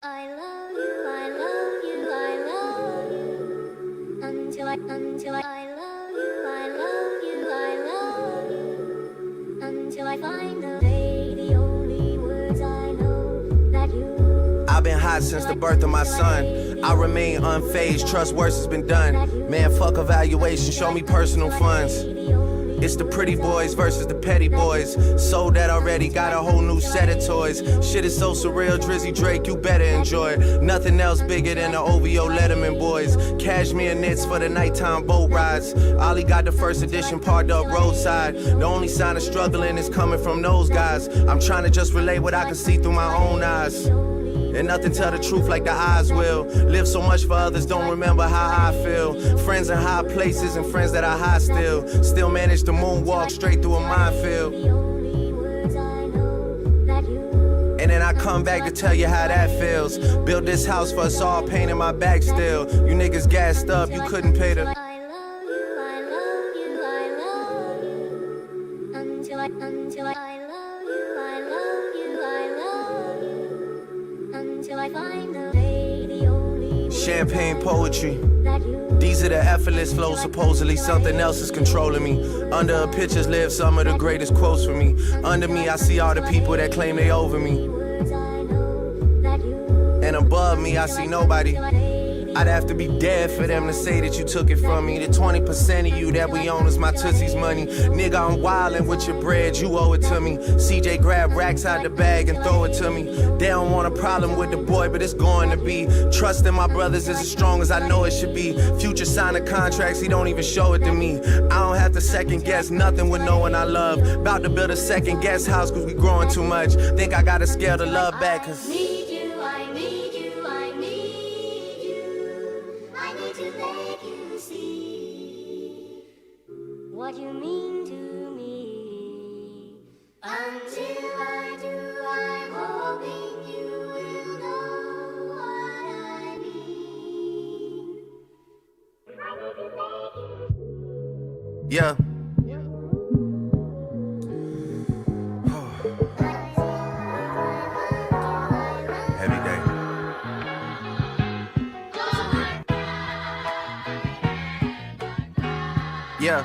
I love you, I love you, I love you. Until I love you, I love you, I love you. Until I find the day, the only words I know that you. I've been hot since the birth of my son. I remain unfazed, trust worse has been done. Man, fuck evaluation, show me personal funds. It's the pretty boys versus the petty boys. Sold that already, got a whole new set of toys. Shit is so surreal, Drizzy Drake, you better enjoy it. Nothing else bigger than the OVO Letterman boys. Cashmere knits for the nighttime boat rides. Ollie got the first edition parked up roadside. The only sign of struggling is coming from those guys. I'm trying to just relay what I can see through my own eyes. And nothing tell the truth like the eyes will. Live so much for others, don't remember how I feel. Friends in high places and friends that are high still. Still manage to moonwalk straight through a minefield. And then I come back to tell you how that feels. Build this house for us all, pain in my back still. You niggas gassed up, you couldn't pay the... I love you, I love you, I love you. Until I love you, I love you, I love you. Until I find the day, the only Champagne poetry. that you. These are the effortless flows, supposedly something else is controlling me. Under a pictures live some of the greatest quotes for me. Under me I see all the people that claim they over me. Words I know that you. And above me I see nobody. I'd have to be dead for them to say that you took it from me. The 20% of you that we own is my Tootsie's money. Nigga, I'm wildin' with your bread, you owe it to me. CJ grab racks out the bag and throw it to me. They don't want a problem with the boy, but it's going to be. Trusting my brothers is as strong as I know it should be. Future signing contracts, he don't even show it to me. I don't have to second guess nothing with no one I love. About to build a second guest house cause we growing too much. Think I gotta scale the love back cause... I need you, I need you, I need you. I need to make you see what you mean to me. Until I do, I'm hoping you will know what I mean. Yeah. Heavy day. Yeah.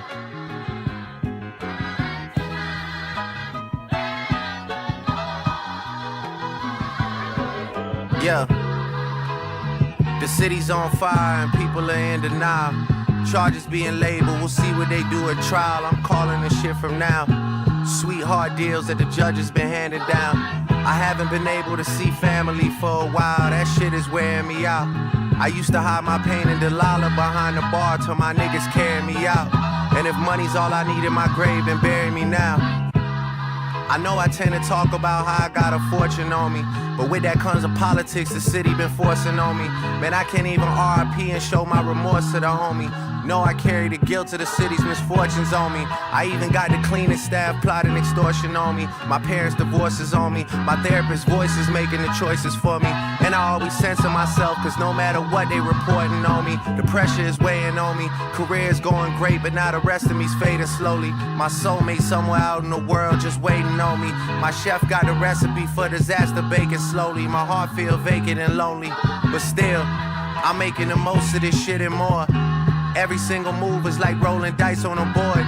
Yeah. The city's on fire and people are in denial. Charges being labeled, we'll see what they do at trial. I'm calling this shit from now. Sweetheart deals that the judge has been handing down. I haven't been able to see family for a while. That shit is wearing me out. I used to hide my pain in Delilah behind the bar till my niggas carry me out. And if money's all I need in my grave, then bury me now. I know I tend to talk about how I got a fortune on me, but with that comes the politics the city been forcing on me. Man, I can't even RIP and show my remorse to the homie. No, I carry the guilt of the city's misfortunes on me. I even got the cleanest staff plotting extortion on me. My parents' divorces on me. My therapist's voice is making the choices for me. And I always censor myself, cause no matter what they reporting on me, the pressure is weighing on me. Career is going great, but now the rest of me's fading slowly. My soulmate somewhere out in the world just waiting on me. My chef got a recipe for disaster baking slowly. My heart feel vacant and lonely, but still, I'm making the most of this shit and more. Every single move is like rolling dice on a board.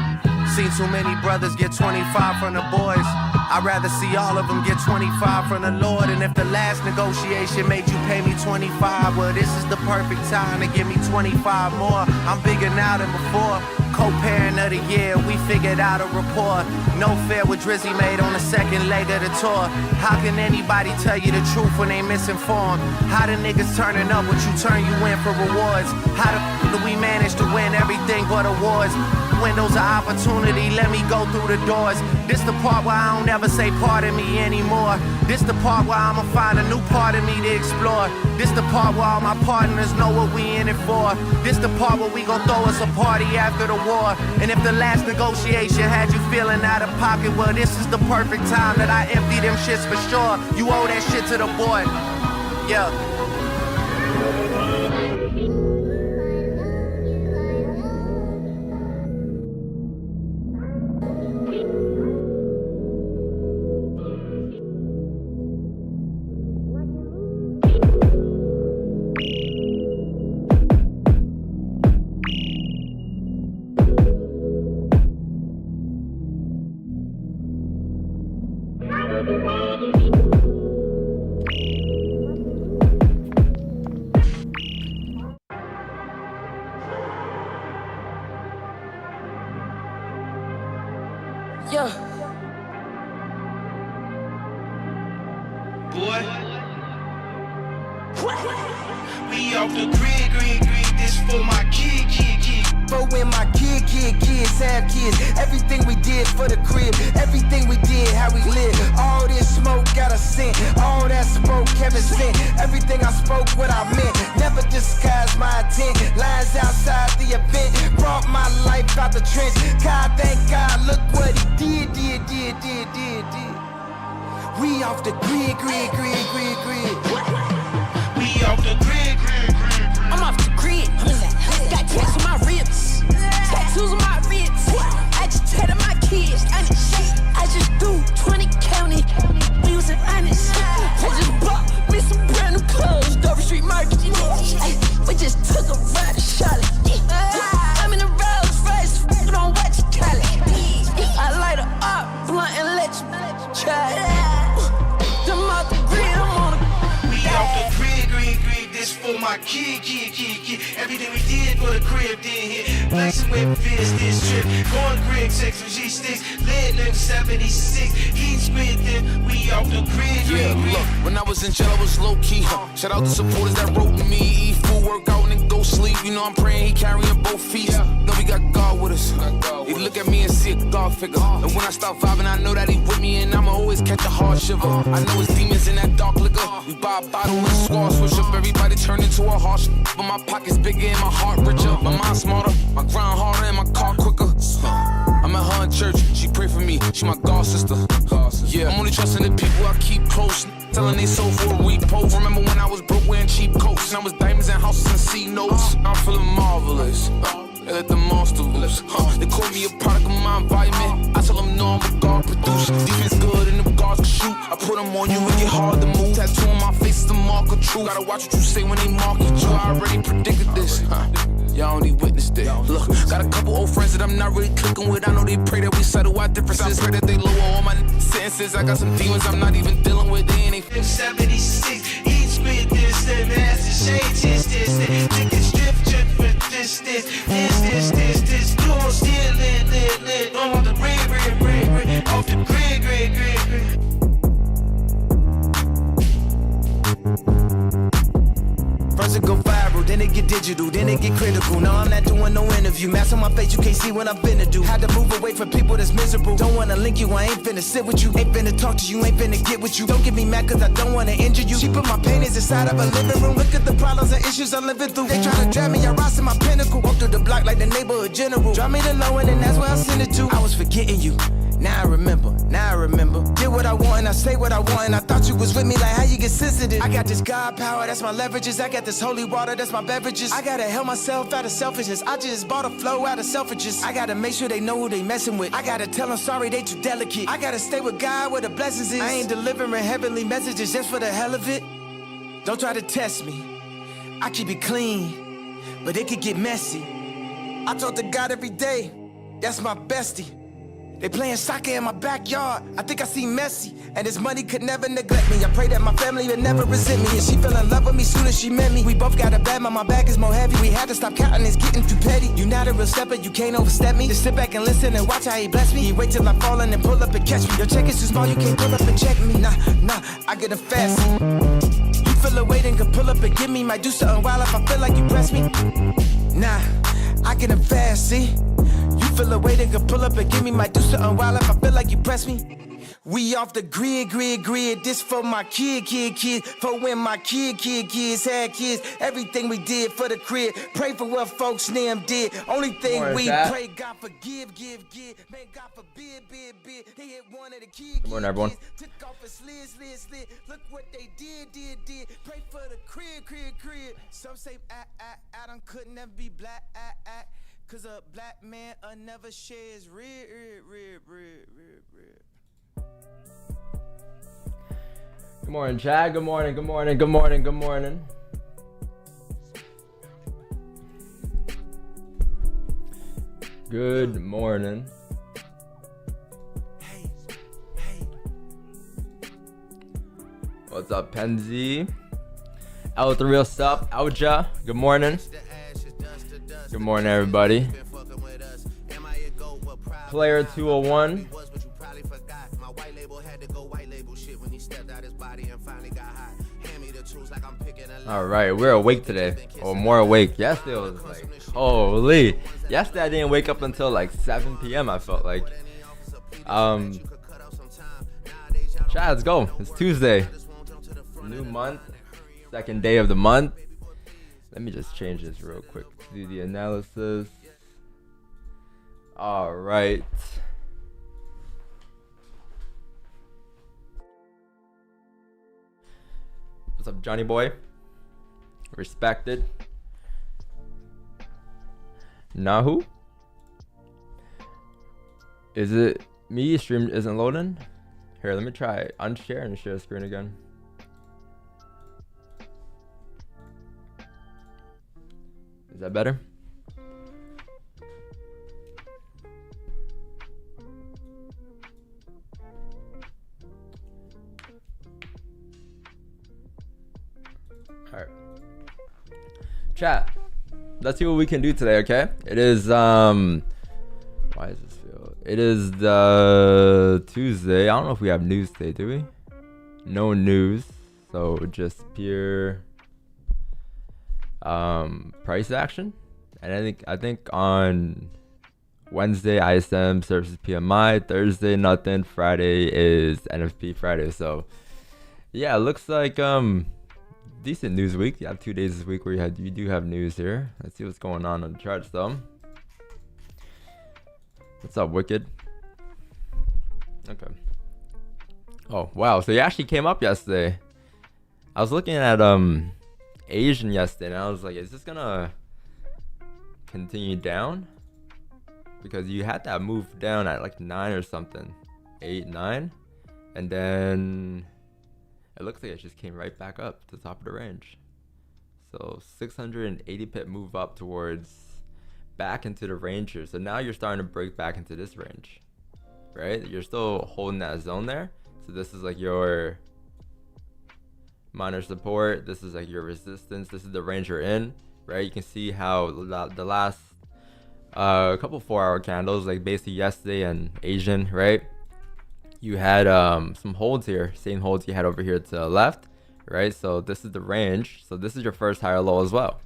Seen too many brothers get 25 from the boys. I'd rather see all of them get 25 from the Lord. And if the last negotiation made you pay me 25, well, this is the perfect time to give me 25 more. I'm bigger now than before. Co-parent of the year, we figured out a rapport. No fair with Drizzy made on the second leg of the tour. How can anybody tell you the truth when they misinformed? How the niggas turning up what you turn you in for rewards? How the do we manage to win everything but awards? Windows of opportunity, let me go through the doors. This the part where I don't ever say pardon me anymore. This the part where I'ma find a new part of me to explore. This the part where all my partners know what we in it for. This the part where we gon' throw us a party after the war. And if the last negotiation had you feeling out of pocket, well, this is the perfect time that I empty them shits for sure. You owe that shit to the boy. Yeah. Yeah. Boy, we off the grid, this for my kid. For when my kids have kids, everything we did for the crib, everything we did, how we live. All this smoke got a scent, all that smoke Kevin sent. Everything I spoke, what I meant, never disguised my intent. Lines outside the event, brought my life out the trench. God, thank God, look what he did. We off the grid. We off the grid. I'm off the grid. Got tats on my ribs, tattoos on my wrists. Agitated my kids. I just do 20 county. We was honest. I just bought me some brand new clothes. Dover Street Market. We just took a ride to Charlotte. I'm in a Rolls Royce. Don't watch Cali. I light her up, blunt and let you try it. Them off the grid. I'm on the. We off the grid. This for my kid. Everything we did for the crib, did hit. Flexing with fist, this trip. Going grid, sex with G-sticks. Lit nigga 76. Eat squid, then we off the grid. Yeah, look, when I was in jail, I was low key. Shout out to supporters that wrote me. Eat food, work out, and then go sleep. You know I'm praying he carrying both feet. No, we got God with us. He look at me and see a God figure. And when I start vibing, I know that he with me, and I'ma always catch a hard shiver. I know it's demons in that dark liquor. We buy a bottle and squad, switch up. Everybody turn into a harsh. But my pocket's bigger and my heart richer. My mind smarter, my grind harder, and my car quicker. I'm at her in church, she pray for me, she my God sister. Yeah, I'm only trusting the people I keep close. Telling they sold for a repo. Remember when I was broke wearing cheap coats, and I was diamonds and houses and C notes. I'm feeling marvelous. They let the monster loose. They call me a product of my environment. I tell them no, I'm what God produced. Defense good and them guards can shoot. I put them on you and get hard to move. Tattoo on my face is the mark of truth. Gotta watch what you say when they market you. I already predicted this. Y'all only witnessed it. Look, got a couple old friends that I'm not really clicking with. I know they pray that we settle our differences. Pray that they lower all my sentences. I got some demons I'm not even dealing with. They ain't 76. Eat squid, this, then ass the shade, this. Niggas drip for this. Doing still lit. On the grid. Off the grid. First it go viral, then it get digital, then it get critical. No, I'm not doing no interview. Mask on my face, you can't see what I'm finna do. Had to move away from people that's miserable. Don't wanna link you, I ain't finna sit with you. Ain't finna talk to you, ain't finna get with you. Don't get me mad cause I don't wanna injure you. She put my paintings inside of a living room. Look at the problems and issues I'm living through. They try to drag me, I rise to my pinnacle. Walk through the block like the neighborhood general. Drop me the low end and that's where I send it to. I was forgetting you. Now I remember. Did what I want and I say what I want. And I thought you was with me, like how you get sensitive. I got this God power, that's my leverages. I got this holy water, that's my beverages. I gotta help myself out of selfishness. I just bought a flow out of selfishness. I gotta make sure they know who they messing with. I gotta tell them sorry, they too delicate. I gotta stay with God where the blessings is. I ain't delivering heavenly messages just for the hell of it. Don't try to test me. I keep it clean, but it could get messy. I talk to God every day, that's my bestie. They playing soccer in my backyard. I think I see Messi, and this money could never neglect me. I pray that my family would never resent me, and she fell in love with me soon as she met me. We both got a bad, but my bag is more heavy. We had to stop counting, it's getting too petty. You not a real stepper, you can't overstep me. Just sit back and listen and watch how he bless me. He wait till I fall in and pull up and catch me. Your check is too small, you can't pull up and check me. Nah, I get a fast. You feel a weight and can pull up and give me. Might do something wild if I feel like you press me. Nah, I get a fast, see. Feel a way they could pull up and give me. Might do something wild if I feel like you press me. We off the grid. This for my kid. For when my kids had kids. Everything we did for the crib. Pray for what folks them did. Only thing we pray, God forgive. Man, God forbid, bid. They hit one of the kids. Good morning, everyone. Took off a slid. Look what they did. Pray for the crib. Some say Adam could never be black. Cause a black man never shares rib. Good morning, Chad. Good morning. Good morning. What's up, Penzi? Out the real stuff. Oucha. Good morning. Good morning, everybody. Player 201. All right, we're awake today, or more awake. Yesterday was like, holy. Yesterday I didn't wake up until like 7 p.m. I felt like. Chat, let's go. It's Tuesday. New month, second day of the month. Let me just change this real quick to do the analysis. All right. What's up, Johnny boy? Respected. Nahu? Is it me? Stream isn't loading? Here, let me try unshare and share screen again. Is that better? Alright. Chat. Let's see what we can do today, okay? It is why does this feel? It is the Tuesday. I don't know if we have news today, do we? No news. So just pure price action. And I think on Wednesday ISM services PMI, Thursday nothing, Friday is NFP Friday. So yeah, it looks like decent news week. You have 2 days this week where you do have news here. Let's see what's going on the charts though. What's up, Wicked? Okay. Oh wow, so he actually came up yesterday. I was looking at Asian yesterday and I was like, is this gonna continue down? Because you had that move down at like 9 or something, 8, 9, and then it looks like it just came right back up to the top of the range. So 680 pip move up towards back into the range here. So now you're starting to break back into this range, right? You're still holding that zone there. So this is like your minor support. This is like your resistance. This is the range you're in, right? You can see how the last couple 4-hour candles, like basically yesterday and Asian, right? You had some holds here, same holds you had over here to the left, right? So this is the range. So this is your first higher low as well.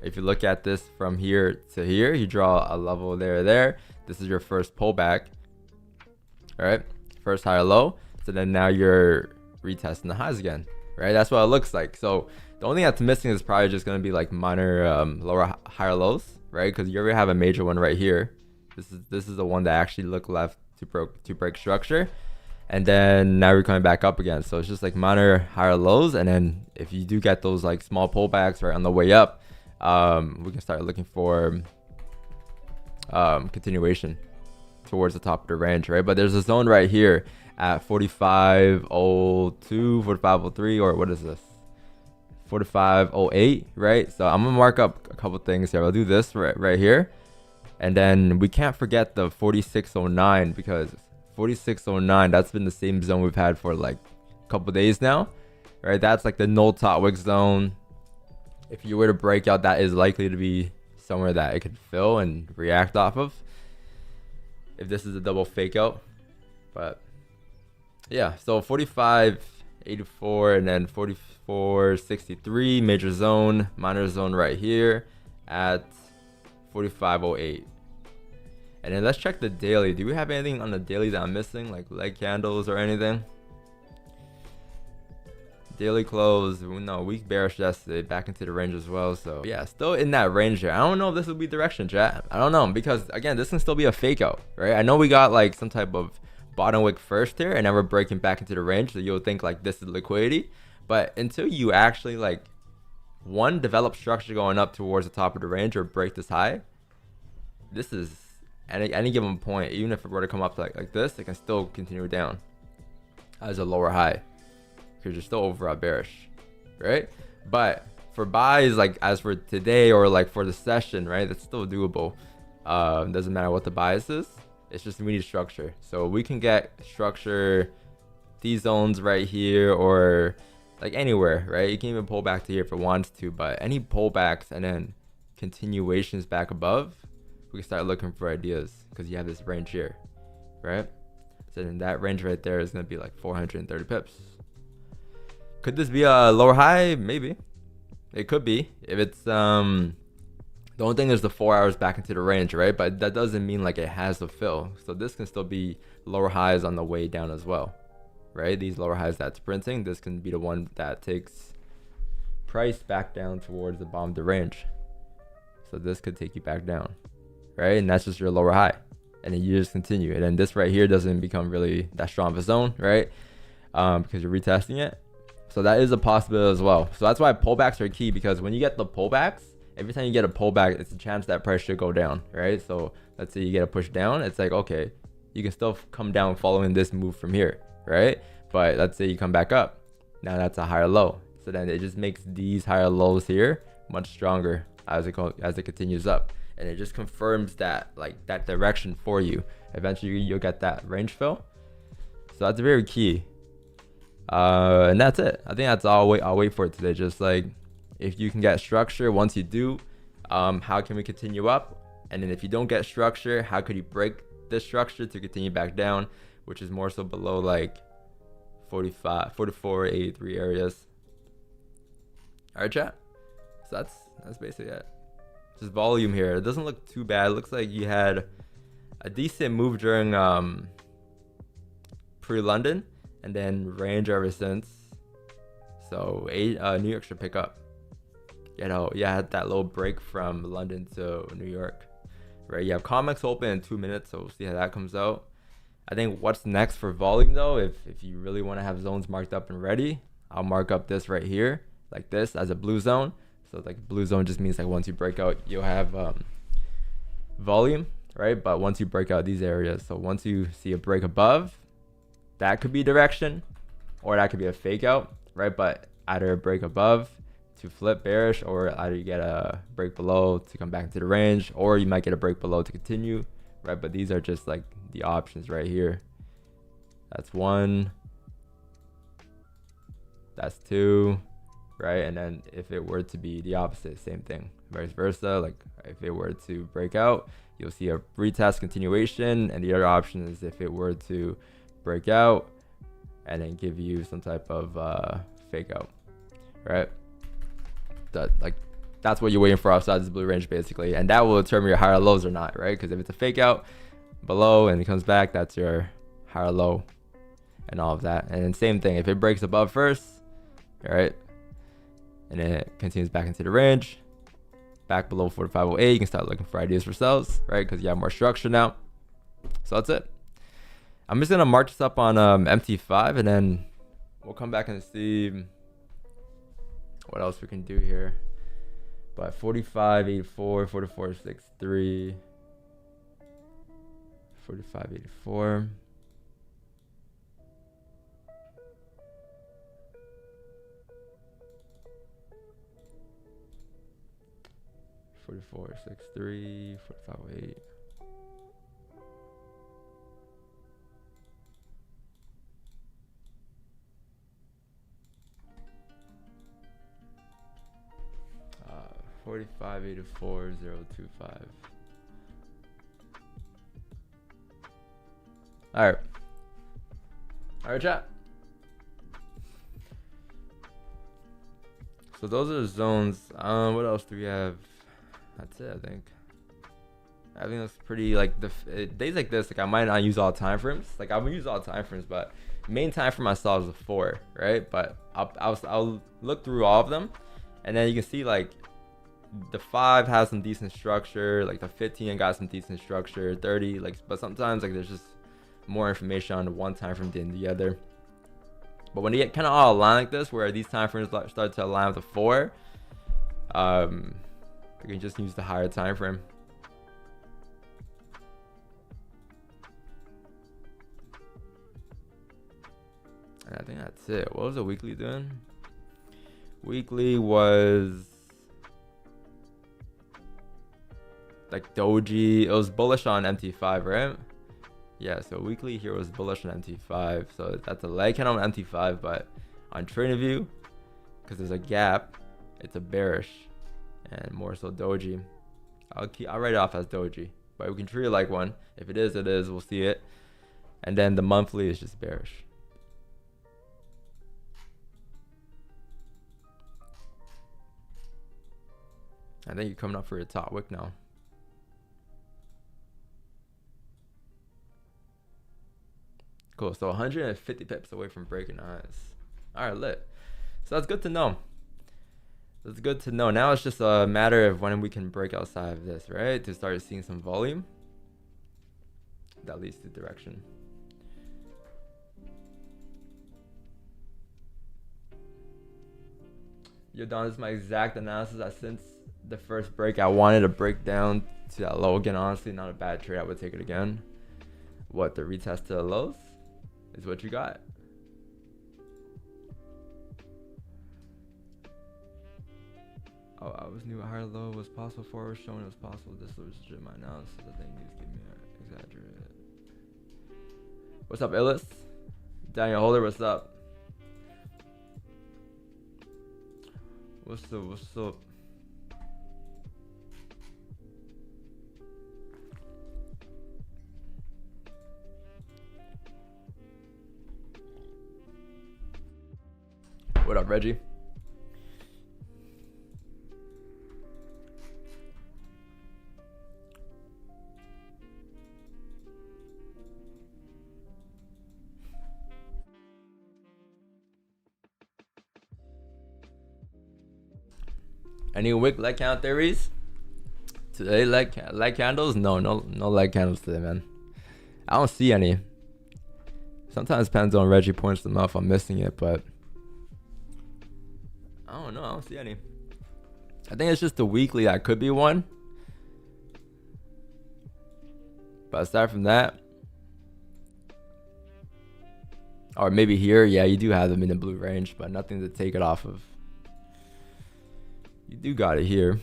If you look at this from here to here, you draw a level there. This is your first pullback, all right? First higher low. So then now you're retesting the highs again, right? That's what it looks like. So the only thing that's missing is probably just gonna be like minor lower higher lows, right? Because you already have a major one right here. This is the one that actually looked left to break structure, and then now we're coming back up again. So it's just like minor higher lows, and then if you do get those like small pullbacks right on the way up, we can start looking for continuation towards the top of the range, right? But there's a zone right here at 45.02, 45.03, or what is this, 45.08, right? So I'm gonna mark up a couple things here. I'll do this right here, and then we can't forget the 46.09, because 46.09, that's been the same zone we've had for like a couple days now, right? That's like the null top wick zone. If you were to break out, that is likely to be somewhere that it could fill and react off of, if this is a double fake out. But yeah, so 45.84 and then 44.63, major zone, minor zone right here at 45.08. And then let's check the daily. Do we have anything on the daily that I'm missing, like leg candles or anything? Daily close, no, weak bearish yesterday, back into the range as well. So yeah, still in that range here. I don't know if this will be direction, chat. I don't know, because again, this can still be a fake out, right? I know we got like some type of bottom wick first here, and then we're breaking back into the range, so you'll think like this is liquidity. But until you actually like develop structure going up towards the top of the range or break this high, this is any given point, even if it were to come up like this, it can still continue down as a lower high, because you're still overall bearish, right? But for buys, like as for today or like for the session, right, that's still doable. Doesn't matter what the bias is, it's just we need structure. So we can get structure, these zones right here, or like anywhere, right? You can even pull back to here if it wants to, but any pullbacks and then continuations back above we can start looking for ideas because you have this range here, right? So then that range right there is going to be like 430 pips. Could this be a lower high? Maybe. It could be. If it's the only thing is the 4 hours back into the range, right? But that doesn't mean like it has to fill. So this can still be lower highs on the way down as well, right? These lower highs that's printing, this can be the one that takes price back down towards the bottom of the range. So this could take you back down, right? And that's just your lower high. And then you just continue. And then this right here doesn't become really that strong of a zone, right? Because you're retesting it. So that is a possibility as well. So that's why pullbacks are key, because when you get the pullbacks, every time you get a pullback, it's a chance that price should go down, right? So let's say you get a push down, it's like, okay, you can still come down following this move from here, right? But let's say you come back up, now that's a higher low. So then it just makes these higher lows here much stronger as it continues up, and it just confirms that like that direction for you. Eventually you'll get that range fill. So that's very key. And that's it. I think that's all. I'll wait for it today. Just like if you can get structure, once you do, how can we continue up? And then if you don't get structure, how could you break this structure to continue back down, which is more so below like 45, 44, 83 areas. All right, chat. So that's basically it. Just volume here. It doesn't look too bad. It looks like you had a decent move during pre-London, and then range ever since. So New York should pick up. You know, yeah, had that little break from London to New York, right? You have comics open in 2 minutes, so we'll see how that comes out. I think what's next for volume though, if you really want to have zones marked up and ready, I'll mark up this right here like this as a blue zone. So like blue zone just means like once you break out, you'll have volume, right? But once you break out these areas, so once you see a break above, that could be direction, or that could be a fake out, right? But either a break above to flip bearish, or either you get a break below to come back into the range, or you might get a break below to continue, right? But these are just like the options right here. That's one, that's two, right? And then if it were to be the opposite, same thing, vice versa. Like if it were to break out, you'll see a retest continuation, and the other option is if it were to break out and then give you some type of fake out, right? That's what you're waiting for outside this blue range basically, and that will determine your higher lows or not, right? Because if it's a fake out below and it comes back, that's your higher low and all of that. And then same thing, if it breaks above first, all right, and then it continues back into the range, back below 4508, you can start looking for ideas for sells, right? Because you have more structure now. So that's it. I'm just gonna mark this up on MT5, and then we'll come back and see what else we can do here. But 4584, 4463, 4584. $44.63, $45.08. $45.84.025. All right, chat. So those are the zones. What else do we have? That's it, I think. I think that's pretty, like, days like this, like I might not use all time frames. Like I would use all time frames, but main time frame I saw was a 4, right? But I'll look through all of them, and then you can see like the 5 has some decent structure, like the 15 got some decent structure, 30, like, but sometimes like there's just more information on the one time frame than the other. But when they get kind of all aligned like this, where these time frames start to align with the 4, you can just use the higher time frame. And I think that's it. What was the weekly doing? Weekly was like doji. It was bullish on MT5, right? Yeah, so weekly here was bullish on MT5. So that's a leg candle on MT5, but on TradingView, because there's a gap, it's a bearish, and more so doji. I'll write it off as doji. but we can treat it like one. If it is, it is. We'll see it. And then the monthly is just bearish. I think you're coming up for your top wick now. Cool. So 150 pips away from breaking nyse. All right, lit. So that's good to know. That's good to know. Now it's just a matter of when we can break outside of this, right? To start seeing some volume. That leads to direction. Yo, Don, this is my exact analysis. I since the first break, I wanted to break down to that low again. Honestly, not a bad trade. I would take it again. What, the retest to the lows is what you got? Oh, I was new. A higher low was possible. Forward showing it was possible. This was legit my analysis. I think these give me an exaggerated. What's up, Illis? Daniel Holder, what's up? What's up? What's up? What up, Reggie? Any wick leg count theories? Today leg candles? No leg candles today, man. I don't see any. Sometimes depends on Reggie points them out if I'm missing it, but I don't know. I don't see any. I think it's just the weekly that could be one. But aside from that, or maybe here, yeah, you do have them in the blue range, but nothing to take it off of. You do got it here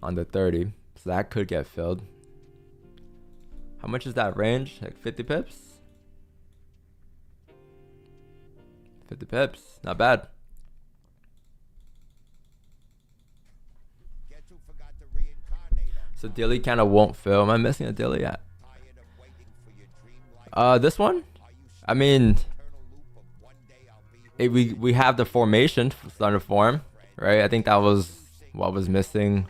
on the 30, so that could get filled. How much is that range? Like 50 pips? 50 pips, not bad. So daily kind of won't fill. Am I missing a daily yet? This one? I mean, we have the formation starting to form, right? I think that was what was missing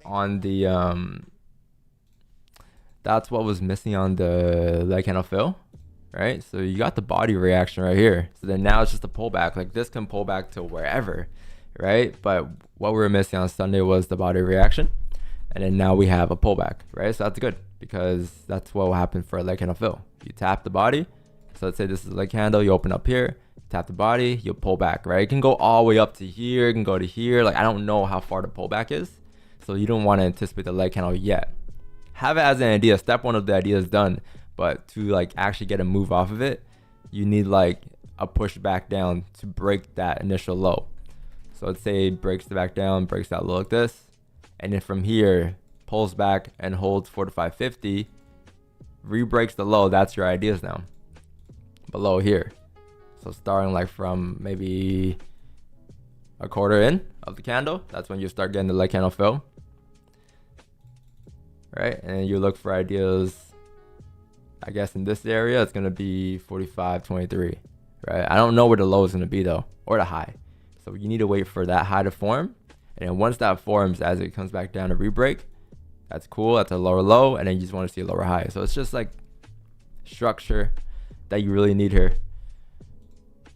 on the that's what was missing on the leg candle fill, right? So you got the body reaction right here. So then now it's just a pullback. Like this can pull back to wherever, right? But what we were missing on Sunday was the body reaction, and then now we have a pullback, right? So that's good because that's what will happen for a leg candle fill. You tap the body. So let's say this is a leg candle, you open up here, tap the body, you'll pull back, right? It can go all the way up to here, it can go to here. Like I don't know how far the pullback is. So you don't want to anticipate the leg candle yet. Have it as an idea. Step one of the idea is done. But to like actually get a move off of it, you need like a push back down to break that initial low. So let's say it breaks the back down, breaks that low like this. And then from here, pulls back and holds 4 to 550, re-breaks the low. That's your ideas now. Below here. So starting like from maybe a quarter in of the candle, that's when you start getting the leg candle fill, right? And you look for ideas. I guess in this area it's gonna be 45.23, right? I don't know where the low is gonna be though, or the high. So you need to wait for that high to form, and then once that forms, as it comes back down to re-break, that's cool. That's a lower low, and then you just want to see a lower high. So it's just like structure that you really need here,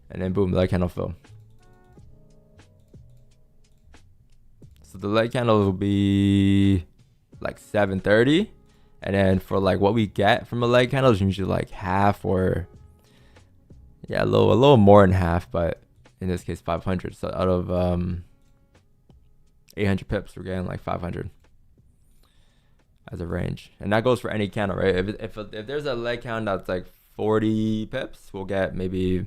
and then boom, leg candle fill. So the leg candle will be like 7:30, and then for like what we get from a leg candle is usually like half, or yeah, a little more than half, but in this case 500. So out of 800 pips, we're getting like 500 as a range, and that goes for any candle, right? If there's a leg candle that's like 40 pips, we'll get maybe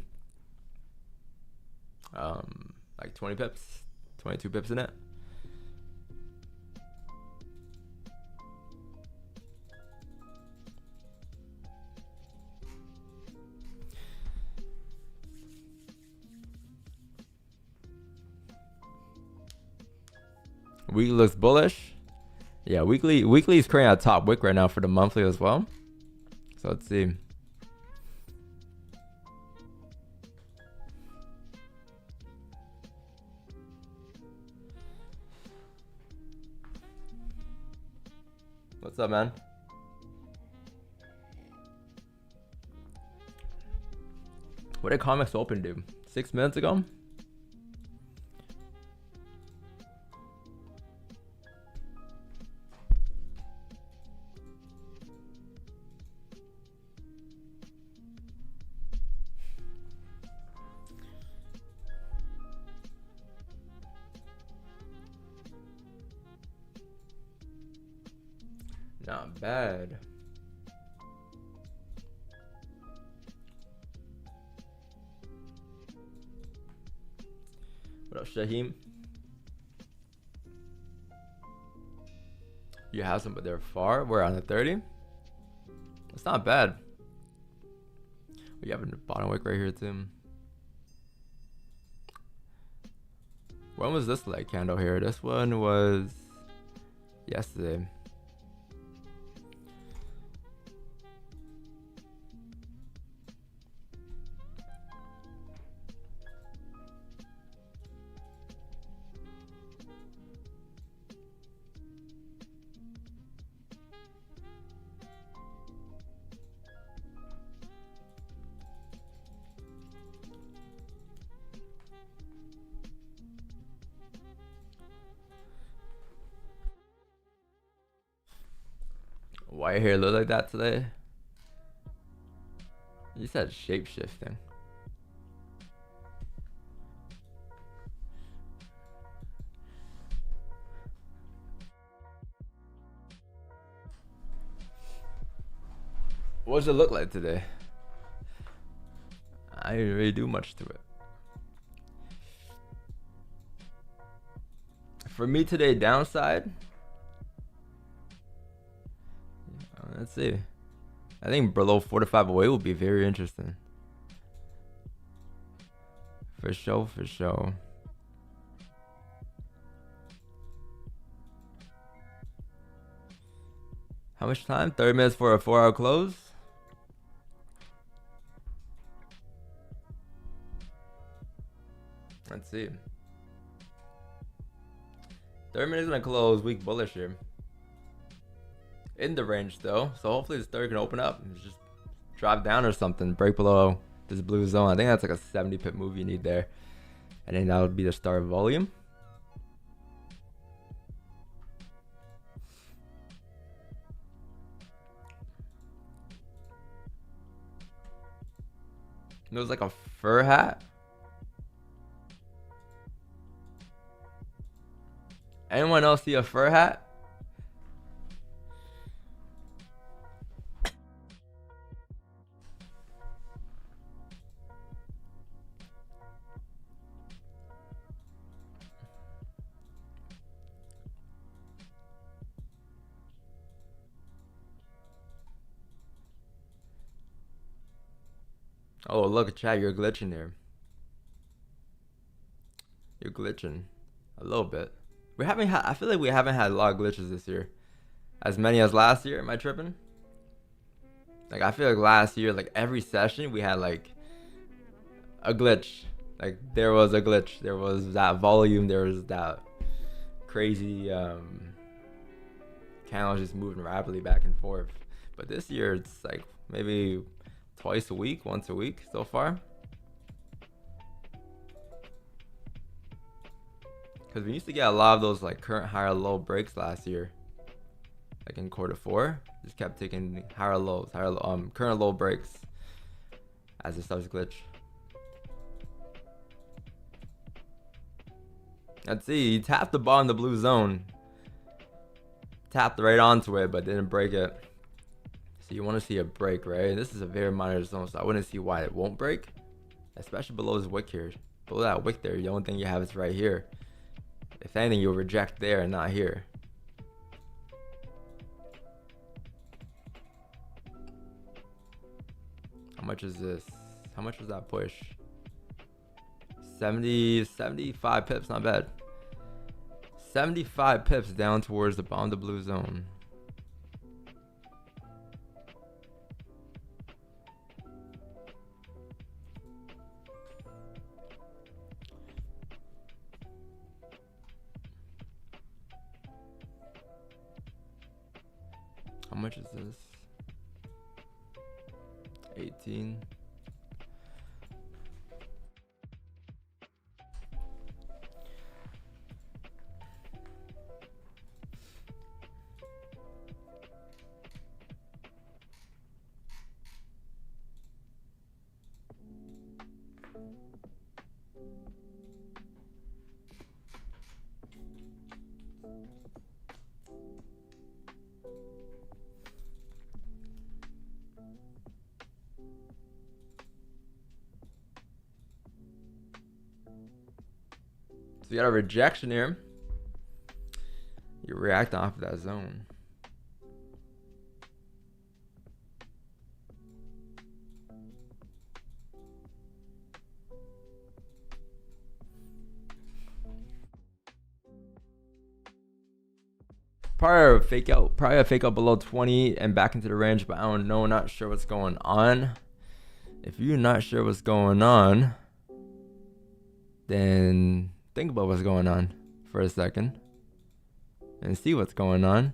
like 20 pips, 22 pips in it. Weekly looks bullish. Yeah, weekly is currently at top wick right now for the monthly as well. So let's see. What's up, man? What did comics open do? 6 minutes ago? Not bad. What up, Shaheem? You have some, but they're far. We're on the 30. It's not bad. We have a bottom wick right here too. When was this light candle here? This one was yesterday. Why your hair look like that today? You said shape shifting. What does it look like today? I didn't really do much to it. For me today, downside. Let's see. I think below 45 away will be very interesting. For sure, for sure. How much time? 30 minutes for a 4-hour close? Let's see. 30 minutes gonna close, weak bullish here. In the range though, so hopefully this 30 can open up and just drop down or something, break below this blue zone. I think that's like a 70 pip move you need there. I think that would be the start of volume. It was like a fur hat. Anyone else see a fur hat? Oh, look at chat, you're glitching there. You're glitching a little bit. We haven't had, I feel like we haven't had a lot of glitches this year. As many as last year. Am I tripping? Like, I feel like last year, like every session we had like a glitch. Like there was a glitch. There was that volume. There was that crazy candles just moving rapidly back and forth. But this year it's like maybe twice a week, once a week so far. Because we used to get a lot of those like current higher low breaks last year. Like in Q4, just kept taking higher lows, current low breaks as it starts to glitch. Let's see, he tapped the ball in the blue zone. Tapped right onto it, but didn't break it. So you want to see a break, right? This is a very minor zone, so I wouldn't see why it won't break. Especially below this wick here. Below that wick there, the only thing you have is right here. If anything, you'll reject there and not here. How much is this? How much was that push? 70, 75 pips, not bad. 75 pips down towards the bottom of the blue zone. How much is this? 18. So you got a rejection here. You're reacting off of that zone. Probably a fake out below 20 and back into the range, but I don't know, not sure what's going on. If you're not sure what's going on, then think about what's going on for a second and see what's going on.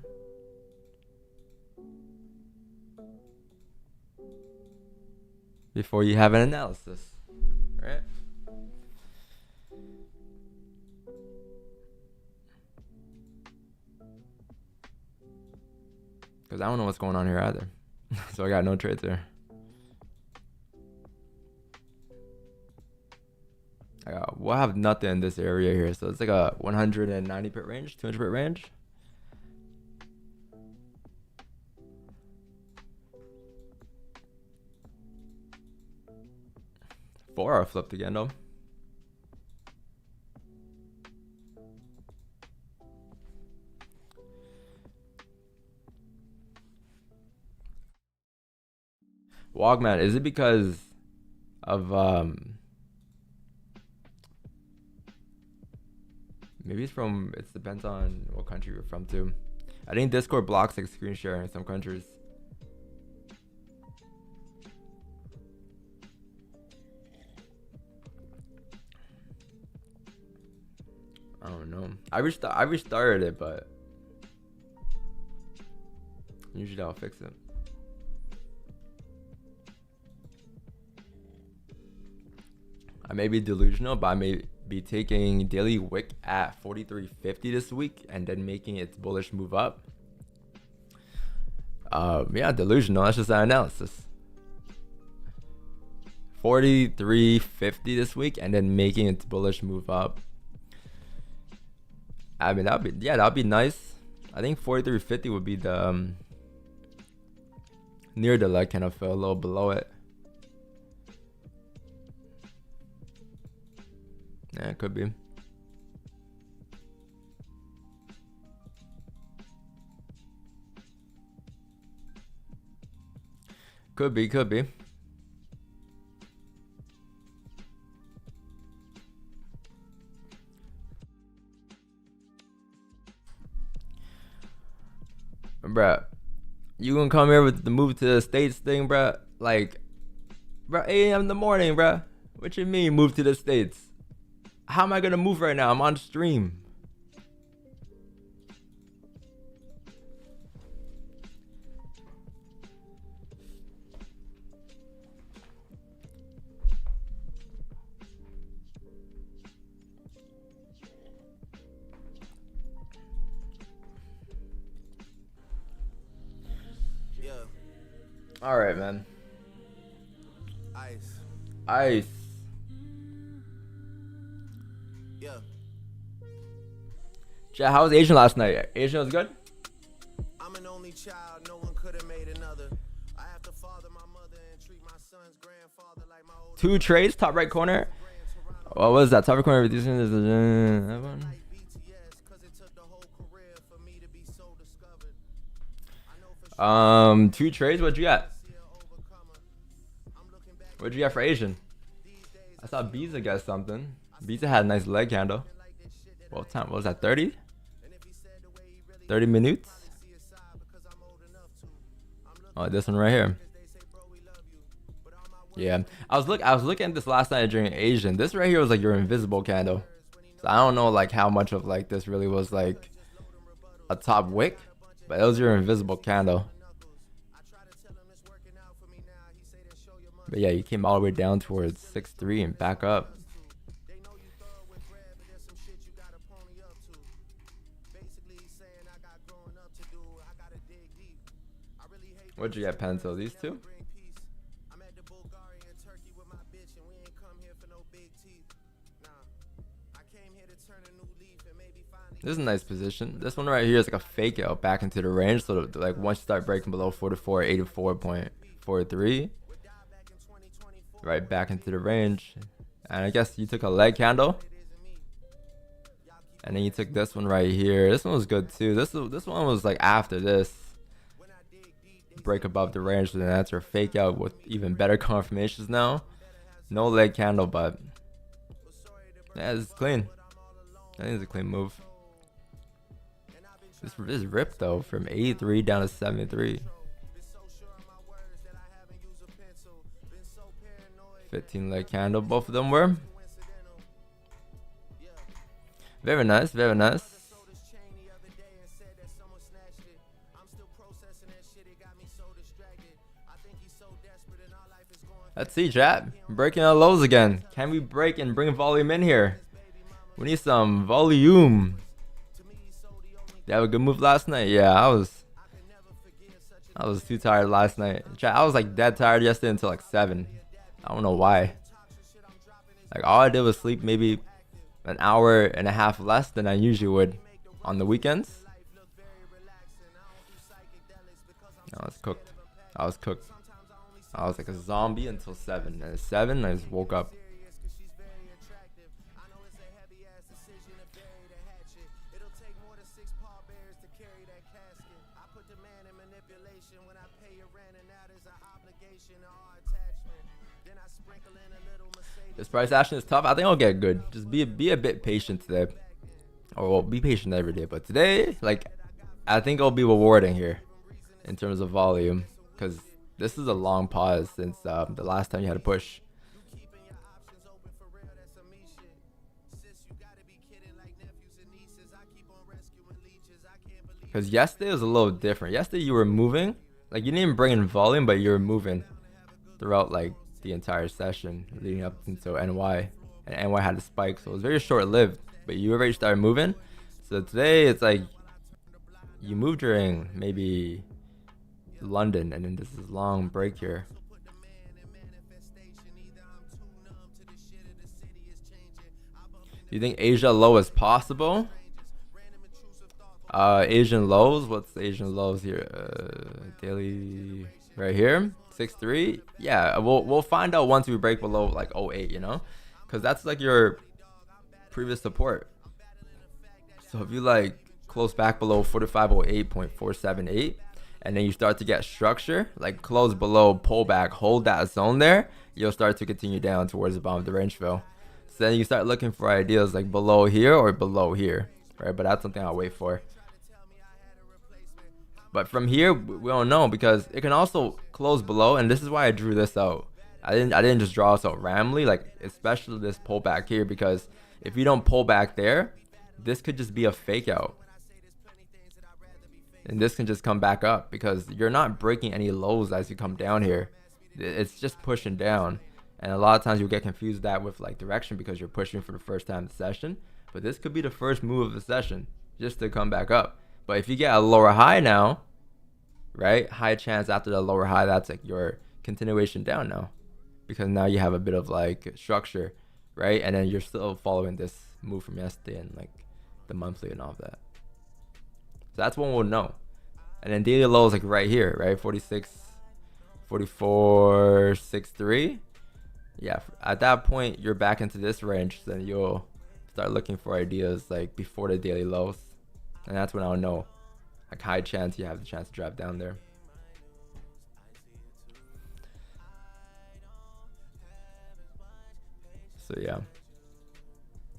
Before you have an analysis, right? Because I don't know what's going on here either. So I got no trades there. We'll have nothing in this area here. So it's like a 190 pip range, 200 pip range. Four flipped again though. Wogman, is it because of maybe it's from, it depends on what country you're from too. I think Discord blocks like screen sharing in some countries. I don't know. I restarted it, but usually I'll fix it. I may be delusional, but I may be taking daily wick at 43.50 this week and then making its bullish move up. Yeah, delusional. That's just an analysis. 43.50 this week and then making its bullish move up. I mean, that'd be nice. I think 43.50 would be the near the leg, kind of fell a little below it. Yeah, it could be. Could be. Bruh, you gonna come here with the move to the States thing, bruh? Like, bruh, 8 a.m. in the morning, bruh. What you mean move to the States? How am I gonna move right now? I'm on stream. Yeah. All right, man. Ice. Yeah. Chat, how was Asian last night? Asian was good? I'm an only child, no one could have made another. I have to father my mother and treat my son's grandfather like my old 2 trades, top right corner. What was that? Top right corner reducing this. That one. 2 trades. What'd you get? What'd you get for Asian? I saw Biza get something. Biza had a nice leg handle. What time? What was that? 30? 30 minutes. Oh, this one right here. Yeah, I was looking at this last night during Asian. This right here was like your invisible candle. So I don't know like how much of like this really was like a top wick, but it was your invisible candle. But yeah, you came all the way down towards 6.3 and back up. What'd you get, Pencil? These two? This is a nice position. This one right here is like a fake out back into the range. So like once you start breaking below 44, 84.43, right back into the range. And I guess you took a leg candle. And then you took this one right here. This one was good too. This one was like after this. Break above the range, so then that's your fake out with even better confirmations now. No leg candle, but yeah, this is clean. I think it's a clean move. This is ripped though from 83 down to 73. 15 leg candle, both of them were. Very nice, very nice. Let's see, chat. Breaking our lows again. Can we break and bring volume in here? We need some volume. You have a good move last night? Yeah, I was too tired last night. Chat, I was like dead tired yesterday until like 7. I don't know why. Like all I did was sleep maybe an hour and a half less than I usually would on the weekends. I was cooked. I was cooked. I was like a zombie until 7. And at 7, I just woke up. This price action is tough. I think I'll get good. Just be a bit patient today. Or well, be patient every day. But today, like, I think it'll be rewarding here in terms of volume. Because this is a long pause since the last time you had to push. Because yesterday was a little different. Yesterday you were moving. Like you didn't even bring in volume, but you were moving throughout like the entire session leading up until NY. And NY had a spike. So it was very short lived. But you already started moving. So today it's like you moved during maybe London, and then this is long break here. Do you think Asia low is possible? Asian lows. What's the Asian lows here? Daily right here, 6.3. Yeah, we'll find out once we break below like 08. You know, because that's like your previous support. So if you like close back below 4508.478. and then you start to get structure, like close below, pull back, hold that zone there, you'll start to continue down towards the bottom of the range fill. So then you start looking for ideas like below here or below here, right? But that's something I'll wait for. But from here, we don't know because it can also close below, and this is why I drew this out. I didn't just draw this out randomly, like especially this pullback here, because if you don't pull back there, this could just be a fake out. And this can just come back up because you're not breaking any lows as you come down here. It's just pushing down. And a lot of times you'll get confused that with like direction because you're pushing for the first time in the session. But this could be the first move of the session just to come back up. But if you get a lower high now, right? High chance after the lower high, that's like your continuation down now. Because now you have a bit of like structure, right? And then you're still following this move from yesterday and like the monthly and all of that. So that's when we'll know. And then daily low is like right here, right? 46, 44, 63. Yeah, at that point, you're back into this range. Then you'll start looking for ideas like before the daily lows. And that's when I'll know. Like high chance you have the chance to drop down there. So yeah.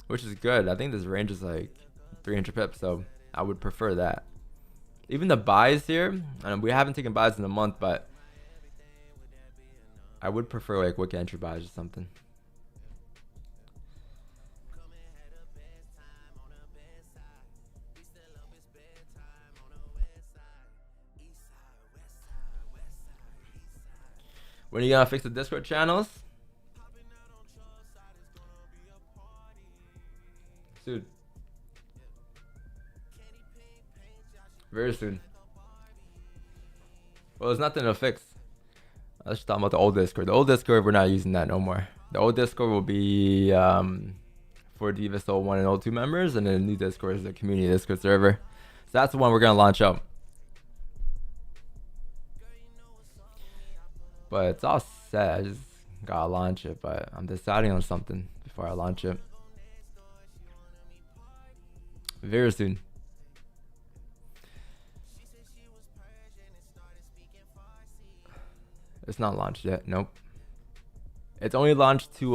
Which is good. I think this range is like 300 pips. So I would prefer that. Even the buys here, and we haven't taken buys in a month, but I would prefer like wick entry buys or something. When are you gonna fix the Discord channels? Dude. Very soon. Well, there's nothing to fix. I was just talking about the old Discord. The old Discord, we're not using that no more. The old Discord will be for Divas 01 and 02 members, and then the new Discord is the community Discord server. So that's the one we're gonna launch up. But it's all set. I just gotta launch it, but I'm deciding on something before I launch it. Very soon. It's not launched yet. Nope. It's only launched to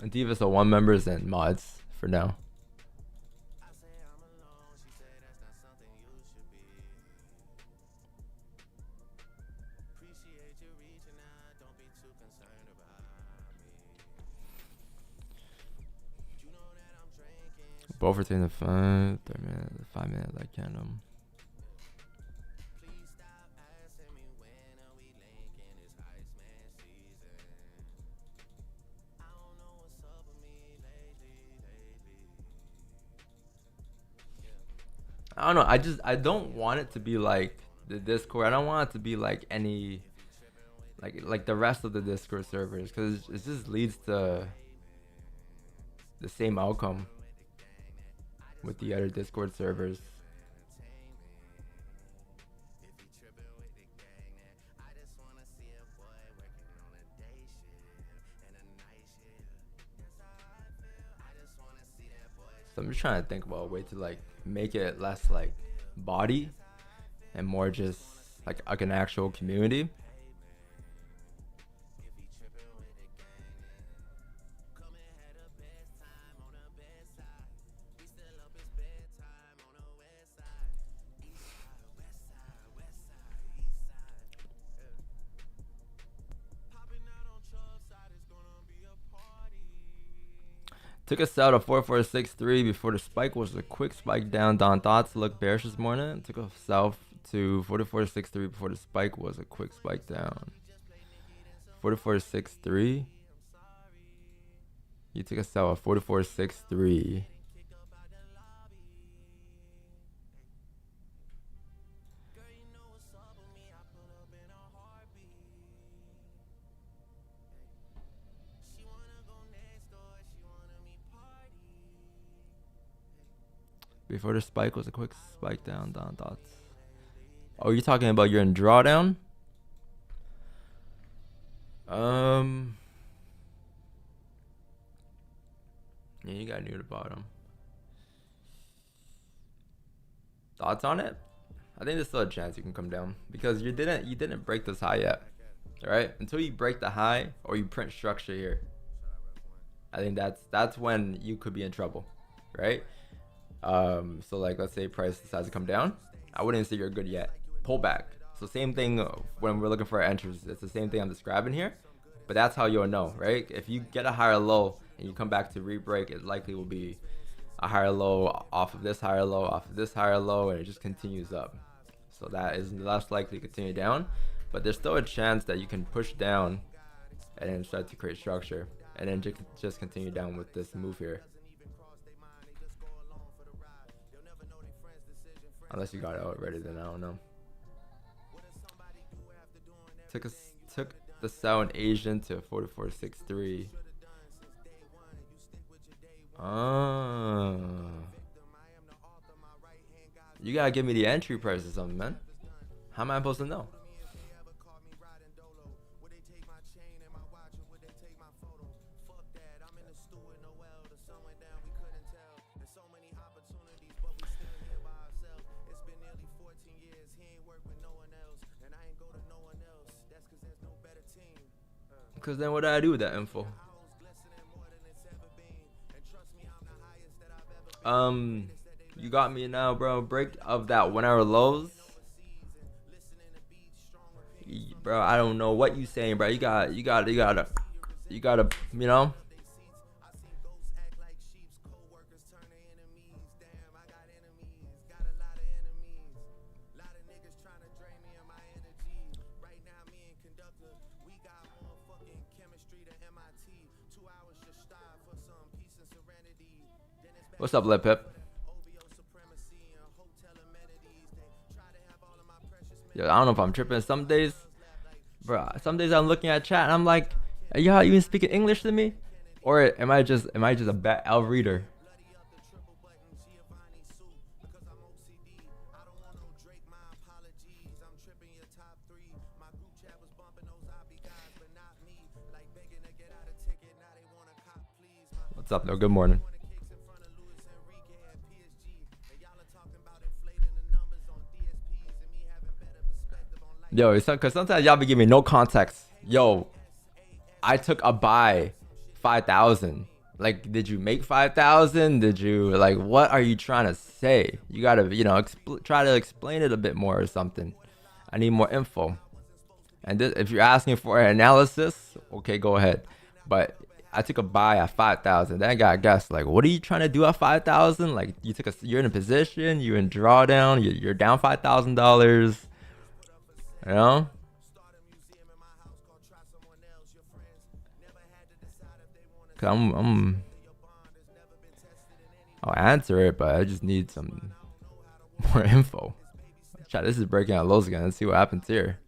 Divas 01 members and mods for now. Both retain the 5-minute lecandle. I don't know. I don't want it to be like the Discord. I don't want it to be like any like the rest of the Discord servers, because it just leads to the same outcome with the other Discord servers. So I'm just trying to think about a way to like make it less like body and more just like an actual community. Took us out of 4463 before the spike was a quick spike down. Don thoughts look bearish this morning. Took us south to 4463 before the spike was a quick spike down. 4463. You took us out of 4463. Before the spike was a quick spike down. Don thoughts. Oh, you're talking about you're in drawdown? Yeah, you got near the bottom. Thoughts on it? I think there's still a chance you can come down because you didn't break this high yet. Alright? Until you break the high or you print structure here. I think that's when you could be in trouble. Right? So like let's say price decides to come down, I wouldn't say you're good yet. Pull back. So same thing when we're looking for our entries. It's the same thing I'm describing here, but that's how you'll know, right? If you get a higher low and you come back to re-break, it likely will be a higher low off of this higher low, off of this higher low, and it just continues up. So that is less likely to continue down, but there's still a chance that you can push down and then start to create structure and then just continue down with this move here. Unless you got it already, then I don't know. Took the sell in Asian to 4463. You gotta give me the entry price or something, man. How am I supposed to know? Because then what do I do with that info? You got me now, bro. Break of that 1 hour lows. Bro, I don't know what you saying, bro. You gotta, you know. What's up, Lip Hip? Yo, I don't know if I'm tripping. Some days, bro. Some days I'm looking at chat and I'm like, are y'all even speaking English to me, or am I just a bad L reader? What's up, though? Good morning. Yo, it's because sometimes y'all be giving me no context. Yo, I took a buy 5,000. Like, did you make 5,000? Did you, like, what are you trying to say? You gotta, you know, try to explain it a bit more or something. I need more info. And this, if you're asking for an analysis, okay, go ahead. But I took a buy at 5,000. Then I got guessed, like, what are you trying to do at 5,000? Like, you're in a position, you're in drawdown, you're down $5,000. You know? Cause I'll answer it, but I just need some more info. Chat, this is breaking out lows again. Let's see what happens here.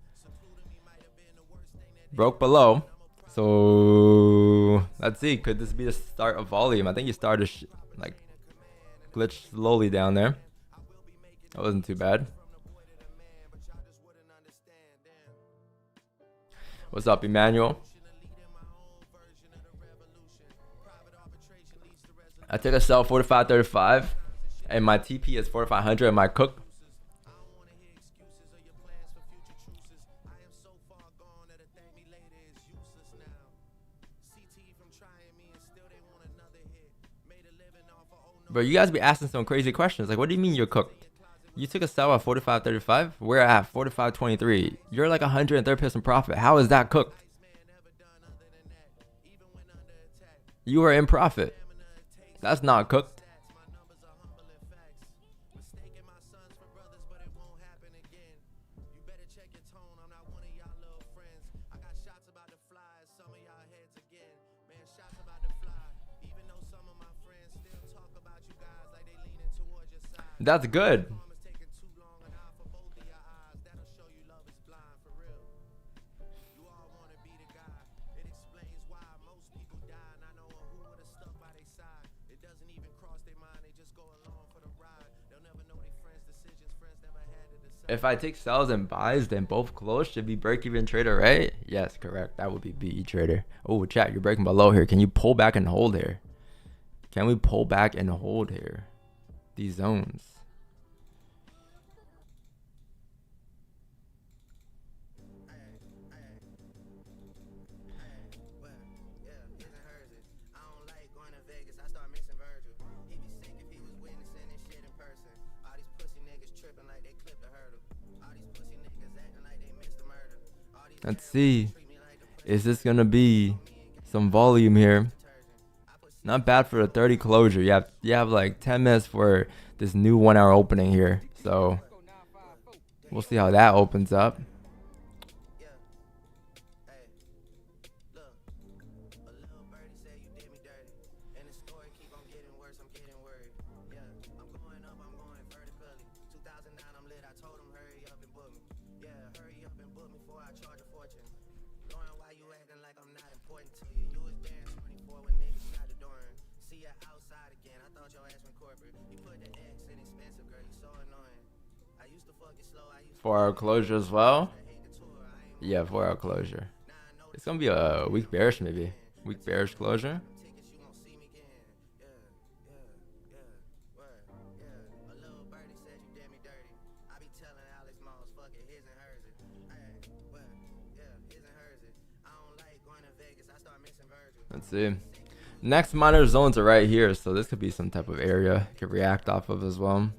Broke below. So let's see. Could this be the start of volume? I think you started like glitch slowly down there. That wasn't too bad. What's up, Emmanuel? I took a sell 45.35, and my TP is 4,500, and my cook. But you guys be asking some crazy questions. Like, what do you mean you're cooked? You took a sell at 45.35. We're at 45.23. You're like 130% profit. How is that cooked? You are in profit. That's not cooked. That's good. If I take sells and buys, then both close should be break-even trader, right? Yes, correct. That would be BE trader. Oh, chat, you're breaking below here. Can you pull back and hold here? Can we pull back and hold here? These zones. Let's see. Is this gonna be some volume here? Not bad for a 30 closure. You have like 10 minutes for this new 1 hour opening here. So we'll see how that opens up. Four-hour closure as well. Yeah, 4 hour closure. It's gonna be a weak bearish, maybe. Weak bearish closure. Let's see. Next minor zones are right here, so this could be some type of area it could react off of as well.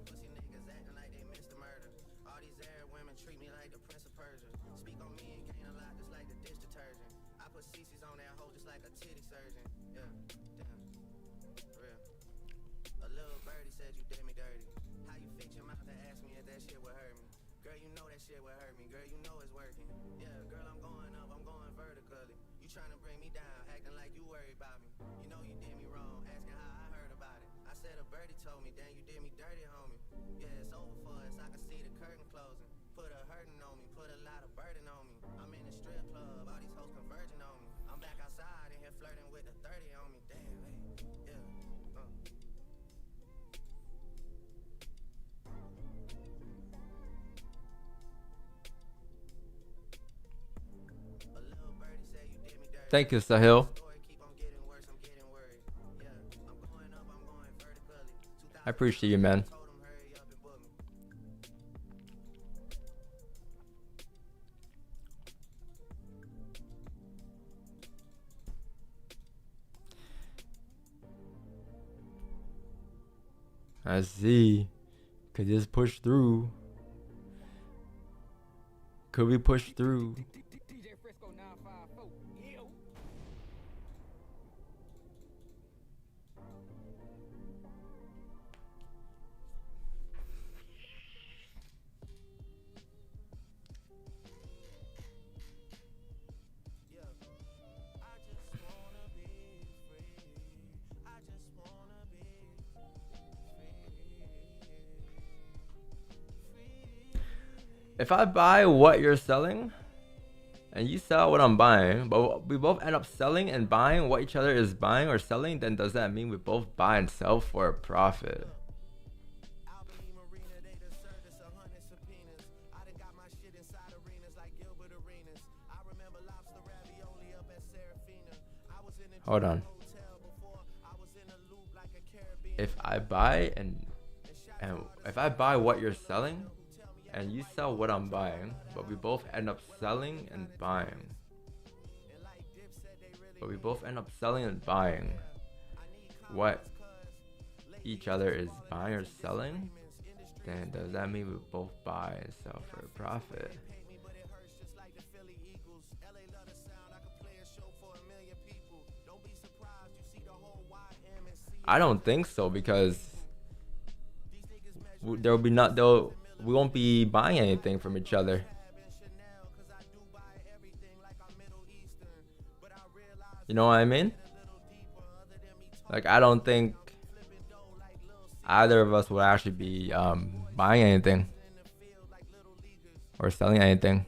Thank you, Sahil. I appreciate you, man. I see. Could this push through? Could we push through? If I buy what you're selling and you sell what I'm buying, but we both end up selling and buying what each other is buying or selling, then does that mean we both buy and sell for a profit? Hold on. If I buy and if I buy what you're selling and you sell what I'm buying, but we both end up selling and buying. But we both end up selling and buying what each other is buying or selling, then does that mean we both buy and sell for a profit? I don't think so, because there will be we won't be buying anything from each other. You know what I mean? Like, I don't think either of us will actually be buying anything or selling anything.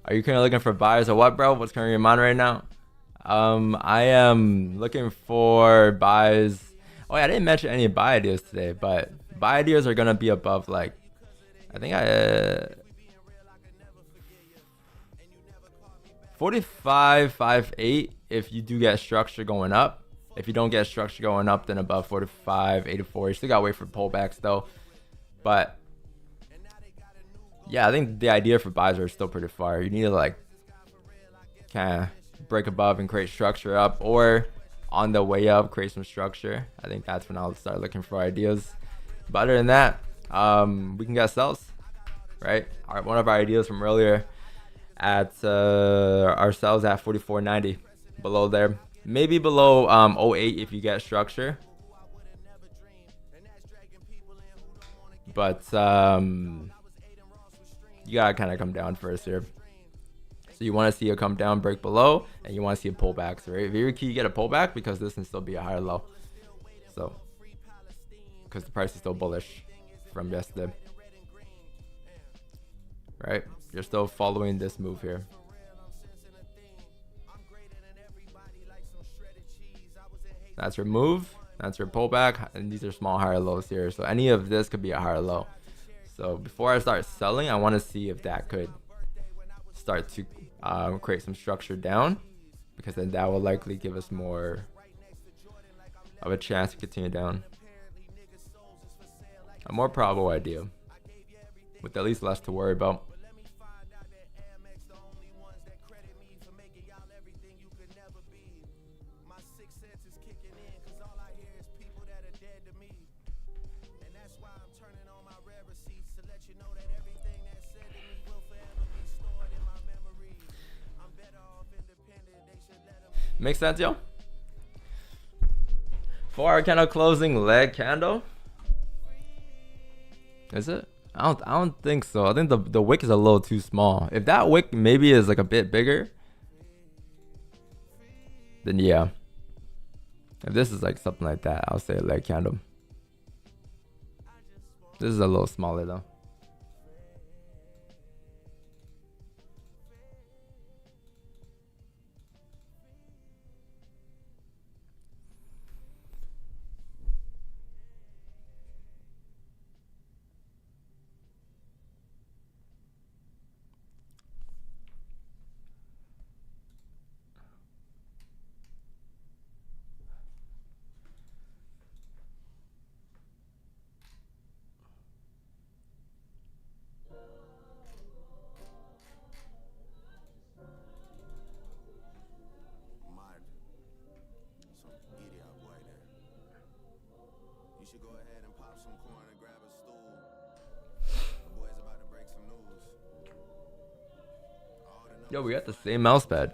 Are you currently looking for buyers or what, bro? What's currently in your mind right now? I am looking for buys. Oh yeah, I didn't mention any buy ideas today, but buy ideas are gonna be above, like, I think 45, 5.8 if you do get structure going up. If you don't get structure going up, then above 45, 84. You still gotta wait for pullbacks though. But yeah, I think the idea for buys are still pretty far. You need to, like, kind of break above and create structure up, or on the way up create some structure. I think that's when I'll start looking for ideas. But other than that, we can get sells, right? One of our ideas from earlier at our sells at 44.90, below there, maybe below 08 if you get structure. But you gotta kind of come down first here. So you want to see a come down, break below, and you want to see a pullback. So right, very key, you get a pullback, because this can still be a higher low. So, because the price is still bullish from yesterday, right? You're still following this move here. That's your move. That's your pullback. And these are small higher lows here. So any of this could be a higher low. So before I start selling, I want to see if that could start to create some structure down, because then that will likely give us more of a chance to continue down. A more probable idea, with at least less to worry about. Makes sense, yo? 4-hour candle closing, leg candle. Is it? I don't think so. I think the wick is a little too small. If that wick maybe is like a bit bigger, then yeah. If this is like something like that, I'll say a leg candle. This is a little smaller though. Yo, we got the same mouse pad.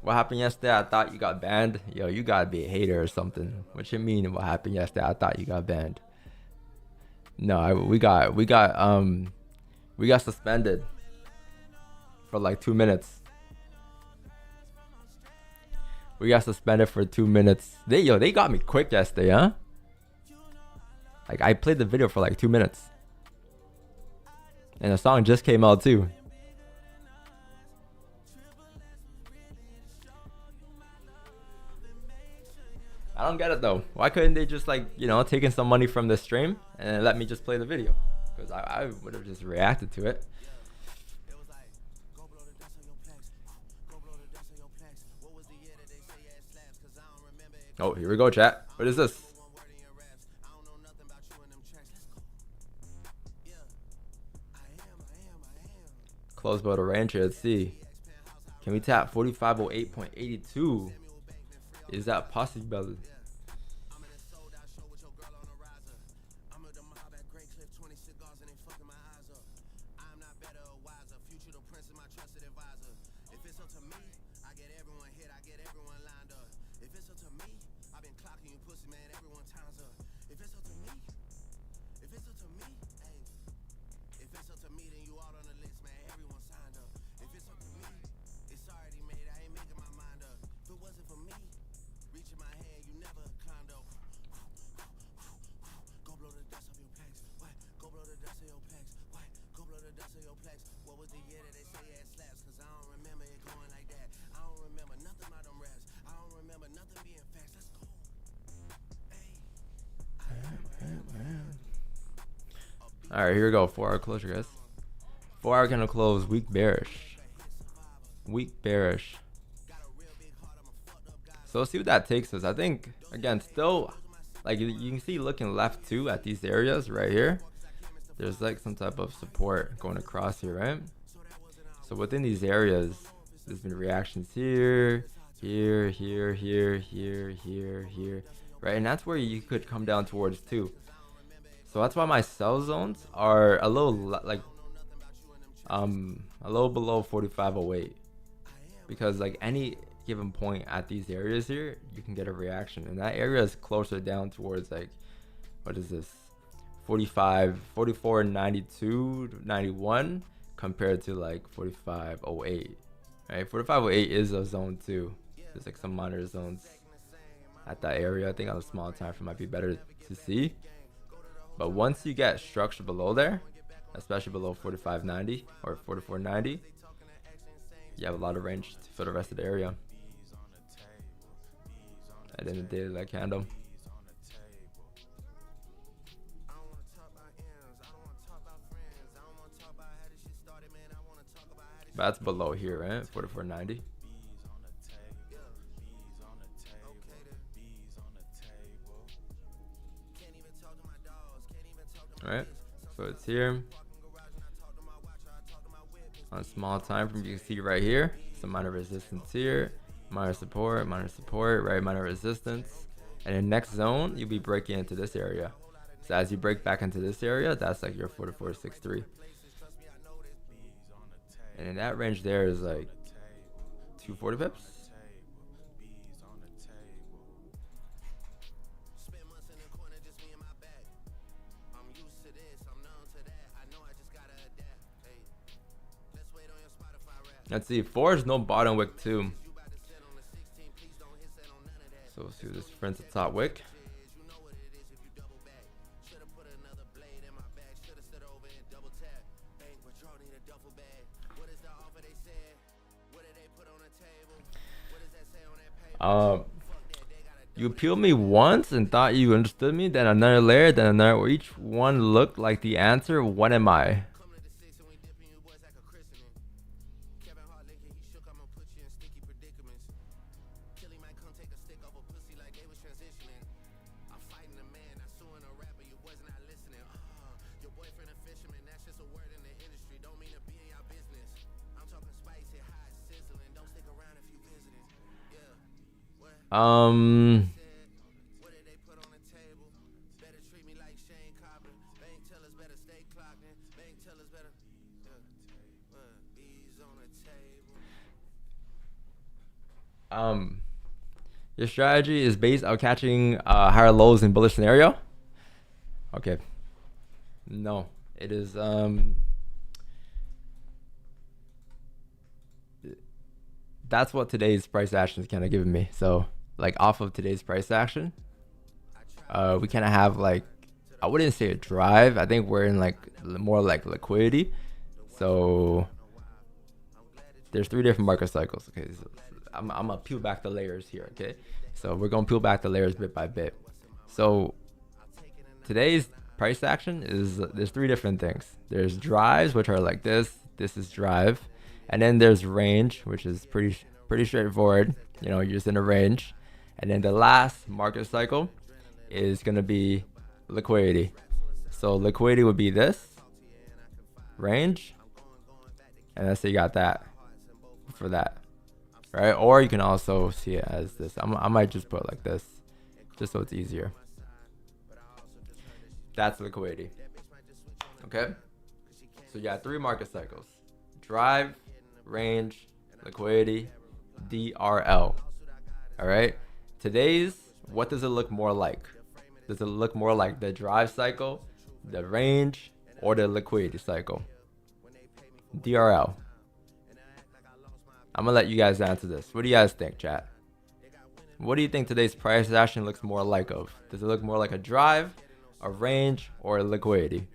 What happened yesterday? I thought you got banned. Yo, you gotta be a hater or something. What you mean? What happened yesterday? I thought you got banned. No, we got suspended for like 2 minutes. We got suspended for 2 minutes. They got me quick yesterday, huh? Like, I played the video for like 2 minutes. And the song just came out too. I don't get it though. Why couldn't they just, like, you know, taking some money from the stream and let me just play the video? Because I would have just reacted to it. Oh, here we go, chat. What is this? Close below the range here. Let's see. Can we tap 4508.82? Is that possible? Alright, here we go. 4-hour closure, guys. 4-hour candle close. Weak bearish. Weak bearish. So let's see what that takes us. I think, again, still, like, you can see looking left too at these areas right here. There's like some type of support going across here, right? So within these areas, there's been reactions here, here, here, here, here, here, here, right? And that's where you could come down towards too. So that's why my sell zones are a little like a little below 4508, because like any given point at these areas here, you can get a reaction, and that area is closer down towards, like, what is this, 4492, 91 compared to like 4508, right? 4508 is a zone too. There's like some minor zones at that area. I think on a small time frame might be better to see. But once you get structure below there, especially below 4590 or 4490, you have a lot of range for the rest of the area. And then the daily light candle. That's below here, right? 44.90. Alright, so it's here. On a small time frame, you can see right here, some minor resistance here, minor support, right? Minor resistance. And in next zone, you'll be breaking into this area. So as you break back into this area, that's like your 44.63. And in that range there is like 240 pips. Let's see, 4 is no bottom wick too. So let's see this friends the top wick. You peeled me once and thought you understood me, then another layer, then another. Each one looked like the answer. What am I? Your strategy is based on catching higher lows in bullish scenario. Okay. No, it is that's what today's price action is kind of giving me. So like off of today's price action, we kind of have like, I wouldn't say a drive. I think we're in like more like liquidity. So there's 3 different market cycles. Okay, so I'm gonna peel back the layers here. Okay, so we're gonna peel back the layers bit by bit. So today's price action is, there's 3 different things. There's drives, which are like this. This is drive, and then there's range, which is pretty straightforward. You know, you're just in a range, and then the last market cycle is gonna be liquidity. So liquidity would be this range, and let's say you got that for that, right? Or you can also see it as this. I might just put it like this, just so it's easier. That's liquidity. Okay, so you got 3 market cycles: drive, range, liquidity, DRL. All right, today's, what does it look more like? Does it look more like the drive cycle, the range, or the liquidity cycle? DRL. I'm gonna let you guys answer this. What do you guys think, chat? What do you think today's price action looks more like of? Does it look more like a drive, a range, or a liquidity?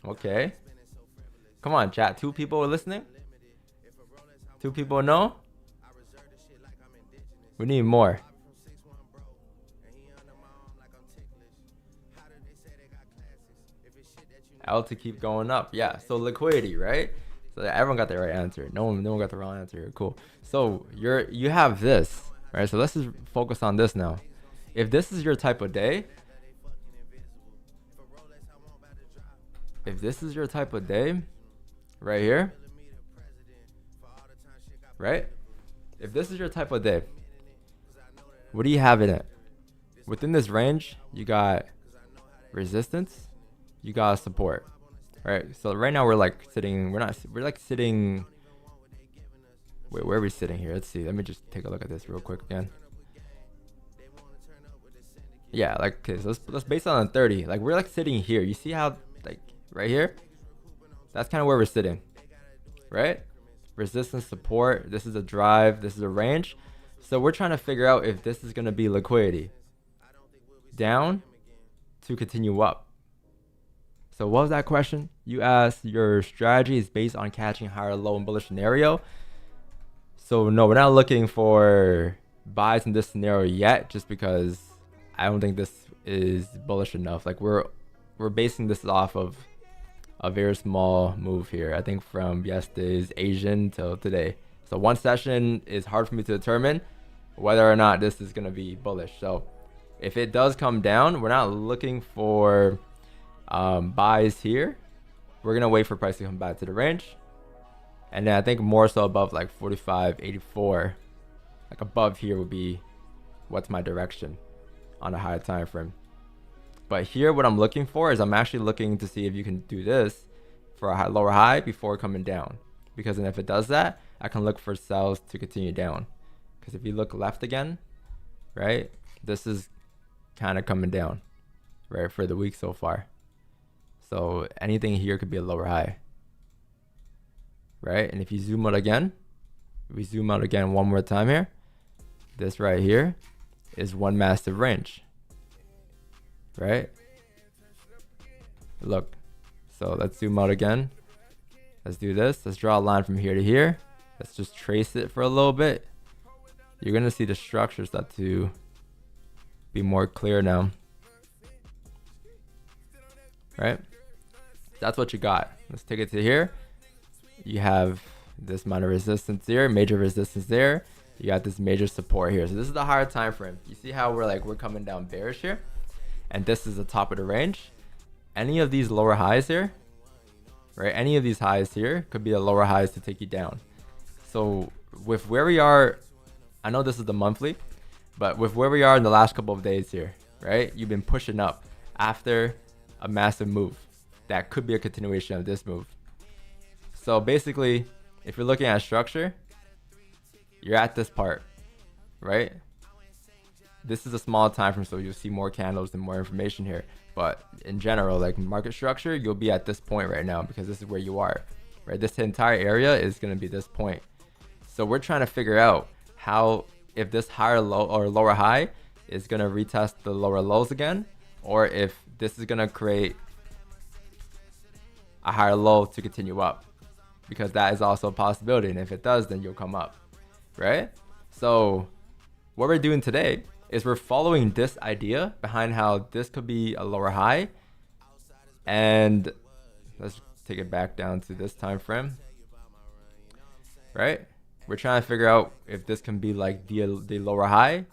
Okay. Come on, chat. 2 people are listening? 2 people know? We need more. L to keep going up. Yeah, so liquidity, right? So everyone got the right answer. No one got the wrong answer here. Cool. So you have this, right? So let's just focus on this now. If this is your type of day, right here, right? If this is your type of day, what do you have in it? Within this range, you got resistance, you got support, right? So right now we're like sitting, we're like sitting, wait, where are we sitting here? Let's see, let me just take a look at this real quick again. Yeah, like, okay, so let's base it on 30. Like, we're like sitting here. You see how, like, right here? That's kind of where we're sitting, right? Resistance, support, this is a drive, this is a range. So we're trying to figure out if this is going to be liquidity down to continue up. So what was that question? You asked your strategy is based on catching higher low in bullish scenario. So no, we're not looking for buys in this scenario yet, just because I don't think this is bullish enough. Like we're basing this off of a very small move here. I think from yesterday's Asian till today. So one session is hard for me to determine whether or not this is going to be bullish. So if it does come down, we're not looking for buys here. We're going to wait for price to come back to the range. And then I think more so above like 45.84, like above here would be what's my direction on a higher time frame. But here what I'm looking for is I'm actually looking to see if you can do this for a lower high before coming down. Because then if it does that, I can look for sells to continue down. Because if you look left again, right, this is kind of coming down, right, for the week so far. So anything here could be a lower high, right? And if you zoom out again, we zoom out again one more time here, this right here is one massive range, right? Look, so let's zoom out again. Let's do this. Let's draw a line from here to here. Let's just trace it for a little bit. You're going to see the structure start to be more clear now, right? That's what you got. Let's take it to here. You have this amount of resistance here, major resistance there. You got this major support here. So this is the higher time frame. You see how we're coming down bearish here, and this is the top of the range. Any of these lower highs here, right? Any of these highs here could be the lower highs to take you down. So with where we are, I know this is the monthly, but with where we are in the last couple of days here, right? You've been pushing up after a massive move. That could be a continuation of this move. So basically, if you're looking at structure, you're at this part, right? This is a small time frame, so you'll see more candles and more information here. But in general, like market structure, you'll be at this point right now because this is where you are, right? This entire area is going to be this point. So we're trying to figure out how, if this higher low or lower high is going to retest the lower lows again, or if this is going to create a higher low to continue up, because that is also a possibility. And if it does, then you'll come up, right? So what we're doing today is we're following this idea behind how this could be a lower high. And let's take it back down to this time frame, right? We're trying to figure out if this can be like the lower high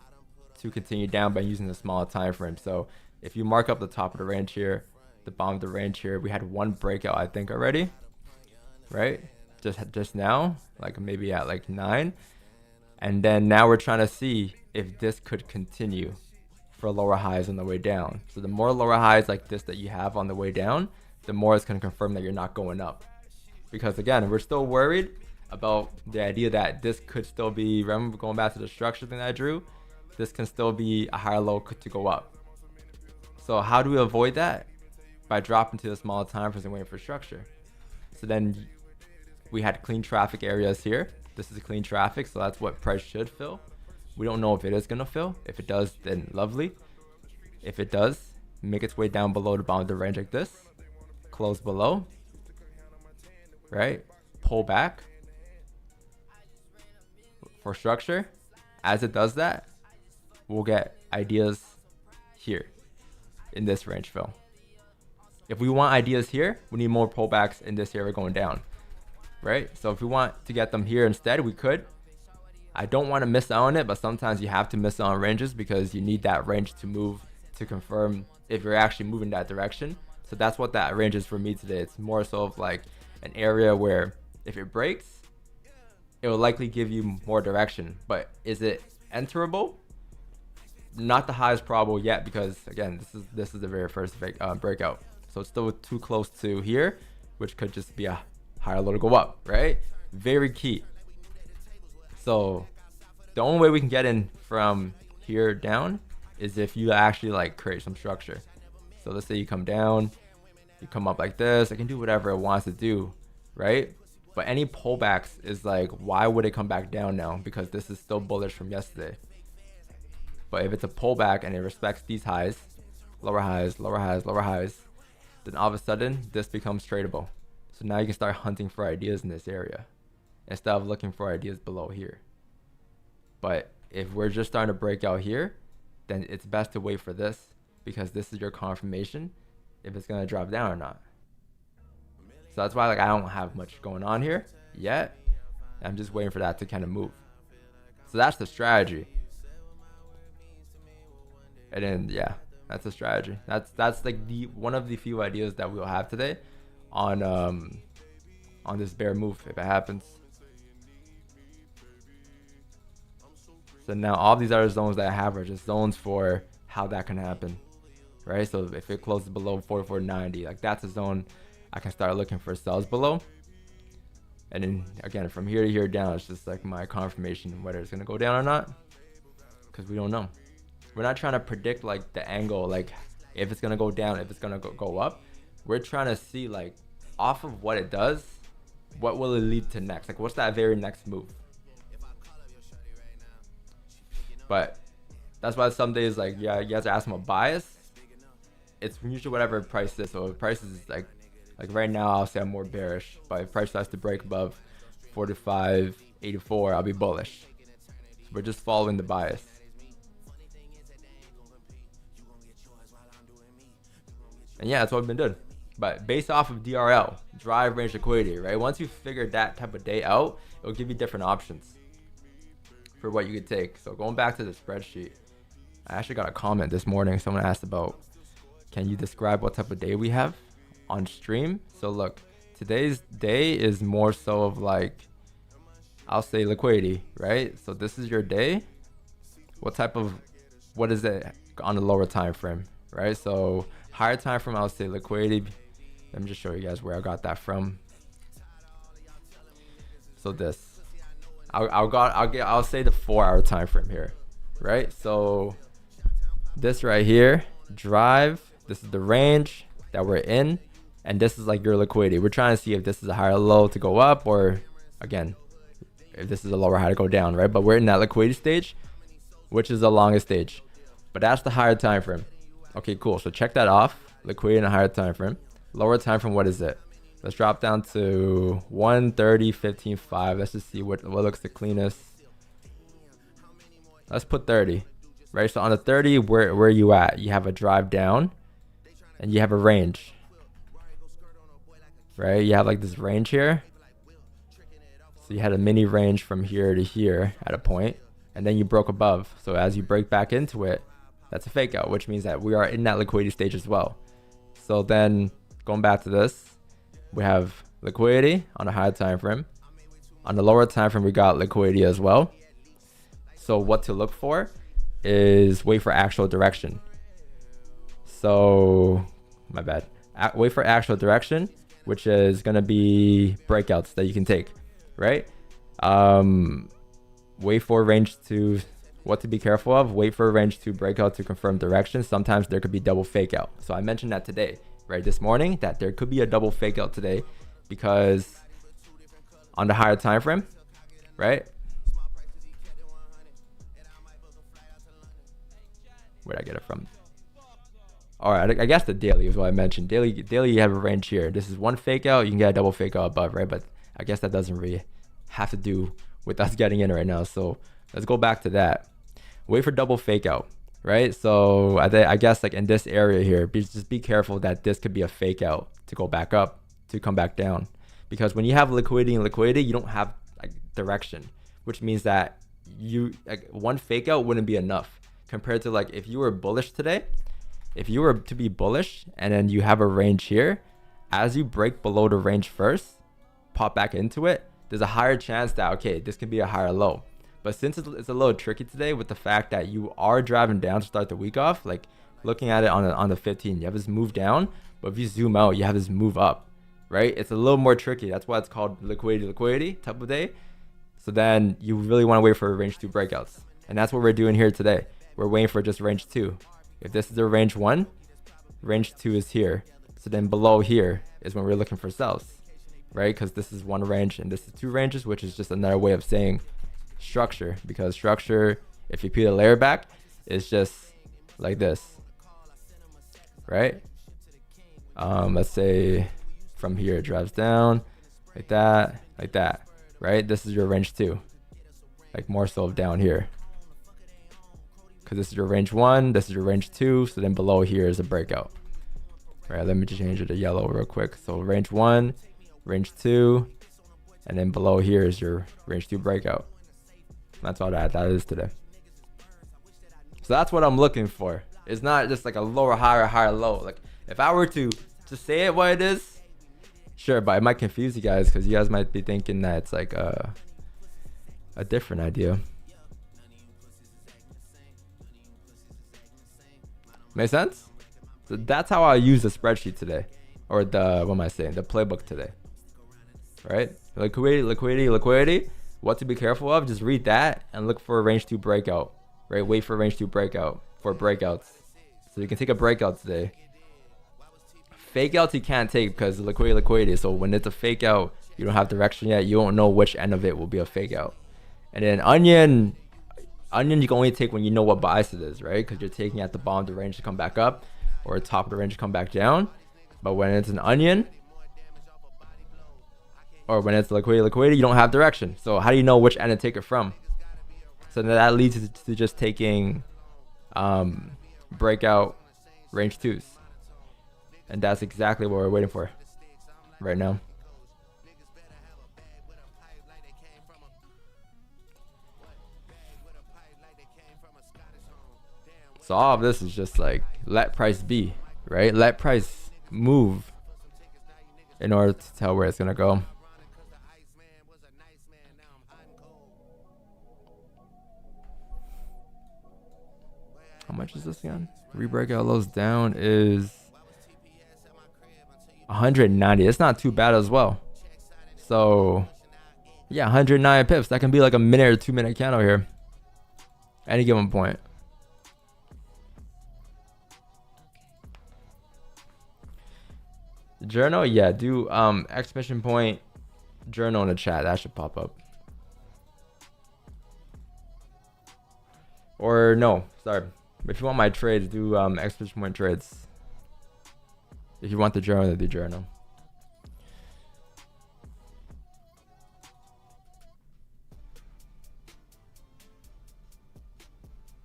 to continue down by using the small time frame. So if you mark up the top of the range here, the bottom of the range here, we had one breakout, I think, already, right? Just now, like maybe at like 9. And then now we're trying to see if this could continue for lower highs on the way down. So the more lower highs like this that you have on the way down, the more it's going to confirm that you're not going up. Because again, we're still worried about the idea that this could still be, remember going back to the structure thing that I drew, this can still be a higher low to go up. So how do we avoid that? By dropping to the smaller time frames and waiting for structure. So then we had clean traffic areas here. This is clean traffic, so that's what price should fill. We don't know if it is going to fill. If it does, then lovely. If it does, make its way down below the bottom of the range like this. Close below, right? Pull back for structure. As it does that, we'll get ideas here in this range fill. If we want ideas here, we need more pullbacks in this area going down, right? So if we want to get them here instead, we could. I don't want to miss out on it, but sometimes you have to miss out on ranges because you need that range to move to confirm if you're actually moving that direction. So that's what that range is for me today. It's more so of like an area where if it breaks, it will likely give you more direction. But is it enterable? Not the highest probable yet, because again, this is the very first breakout. So it's still too close to here, which could just be a higher low to go up, right? Very key. So the only way we can get in from here down is if you actually like create some structure. So let's say you come down, you come up like this. I can do whatever it wants to do, right? But any pullbacks is like, why would it come back down now? Because this is still bullish from yesterday. But if it's a pullback and it respects these highs, lower highs, lower highs, lower highs, then all of a sudden this becomes tradable. So now you can start hunting for ideas in this area instead of looking for ideas below here. But if we're just starting to break out here, then it's best to wait for this, because this is your confirmation if it's going to drop down or not. So that's why like I don't have much going on here yet. I'm just waiting for that to kind of move. So that's the strategy. And then yeah, that's the strategy. That's like the one of the few ideas that we'll have today on this bear move if it happens. So now all these other zones that I have are just zones for how that can happen, right? So if it closes below 44.90, like that's a zone I can start looking for sells below. And then again, from here to here down, it's just like my confirmation whether it's gonna go down or not, because we don't know. We're not trying to predict like the angle, like if it's gonna go down, if it's gonna go up. We're trying to see like off of what it does, what will it lead to next? Like what's that very next move? But that's why some days like, yeah, you guys ask them a bias. It's usually whatever price is. So if price is like right now, I'll say I'm more bearish. But if price starts to break above 45.84, I'll be bullish. So we're just following the bias. And yeah, that's what we've been doing. But based off of DRL, drive range liquidity, right? Once you figure that type of day out, it'll give you different options for what you could take. So going back to the spreadsheet, I actually got a comment this morning. Someone asked about, can you describe what type of day we have on stream? So look, today's day is more so of like, I'll say liquidity, right? So this is your day. What is it on the lower time frame, right? So higher time frame, I'll say liquidity. Let me just show you guys where I got that from. So this, I'll say the 4-hour time frame here, right? So this right here, drive, this is the range that we're in, and this is like your liquidity. We're trying to see if this is a higher low to go up, or again, if this is a lower high to go down, right? But we're in that liquidity stage, which is the longest stage, but that's the higher time frame. Okay, cool. So check that off. Liquidity in a higher time frame. Lower time frame, what is it? Let's drop down to 130.15.5. Let's just see what looks the cleanest. Let's put 30, right? So on the 30, where are you at? You have a drive down and you have a range, right? You have like this range here. So you had a mini range from here to here at a point, and then you broke above. So as you break back into it, that's a fake out, which means that we are in that liquidity stage as well. So then going back to this, we have liquidity on a higher time frame. On the lower time frame, we got liquidity as well. So what to look for is wait for actual direction. So my bad. Wait for actual direction, which is going to be breakouts that you can take, right? Wait for range to, what to be careful of, wait for a range to break out to confirm direction. Sometimes there could be double fake out. So I mentioned that today, right, this morning, that there could be a double fake out today, because on the higher time frame, right? Where'd I get it from? All right, I guess the daily is what I mentioned. Daily, you have a range here. This is one fake out. You can get a double fake out above, right? But I guess that doesn't really have to do with us getting in right now. So let's go back to that. Wait for double fake out, right? So I guess like in this area here, just be careful that this could be a fake out to go back up, to come back down. Because when you have liquidity and liquidity, you don't have like direction, which means that you like one fake out wouldn't be enough compared to like if you were bullish today. If you were to be bullish and then you have a range here, as you break below the range first, pop back into it, there's a higher chance that, okay, this can be a higher low. But since it's a little tricky today with the fact that you are driving down to start the week off, like looking at it on the 15, you have this move down, but if you zoom out, you have this move up, right? It's a little more tricky. That's why it's called liquidity type of day. So then you really want to wait for range 2 breakouts. And that's what we're doing here today. We're waiting for just range 2. If this is a range 1, range 2 is here. So then below here is when we're looking for sells. right? Because this is one range and this is two ranges, which is just another way of saying structure, because structure, if you peel the layer back, is just like this, right? Let's say from here it drops down like that, right? This is your range 2, like more so down here, because this is your range 1, this is your range 2, so then below here is a breakout. Right, let me just change it to yellow real quick. So range 1, range 2, and then below here is your range 2 breakout. That's all that is today. So that's what I'm looking for. It's not just like a lower high or higher low. Like if I were to just say it what it is, sure, but it might confuse you guys because you guys might be thinking that it's like a different idea. Make sense? So that's how I use the spreadsheet today, or the, what am I saying, the playbook today, right? Liquidity. What to be careful of, just read that and look for a range 2 breakout, right? Wait for range 2 breakout for breakouts. So you can take a breakout today. Fake outs you can't take because liquidity. So when it's a fake out, you don't have direction yet. You don't know which end of it will be a fake out. And then onion you can only take when you know what bias it is, right? Because you're taking at the bottom of the range to come back up, or top of the range to come back down. But when it's an onion, or when it's liquidity, you don't have direction. So how do you know which end to take it from? So that leads to just taking breakout range 2s. And that's exactly what we're waiting for right now. So all of this is just like let price be, right? Let price move in order to tell where it's gonna go. How much is this again? Rebreakout lows down is 190. It's not too bad as well. So yeah, 109 pips. That can be like a minute or 2 minute candle here. Any given point. Journal, yeah, do exclamation point journal in the chat. That should pop up. Or no, sorry. If you want my trades, do exclamation point trades. If you want the journal, do journal.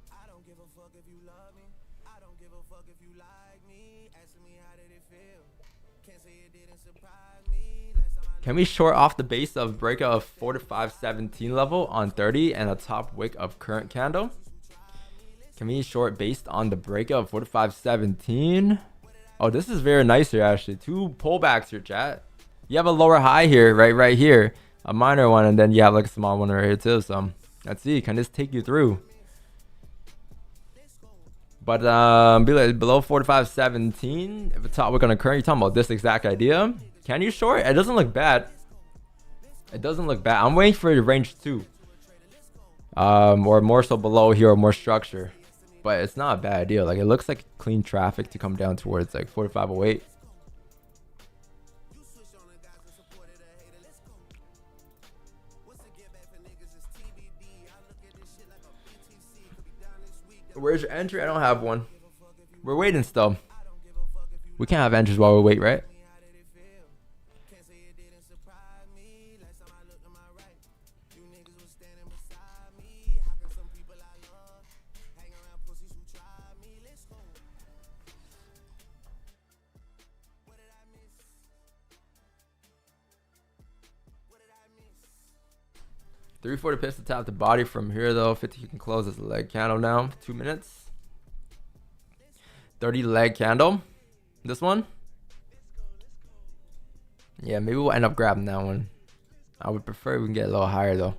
I don't give a fuck if you love me. I don't give a fuck if you like me. Asking me how did it feel. Can't say it didn't surprise me. Can we short off the base of breakout of 4517 level on 30 and a top wick of current candle? Can we short based on the breakout of 4517? Oh, this is very nice here actually. 2 pullbacks here, chat. You have a lower high here, right here, a minor one, and then you have like a small one right here too. So let's see, can this take you through? But be like below 4517, if it's top wick on a current, you're talking about this exact idea. Can you short? It doesn't look bad. It doesn't look bad. I'm waiting for the range 2. Or more so below here, or more structure. But it's not a bad idea. Like it looks like clean traffic to come down towards like 4508. Where's your entry? I don't have one. We're waiting still. We can't have entries while we wait, right? $340 pips to tap the body from here though. 50 you can close as a leg candle now. 2 minutes. 30 leg candle. This one. Yeah, maybe we'll end up grabbing that one. I would prefer we can get a little higher though.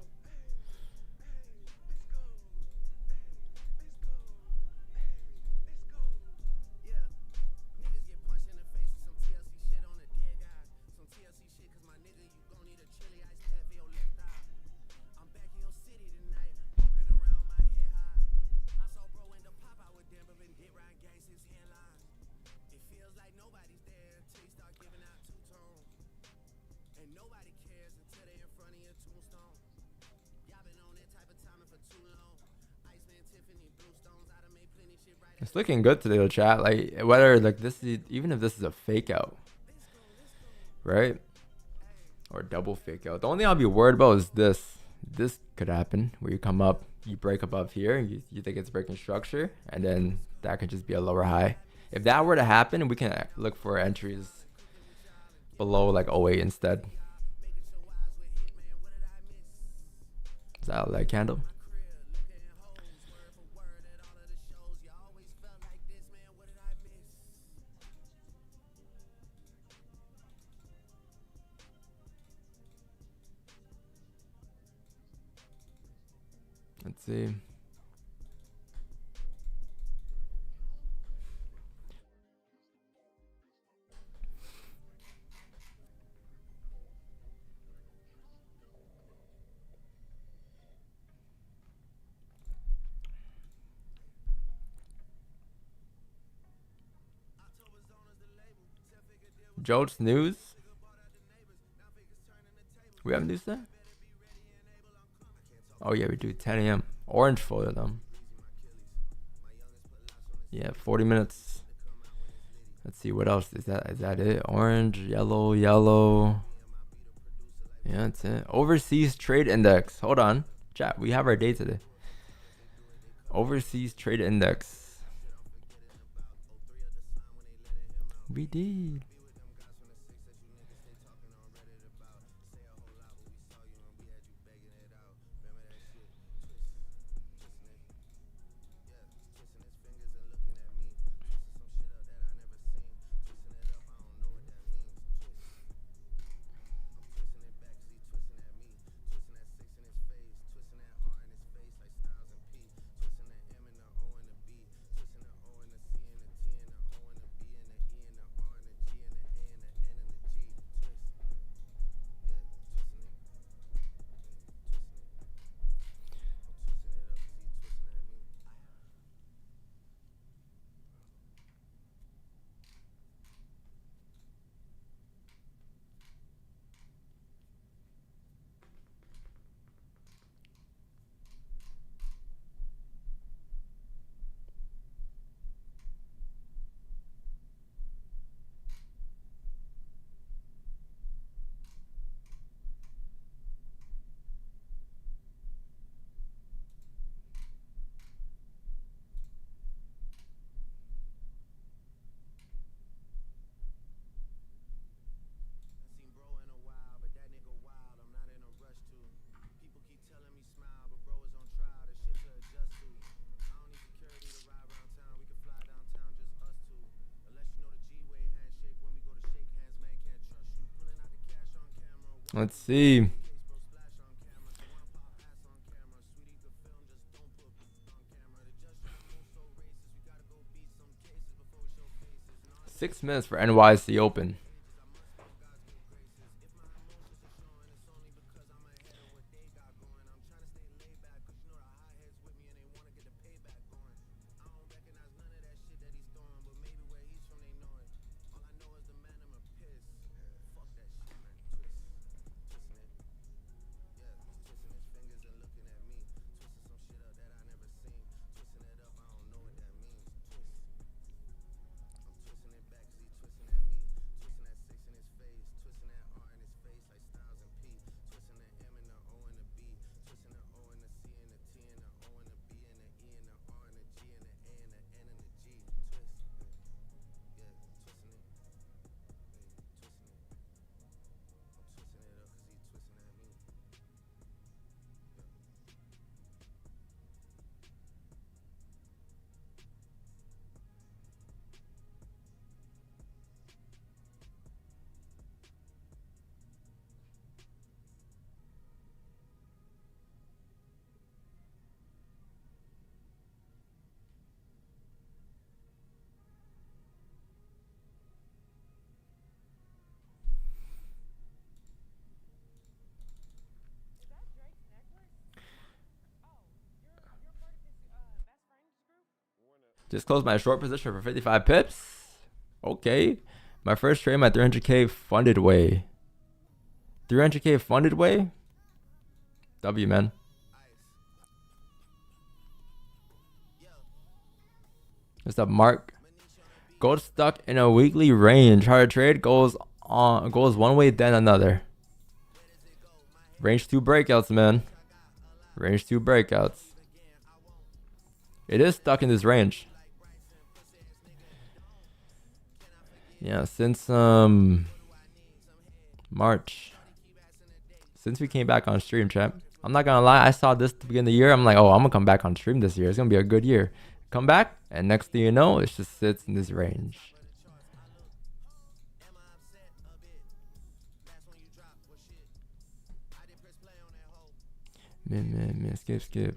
It's looking good today, the chat. Like whether like this is, even if this is a fake out, right? Or double fake out. The only thing I'll be worried about is this. This could happen where you come up, you break above here, you think it's breaking structure, and then that could just be a lower high. If that were to happen, we can look for entries below like 08 instead. Is that a leg candle? Let's see. Joe's news. We have news there? Oh yeah, we do 10 a.m. Orange folder though. Yeah, 40 minutes. Let's see what else is that it? Orange, yellow, yellow. Yeah, that's it. Overseas trade index. Hold on. Chat, we have our day today. Overseas trade index. We did. Let's see. Six minutes for NYC Open. Just closed my short position for 55 pips. Okay. My first trade, my 300K funded way. 300K funded way. W, man. What's up, Mark? Gold stuck in a weekly range. Hard trade goes one way then another. Range 2 breakouts, man. Range 2 breakouts. It is stuck in this range. Yeah, since March. Since we came back on stream, chat. I'm not gonna lie, I saw this at the beginning of the year. I'm like, oh, I'm gonna come back on stream this year. It's gonna be a good year. Come back, and next thing you know, it just sits in this range. Man, skip.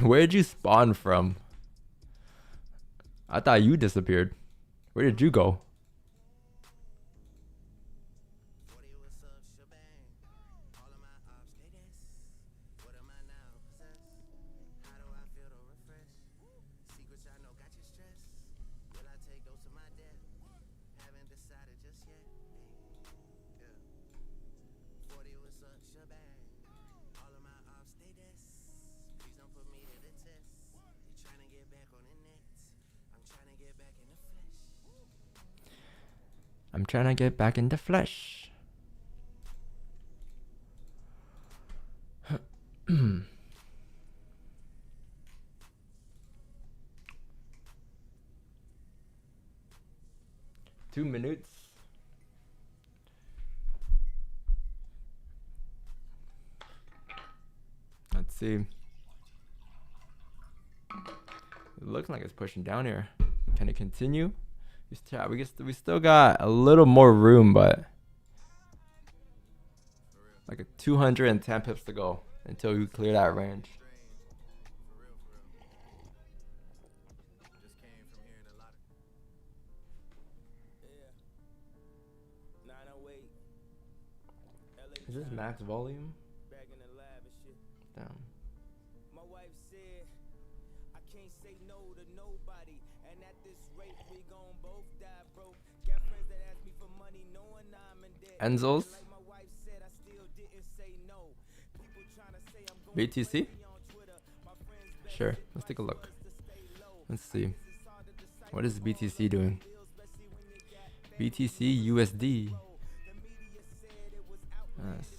Where did you spawn from? I thought you disappeared. Where did you go? I'm trying to get back in the flesh. 2 minutes. Let's see. It looks like it's pushing down here. Can it continue? We still got a little more room, but like a 210 pips to go until we clear that range. Is this max volume? Damn. My wife said I can't say no to nobody, and at this rate we gon' both die broke. Got friends that ask me for money knowing I'm in debt. Enzos? Like my wife said, I still didn't say no. People tryna say I'm going BTC? crazy on Twitter. My friends bet Sure, let's take a look. Let's see. What is BTC doing? BTC USD. Yes.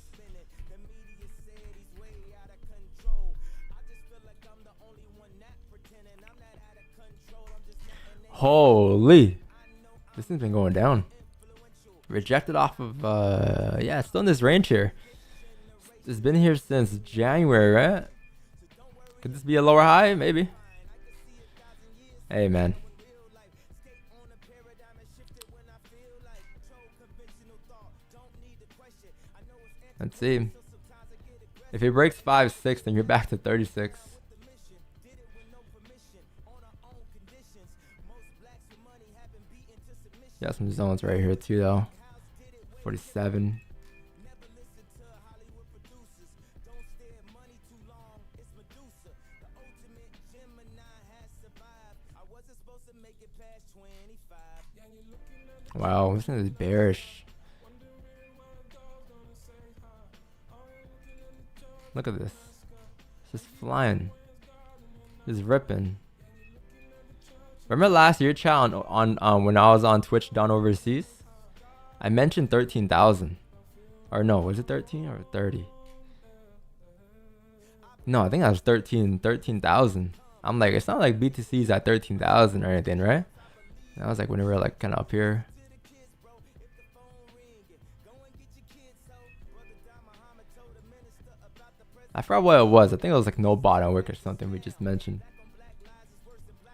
Holy, this thing's been going down. Rejected off of yeah, it's still in this range here. It's been here since January, right? Could this be a lower high? Maybe. Hey man, let's see. If it breaks 5-6, then you're back to 36. Got some zones right here too though. 47. Wow, this is bearish. Look at this. It's just flying. Just ripping. Remember last year, chat, on when I was on Twitch down overseas, I mentioned 13,000. Or no, was it 13 or 30? No, I think that was 13,000. I'm like, it's not like BTC's at 13,000 or anything, right? And I was like, when we were like kind of up here. I forgot what it was. I think it was like no bottom wick or something we just mentioned.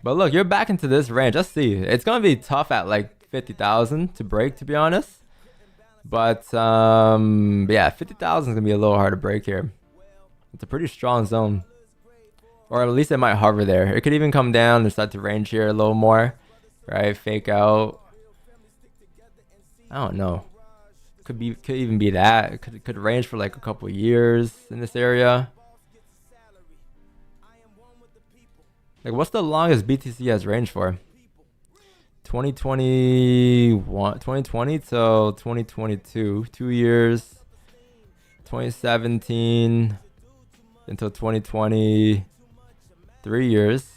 But look, you're back into this range. Let's see. It's gonna be tough at like 50,000 to break, to be honest. But yeah, 50,000 is gonna be a little hard to break here. It's a pretty strong zone, or at least it might hover there. It could even come down and start to range here a little more, right? Fake out. I don't know. Could even be that. It could range for like a couple years in this area. Like, what's the longest BTC has ranged for? 2020 till 2022, 2 years. 2017 until 2020, 3 years.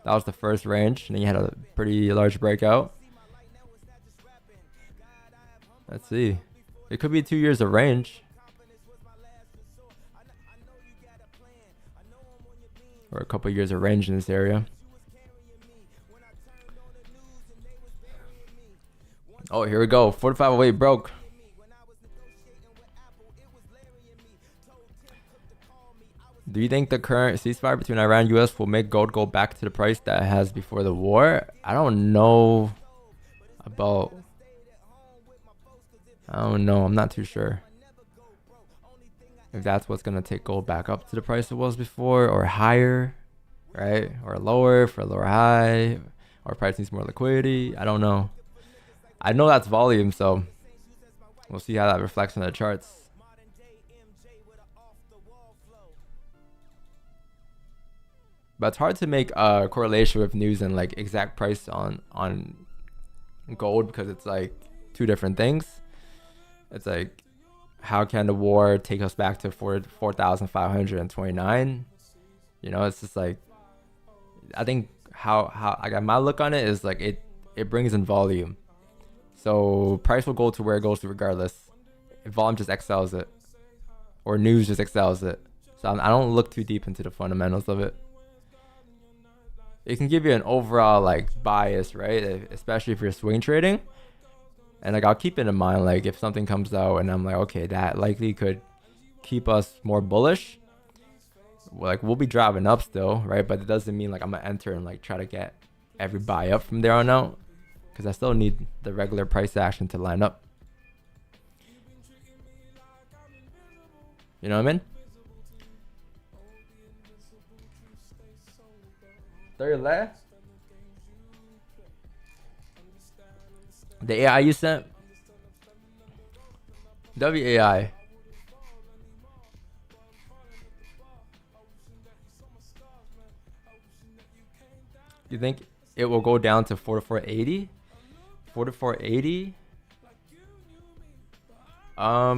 That was the first range, and then you had a pretty large breakout. Let's see. It could be 2 years of range. Or a couple years of range in this area. Oh, here we go. 4508 broke. Do you think the current ceasefire between Iran and US will make gold go back to the price that it has before the war? I don't know about... I don't know. I'm not too sure if that's what's going to take gold back up to the price it was before, or higher, right? Or lower for a lower high, or price needs more liquidity. I don't know. I know that's volume, so we'll see how that reflects on the charts. But it's hard to make a correlation with news and like exact price on gold, because it's like two different things. It's like, how can the war take us back to 4,529? You know, it's just like, I think how I got my look on it is like it brings in volume. So price will go to where it goes to regardless. If volume just excels it, or news just excels it. So I don't look too deep into the fundamentals of it. It can give you an overall like bias, right? Especially if you're swing trading. And like, I'll keep it in mind, like if something comes out and I'm like, okay, that likely could keep us more bullish, like we'll be driving up still, right? But it doesn't mean like I'm gonna enter and like try to get every buy up from there on out, because I still need the regular price action to line up. You know what I mean? Third left. The AI you sent? WAI. You think it will go down to 4480? 4480? Oh,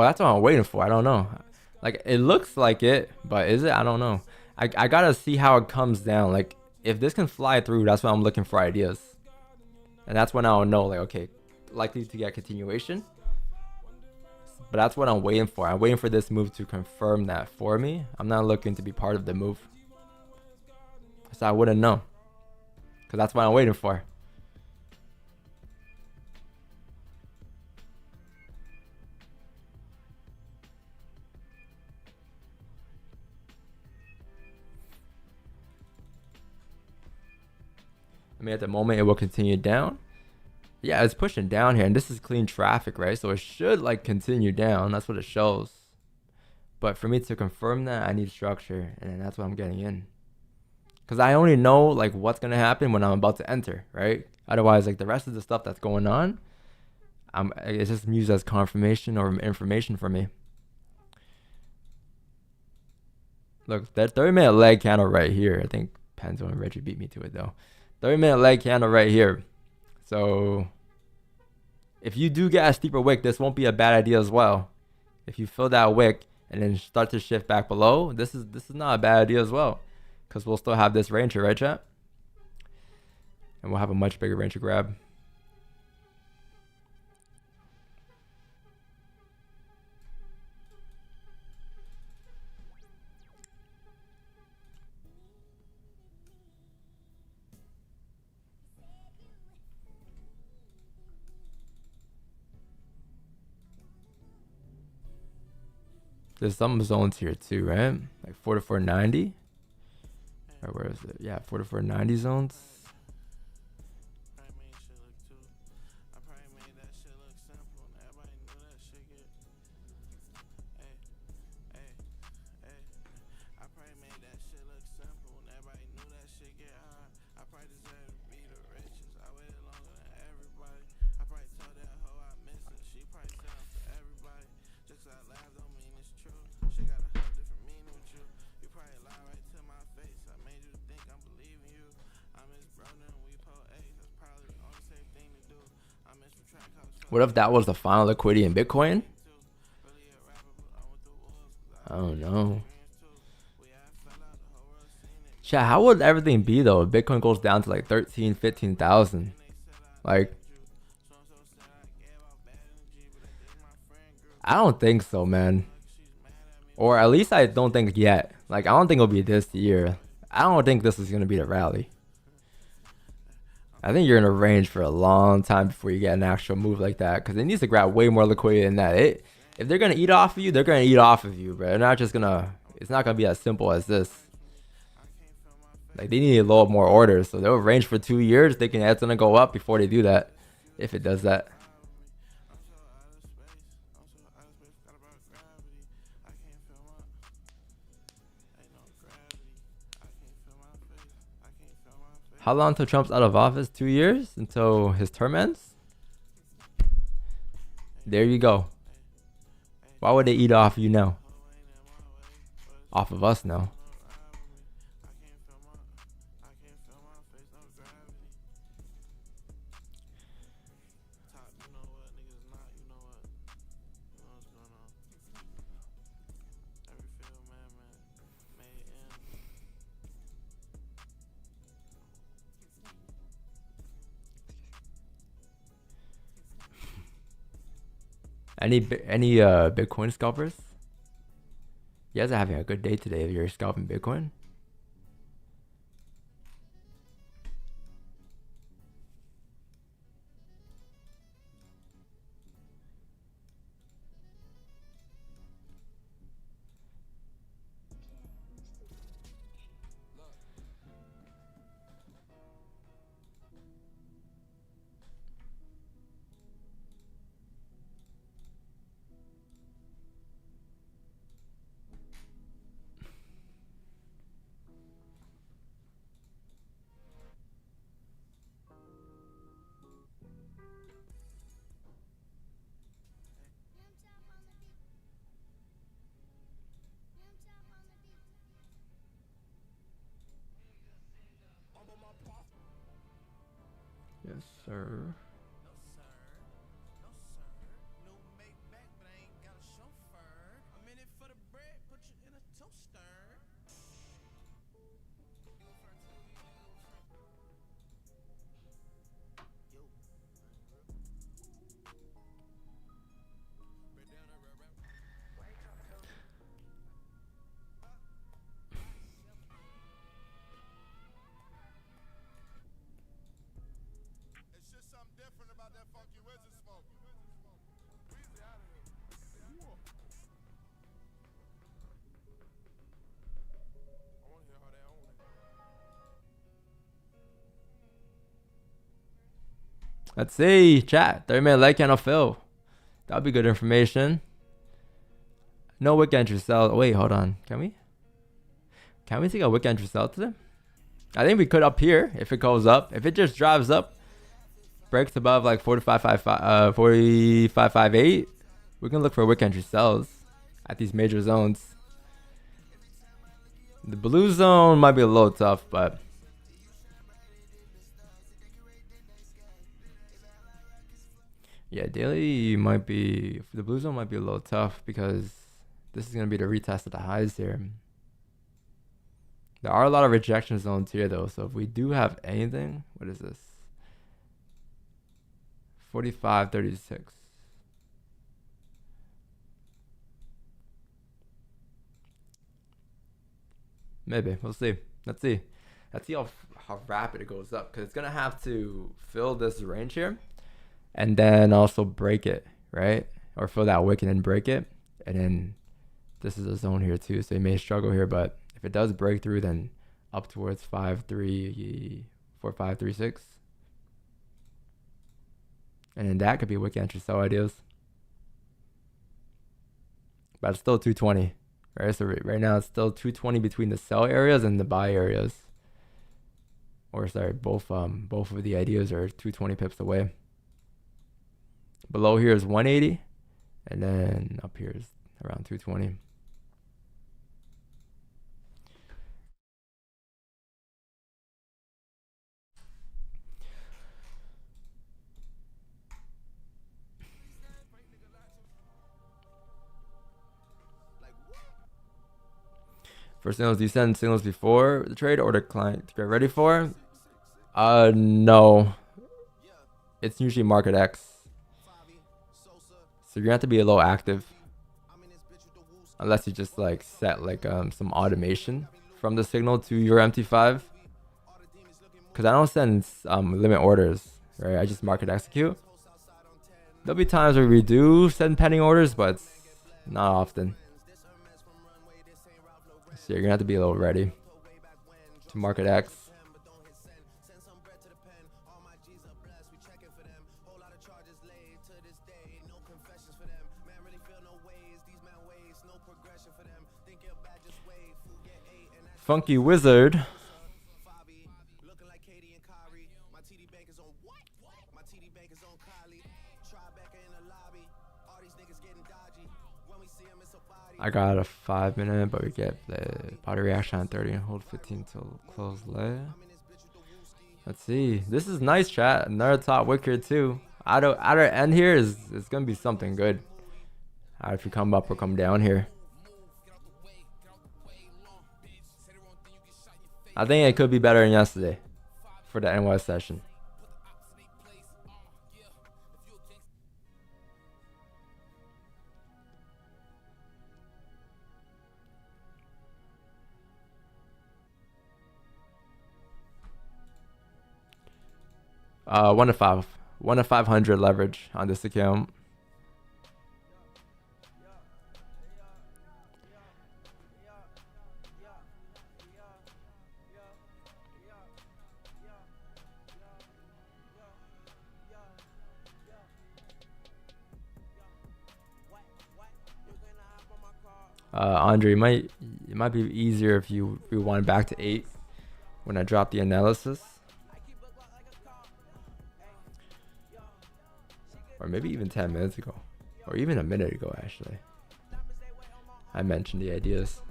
that's what I'm waiting for. I don't know. Like, it looks like it, but is it? I don't know. I gotta see how it comes down. Like, if this can fly through, that's when I'm looking for ideas. And that's when I'll know, like, okay, likely to get continuation. But that's what I'm waiting for. I'm waiting for this move to confirm that for me. I'm not looking to be part of the move. So I wouldn't know. Because that's what I'm waiting for. I mean, at the moment, it will continue down. Yeah, it's pushing down here, and this is clean traffic, right? So it should like continue down. That's what it shows. But for me to confirm that, I need structure, and that's what I'm getting in. Because I only know like what's gonna happen when I'm about to enter, right? Otherwise, like the rest of the stuff that's going on, it's just used as confirmation or information for me. Look, that 30-minute leg candle right here. I think Penzo and Reggie beat me to it though. 30-minute leg candle right here. So if you do get a steeper wick, this won't be a bad idea as well. If you fill that wick and then start to shift back below, this is not a bad idea as well, because we'll still have this range here, right, chat? And we'll have a much bigger range to grab. There's some zones here too, right? Like 4 to 490. Or where is it? Yeah, 4 to 490 zones. What if that was the final liquidity in Bitcoin? I don't know. Chat, how would everything be though if Bitcoin goes down to like 13, 15,000? Like, I don't think so, man. Or at least I don't think yet. Like, I don't think it'll be this year. I don't think this is going to be the rally. I think you're in a range for a long time before you get an actual move like that, because it needs to grab way more liquidity than that. If they're going to eat off of you, they're going to eat off of you, bro. They're not just going to, it's not going to be as simple as this. Like, they need a lot more orders. So they'll range for 2 years. They can, it's going to go up before they do that, if it does that. How long until Trump's out of office? 2 years? Until his term ends? There you go. Why would they eat off you now? Off of us now. Any Bitcoin scalpers? You guys are having a good day today if you're scalping Bitcoin. Yes, sir. Let's see, chat. 30-minute lecandle fill. That'll be good information. No wick entry sell. Wait, hold on. Can we take a wick entry sell today? I think we could up here if it goes up. If it just drives up, breaks above like 45.58, we can look for wick entry sells at these major zones. The blue zone might be a little tough, but yeah, daily might be, the blue zone might be a little tough because This is gonna be the retest of the highs here. There are a lot of rejection zones here though, so if we do have anything, what is this? 45.36. Maybe we'll see. Let's see how rapid it goes up, because it's gonna have to fill this range here and then also break it, right? Or fill that wick and then break it, and then this is a zone here too, so you may struggle here, but if it does break through, then up towards 4536, and then that could be wick entry sell ideas. But it's still 220, right? So right now it's still 220 between the sell areas and the buy areas. Or sorry, both of the ideas are 220 pips away. Below here is 180, and then up here is around 220. For signals, do you send signals before the trade or the client to get ready for? No. It's usually market X. So you're gonna have to be a little active. Unless you just like set like some automation from the signal to your MT5. Cause I don't send limit orders, right? I just market execute. There'll be times where we do send pending orders, but it's not often. So you're gonna have to be a little ready to market X. Funky Wizard. I got a 5 minute, but we get the body reaction on 30 and hold 15 till close leg. Let's see. This is nice, chat. Another top wick here too. Outer end here is gonna be something good. If you come up or come down here. I think it could be better than yesterday for the NY session. One to 500 leverage on this account. Andre, it might be easier if you rewind back to 8 when I drop the analysis. Or maybe even 10 minutes ago. Or even a minute ago, actually. I mentioned the ideas.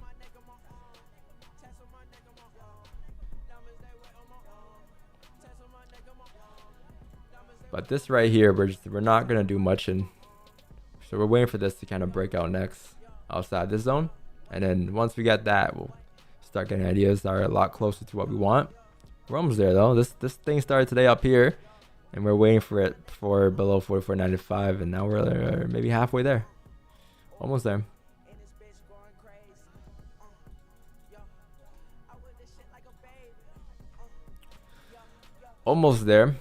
But this right here, we're not going to do much in. So we're waiting for this to kind of break out next outside this zone. And then once we get that, we'll start getting ideas that are a lot closer to what we want. We're almost there though. This thing started today up here. And we're waiting for it for below 44.95, and now we're maybe halfway there. Almost there. Almost there.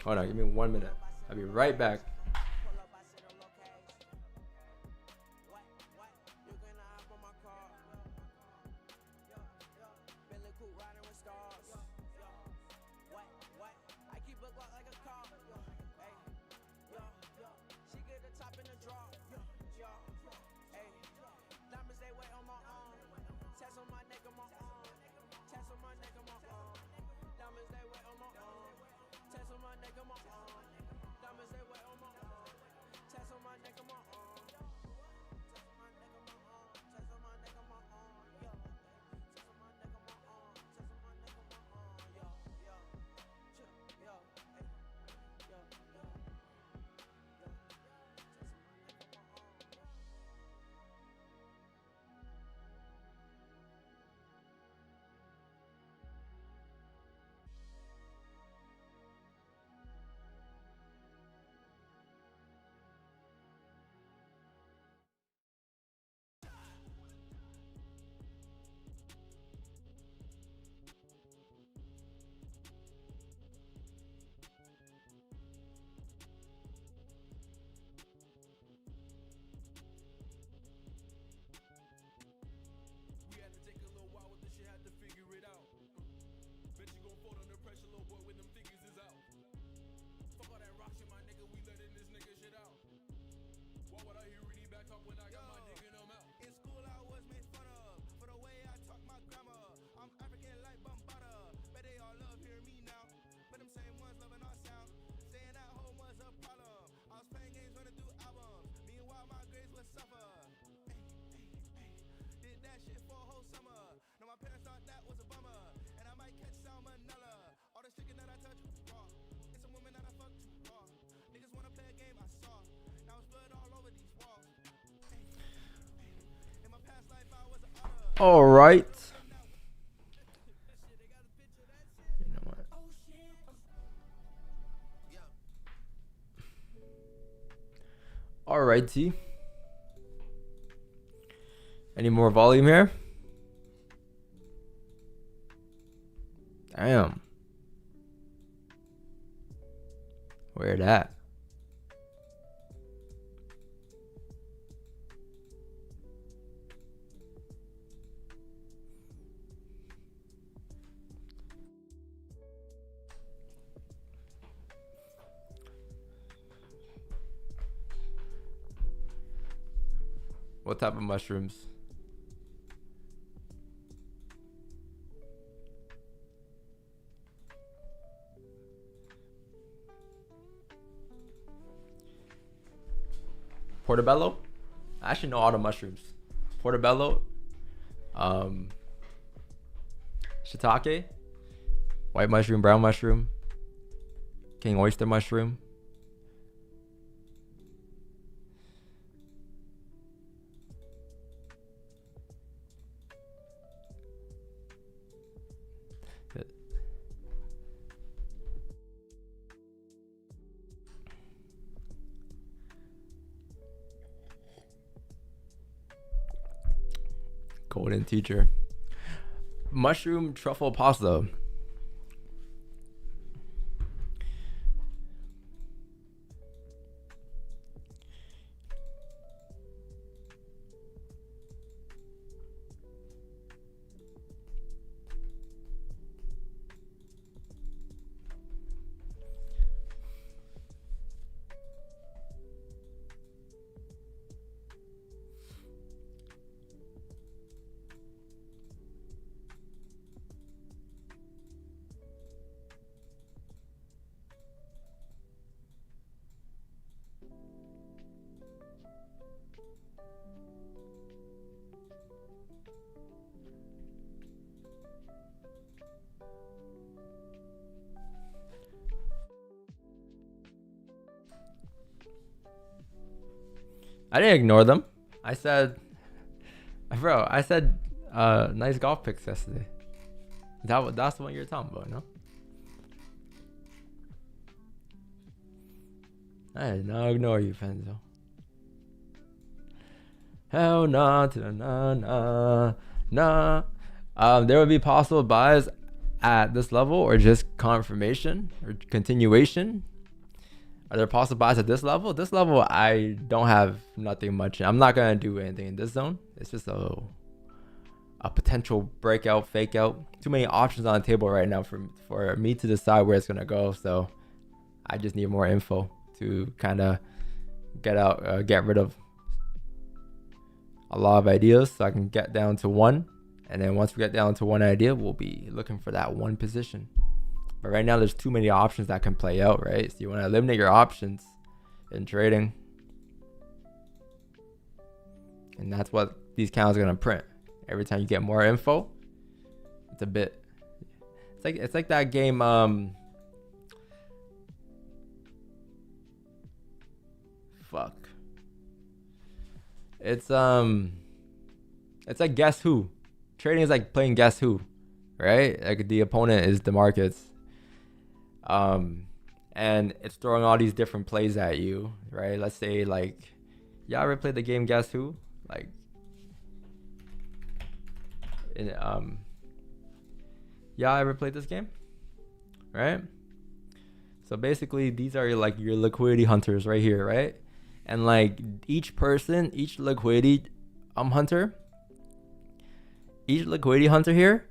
Hold on, give me 1 minute. I'll be right back. Diamonds they wet on my arm. All right. You know what? All right, T. Any more volume here? Damn. Where that? What type of mushrooms? Portobello? I actually know all the mushrooms. Portobello, shiitake, white mushroom, brown mushroom, king oyster mushroom. Golden teacher. Mushroom truffle pasta. I didn't ignore them. I said, bro, nice golf picks yesterday. That's the one you're talking about, no? I did not ignore you, Fenzo. Hell nah, nah. There would be possible buys at this level or just confirmation or continuation. Are there possible buys at this level? This level, I don't have nothing much. I'm not going to do anything in this zone. It's just a potential breakout, fake out. Too many options on the table right now for me to decide where it's going to go. So I just need more info to kind of get rid of a lot of ideas so I can get down to one. And then once we get down to one idea, we'll be looking for that one position. But right now, there's too many options that can play out, right? So you want to eliminate your options in trading. And that's what these candles are going to print. Every time you get more info, it's a bit... It's like that game... Fuck. It's like Guess Who. Trading is like playing Guess Who, right? Like the opponent is the markets. And it's throwing all these different plays at you, right? Let's say like, y'all ever played the game Guess Who? Like, y'all ever played this game? Right? So basically these are like your liquidity hunters right here, right? And like each liquidity hunter here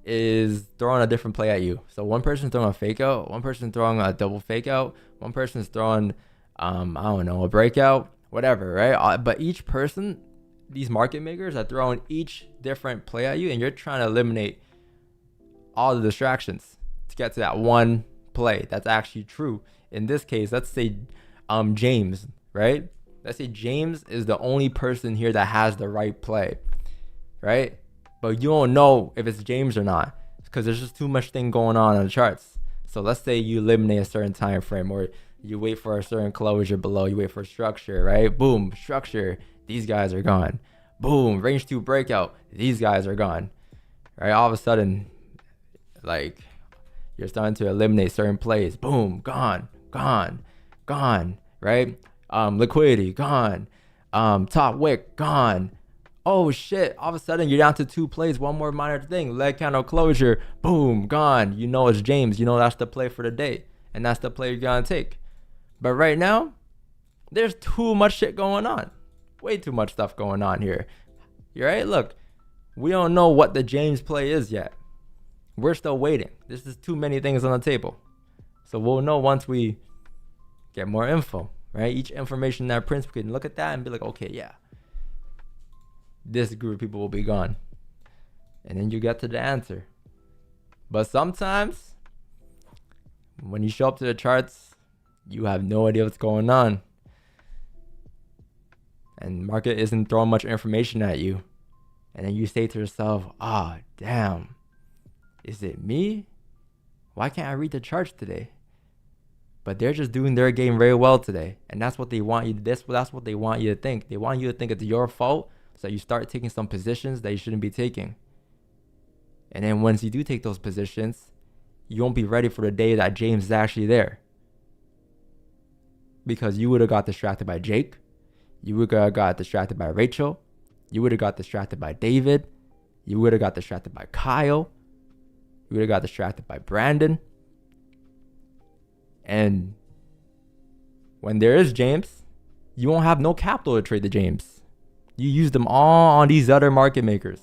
is throwing a different play at you. So one person's throwing a fake out, one person's throwing a double fake out, one person's throwing I don't know, a breakout, whatever, right? But each person, these market makers are throwing each different play at you, and you're trying to eliminate all the distractions to get to that one play that's actually true. In this case, let's say James, right? Let's say James is the only person here that has the right play, right? But you don't know if it's James or not because there's just too much thing going on the charts. So let's say you eliminate a certain time frame, or you wait for a certain closure below, you wait for structure, right? Boom, structure, these guys are gone. Boom, range 2 breakout. These guys are gone. Right? All of a sudden, like, you're starting to eliminate certain plays. Boom, gone, right? Liquidity, gone. Top wick, gone. Oh shit, all of a sudden you're down to 2 plays. One more minor thing, leg candle closure, boom, gone. You know it's James. You know that's the play for the day. And that's the play you're gonna take. But right now, there's too much shit going on. Way too much stuff going on here. You're right? Look, we don't know what the James play is yet. We're still waiting. This is too many things on the table. So we'll know once we get more info, right? Each information that prints, we can look at that and be like, okay, yeah, this group of people will be gone. And then you get to the answer. But sometimes when you show up to the charts, you have no idea what's going on. And market isn't throwing much information at you. And then you say to yourself, damn, is it me? Why can't I read the charts today? But they're just doing their game very well today. And that's what they want you to, that's what they want you to think. They want you to think it's your fault, so you start taking some positions that you shouldn't be taking. And then once you do take those positions, you won't be ready for the day that James is actually there. Because you would have got distracted by Jake. You would have got distracted by Rachel. You would have got distracted by David. You would have got distracted by Kyle. You would have got distracted by Brandon. And when there is James, you won't have no capital to trade the James. You use them all on these other market makers.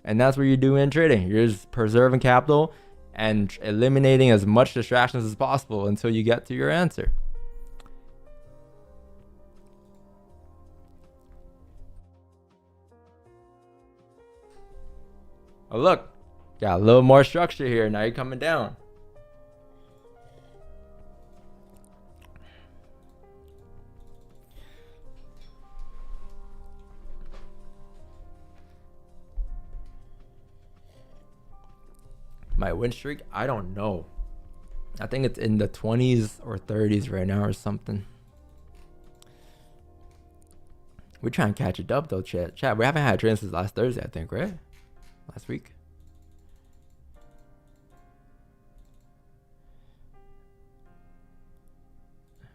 And that's what you're doing in trading. You're just preserving capital and eliminating as much distractions as possible until you get to your answer. Oh, look, got a little more structure here. Now you're coming down. My win streak, I don't know. I think it's in the 20s or 30s right now or something. We're trying to catch a dub though, chat. We haven't had a trade since last Thursday, I think, right? Last week.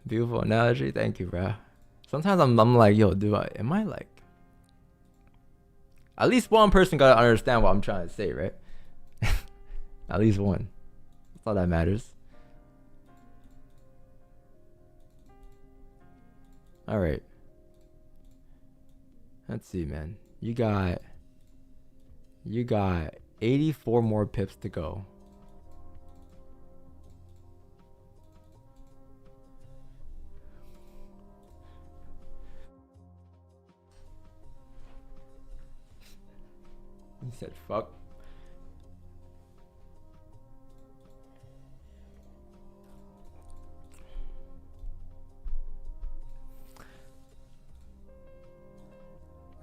Beautiful analogy. Thank you, bro. Sometimes I'm like, yo, am I like... At least one person gotta understand what I'm trying to say, right? At least one. That's all that matters. All right. Let's see, man. You got 84 more pips to go. He said, fuck.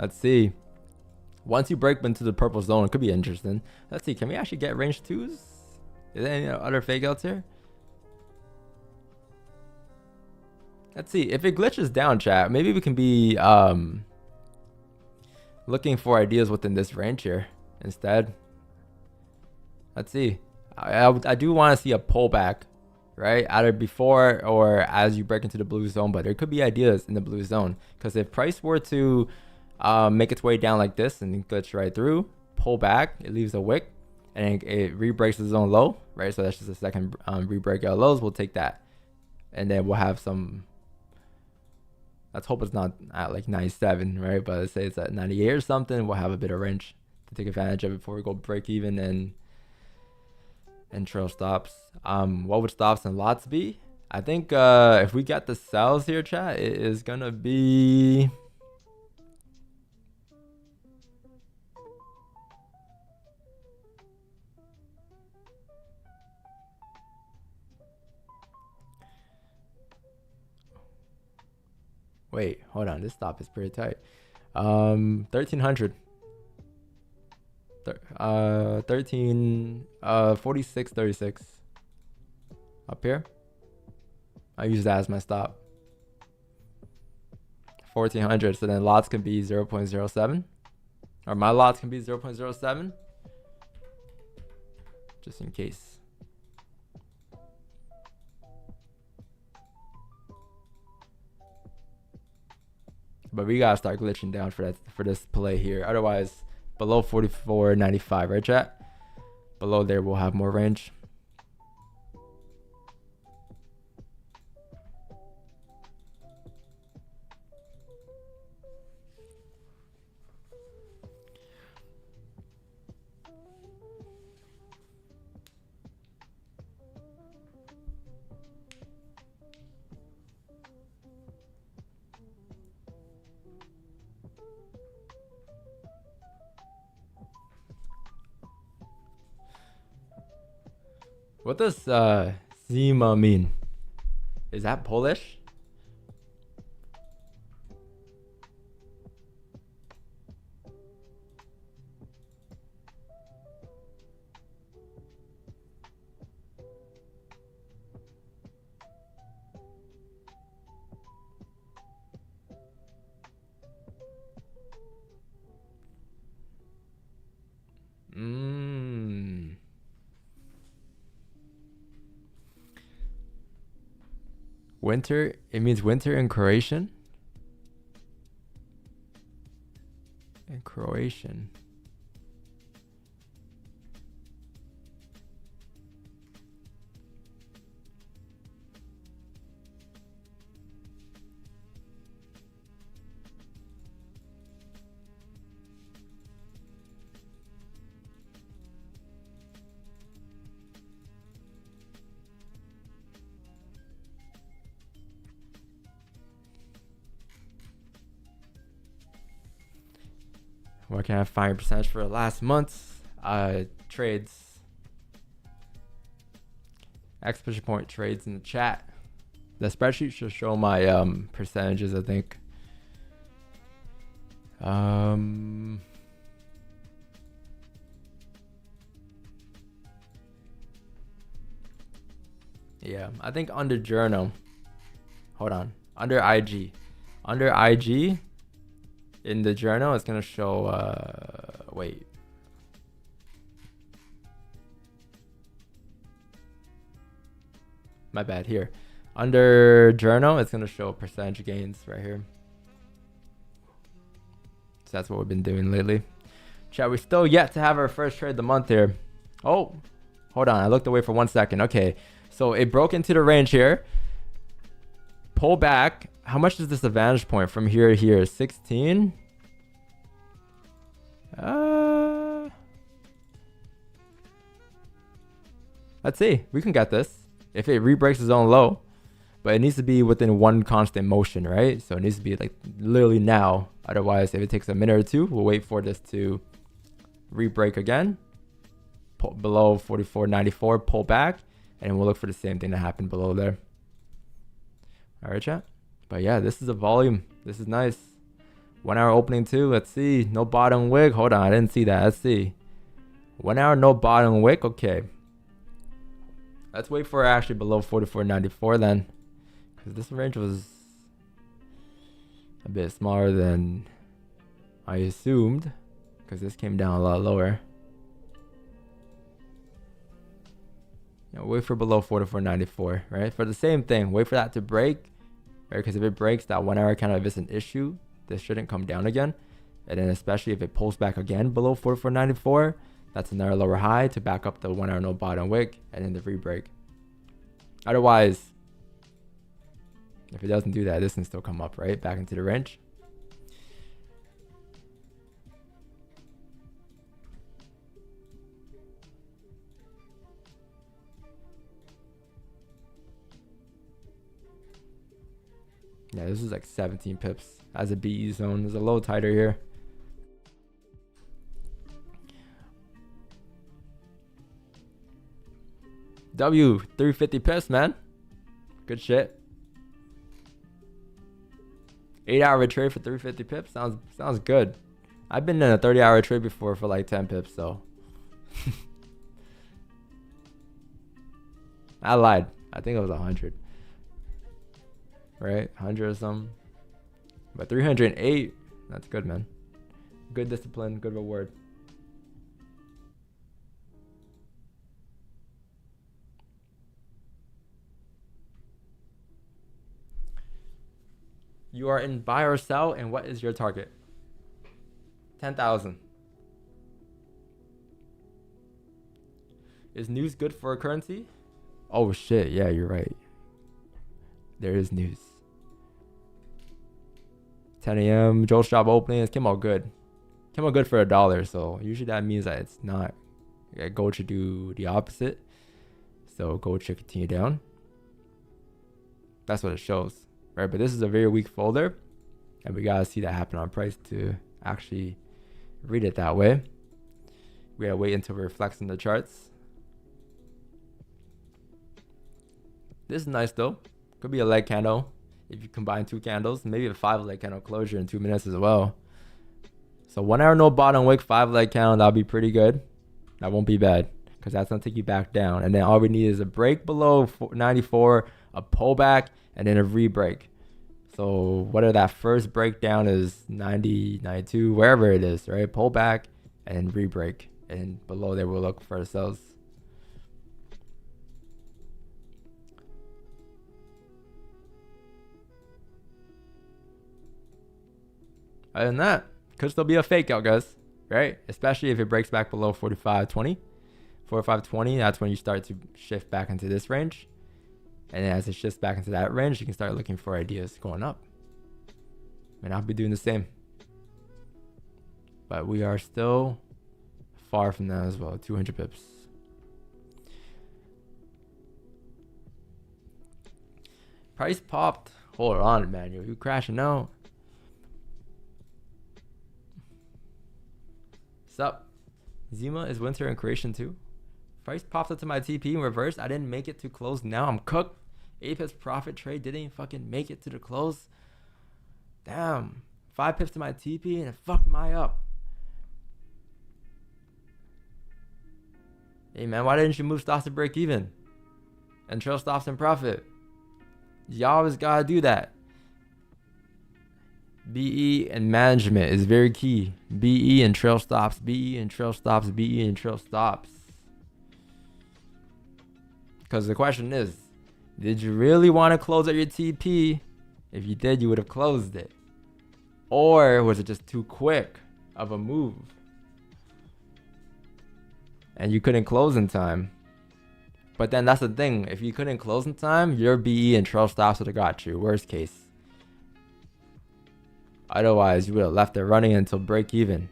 Let's see. Once you break into the purple zone, it could be interesting. Let's see. Can we actually get range 2s? Is there any other fake outs here? Let's see. If it glitches down, chat, maybe we can be looking for ideas within this range here instead. Let's see. I do want to see a pullback, right? Either before or as you break into the blue zone, but there could be ideas in the blue zone. Because if price were to make its way down like this and glitch right through, pull back, it leaves a wick, and it re-breaks the zone low, right? So that's just a second re-break out lows. We'll take that, and then we'll have some. Let's hope it's not at like 97, right? But let's say it's at 98 or something. We'll have a bit of range to take advantage of it before we go break even and trail stops. What would stops and lots be? I think if we get the sells here, chat, it is gonna be. Wait, hold on. This stop is pretty tight. 1300. 46.36. Up here. I use that as my stop. 1400. So then lots can be 0.07, or my lots can be 0.07, just in case. But we gotta start glitching down for this play here. Otherwise, below 44.95, right, chat? Below there, we'll have more range. What does Zima mean? Is that Polish? Winter, it means winter in Croatian. In Croatian. Where can I find percentage for the last month's trades? Exclamation point trades in the chat. The spreadsheet should show my percentages, I think. Yeah, I think under journal. Hold on. Under IG. Under IG. In the journal, it's gonna show. Wait. My bad. Here, under journal, it's gonna show percentage gains right here. So that's what we've been doing lately. Chat, we're still yet to have our first trade of the month here. Oh, hold on. I looked away for 1 second. Okay, so it broke into the range here. Pull back. How much is this advantage point from here to here? 16? Let's see. We can get this. If it re-breaks its own low. But it needs to be within one constant motion, right? So it needs to be like literally now. Otherwise, if it takes a minute or two, we'll wait for this to re-break again. Pull below 44.94, pull back. And we'll look for the same thing that happened below there. Alright, chat? But yeah, this is a volume. This is nice. 1 hour opening too. Let's see. No bottom wick. Hold on. I didn't see that. Let's see. 1 hour, no bottom wick. Okay. Let's wait for actually below 44.94 then. Because this range was a bit smaller than I assumed. Because this came down a lot lower. Yeah, wait for below 44.94, right? For the same thing. Wait for that to break. Right, because if it breaks, that 1 hour kind of is an issue. This shouldn't come down again. And then especially if it pulls back again below 44.94, that's another lower high to back up the 1 hour no bottom wick and then the re-break. Otherwise, if it doesn't do that, this can still come up, right? Back into the range. Yeah, this is like 17 pips as a BE zone. There's a low tighter here. W, 350 pips, man. Good shit. 8 hour trade for 350 pips. Sounds good. I've been in a 30 hour trade before for like 10 pips, so. I lied. I think it was 100. Right? 100 or something. But 308, that's good, man. Good discipline, good reward. You are in buy or sell, and what is your target? 10,000. Is news good for a currency? Oh shit, yeah, you're right. There is news. 10 a.m. Joe's shop opening. It came out good. Came out good for $1. So usually that means that it's not. Gold should do the opposite. So gold should continue down. That's what it shows, right? But this is a very weak folder, and we gotta see that happen on price to actually read it that way. We gotta wait until it reflects in the charts. This is nice though. Could be a leg candle if you combine 2 candles. Maybe a 5 leg candle closure in 2 minutes as well. So 1 hour no bottom wick, 5 leg candle, that'll be pretty good. That won't be bad because that's gonna take you back down. And then all we need is a break below 94, a pullback, and then a re-break. So whether that first breakdown is 90, 92, wherever it is, right? Pull back and then re-break. And below there we'll look for ourselves. Other than that, could still be a fake out, guys, right? Especially if it breaks back below 45.20. 45.20, that's when you start to shift back into this range. And then as it shifts back into that range, you can start looking for ideas going up. And I'll be doing the same. But we are still far from that as well, 200 pips. Price popped. Hold on, man. You crashing out. Sup? Zima is winter and creation too. Price popped up to my TP in reverse. I didn't make it to close. Now I'm cooked. 8 pips profit trade. Didn't even fucking make it to the close. Damn. 5 pips to my TP and it fucked my up. Hey man, why didn't you move stops to break even? And trail stops and profit? You always gotta do that. BE and management is very key. BE and trail stops. BE and trail stops. BE and trail stops. Because the question is, did you really want to close at your TP? If you did, you would have closed it. Or was it just too quick of a move? And you couldn't close in time. But then that's the thing. If you couldn't close in time, your BE and trail stops would have got you. Worst case. Otherwise, you would have left it running until break even.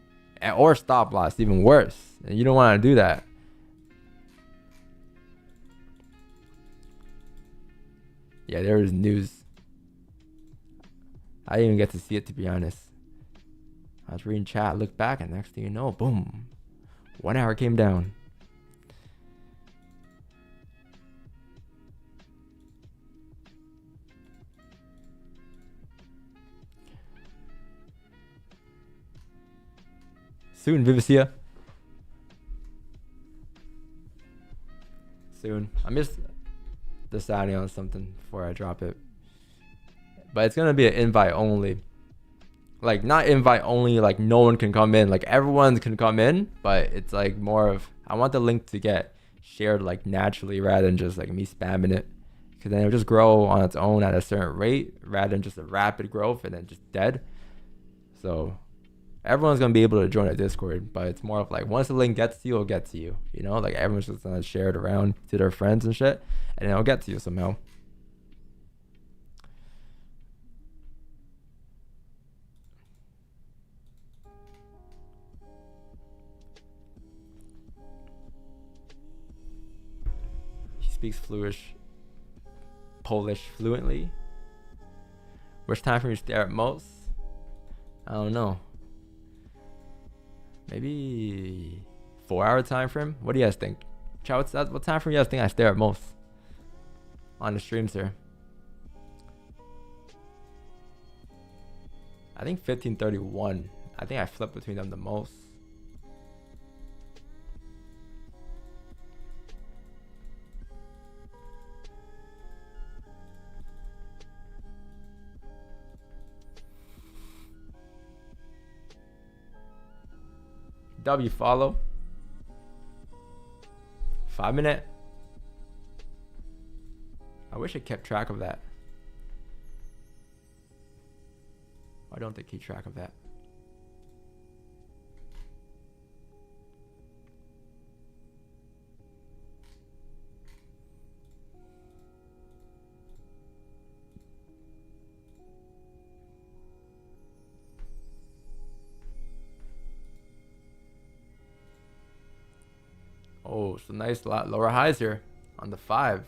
Or stop loss, even worse. And you don't want to do that. Yeah, there is news. I didn't even get to see it, to be honest. I was reading chat, look back, and next thing you know, boom. 1 hour came down. Soon, Vivicia. Soon. I'm just deciding on something before I drop it. But it's going to be an invite only. Like, not invite only, like no one can come in. Like, everyone can come in, but it's like more of, I want the link to get shared like naturally rather than just like me spamming it. Because then it'll just grow on its own at a certain rate rather than just a rapid growth and then just dead. So everyone's going to be able to join a Discord, but it's more of like, once the link gets to you, it'll get to you. You know, like everyone's just going to share it around to their friends and shit, and it'll get to you somehow. He speaks Polish fluently. Which time frame you stare at most? I don't know. Maybe 4 hour time frame. What do you guys think? Chat, what time frame you guys think I stare at most on the streams here? I think 1531. I think I flip between them the most. W follow. 5 minute. I wish I kept track of that. Why don't they keep track of that? Oh, some nice lower highs here on the 5.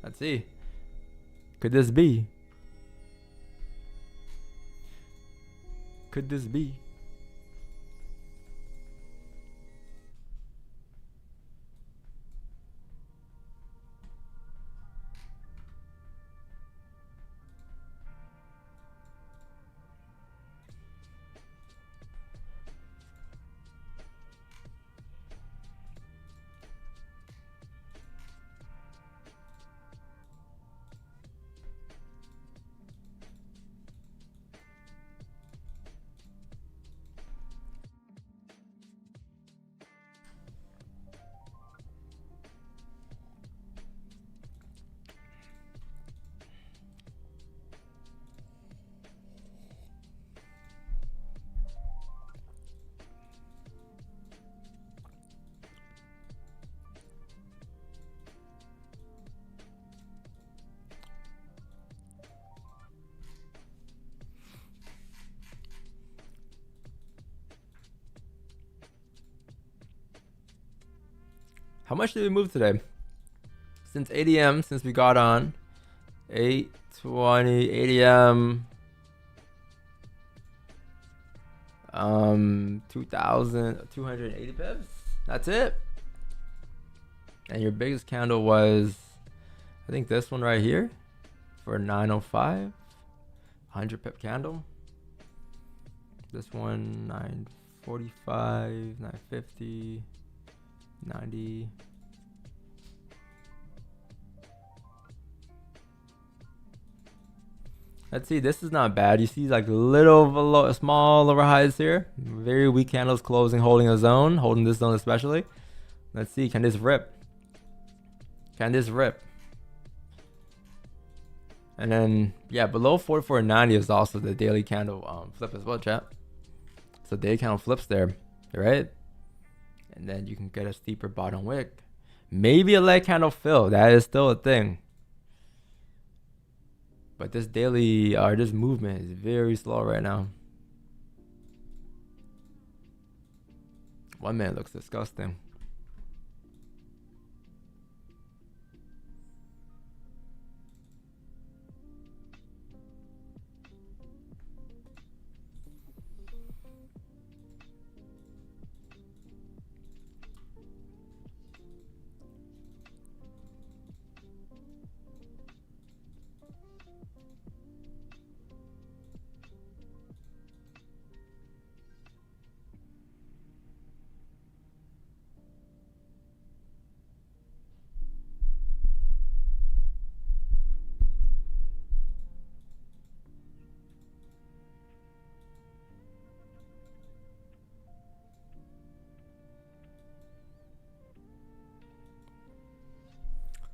Let's see. Could this be? Could this be? How much did we move today? Since 8 a.m., since we got on. 8:20, 8 a.m. 2,280 pips. That's it. And your biggest candle was, I think this one right here for 905. 100 pip candle. This one 945, 950. 90. Let's see, this is not bad. You see like little small lower highs here. Very weak candles closing, holding a zone, holding this zone especially. Let's see, can this rip? Can this rip? And then yeah, below 44.90 is also the daily candle flip as well, chat. So daily candle flips there, right? And then you can get a steeper bottom wick. Maybe a leg candle fill. That is still a thing. But this daily, this movement is very slow right now. 1 minute looks disgusting.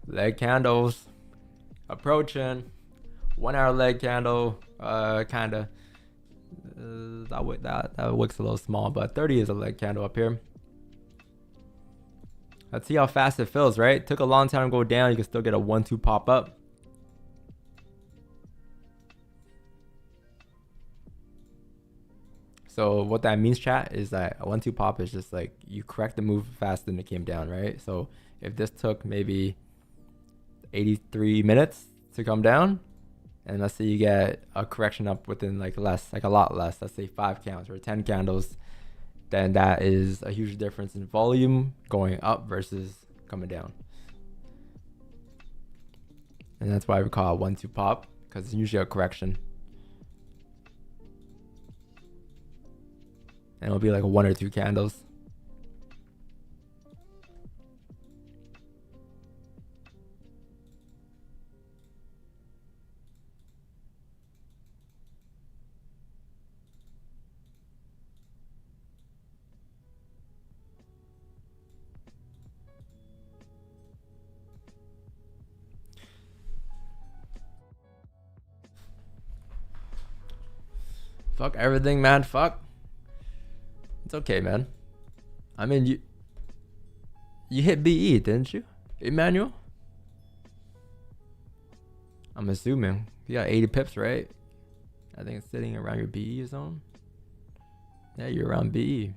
Leg candles approaching. 1 hour leg candle, kinda. That wick's a little small, but 30 is a leg candle up here. Let's see how fast it fills, right? Took a long time to go down. You can still get a 1-2 pop up. So what that means, chat, is that a 1-2 pop is just like you correct the move faster than it came down, right? So if this took maybe 83 minutes to come down, and let's say you get a correction up within like a lot less, let's say 5 counts or 10 candles, then that is a huge difference in volume going up versus coming down. And that's why we call it 1-2 pop, because it's usually a correction. And it'll be like 1 or 2 candles. Fuck everything, man. Fuck. It's okay, man. I mean, you hit BE, didn't you, Emmanuel? I'm assuming you got 80 pips, right? I think it's sitting around your BE zone. Yeah, you're around BE.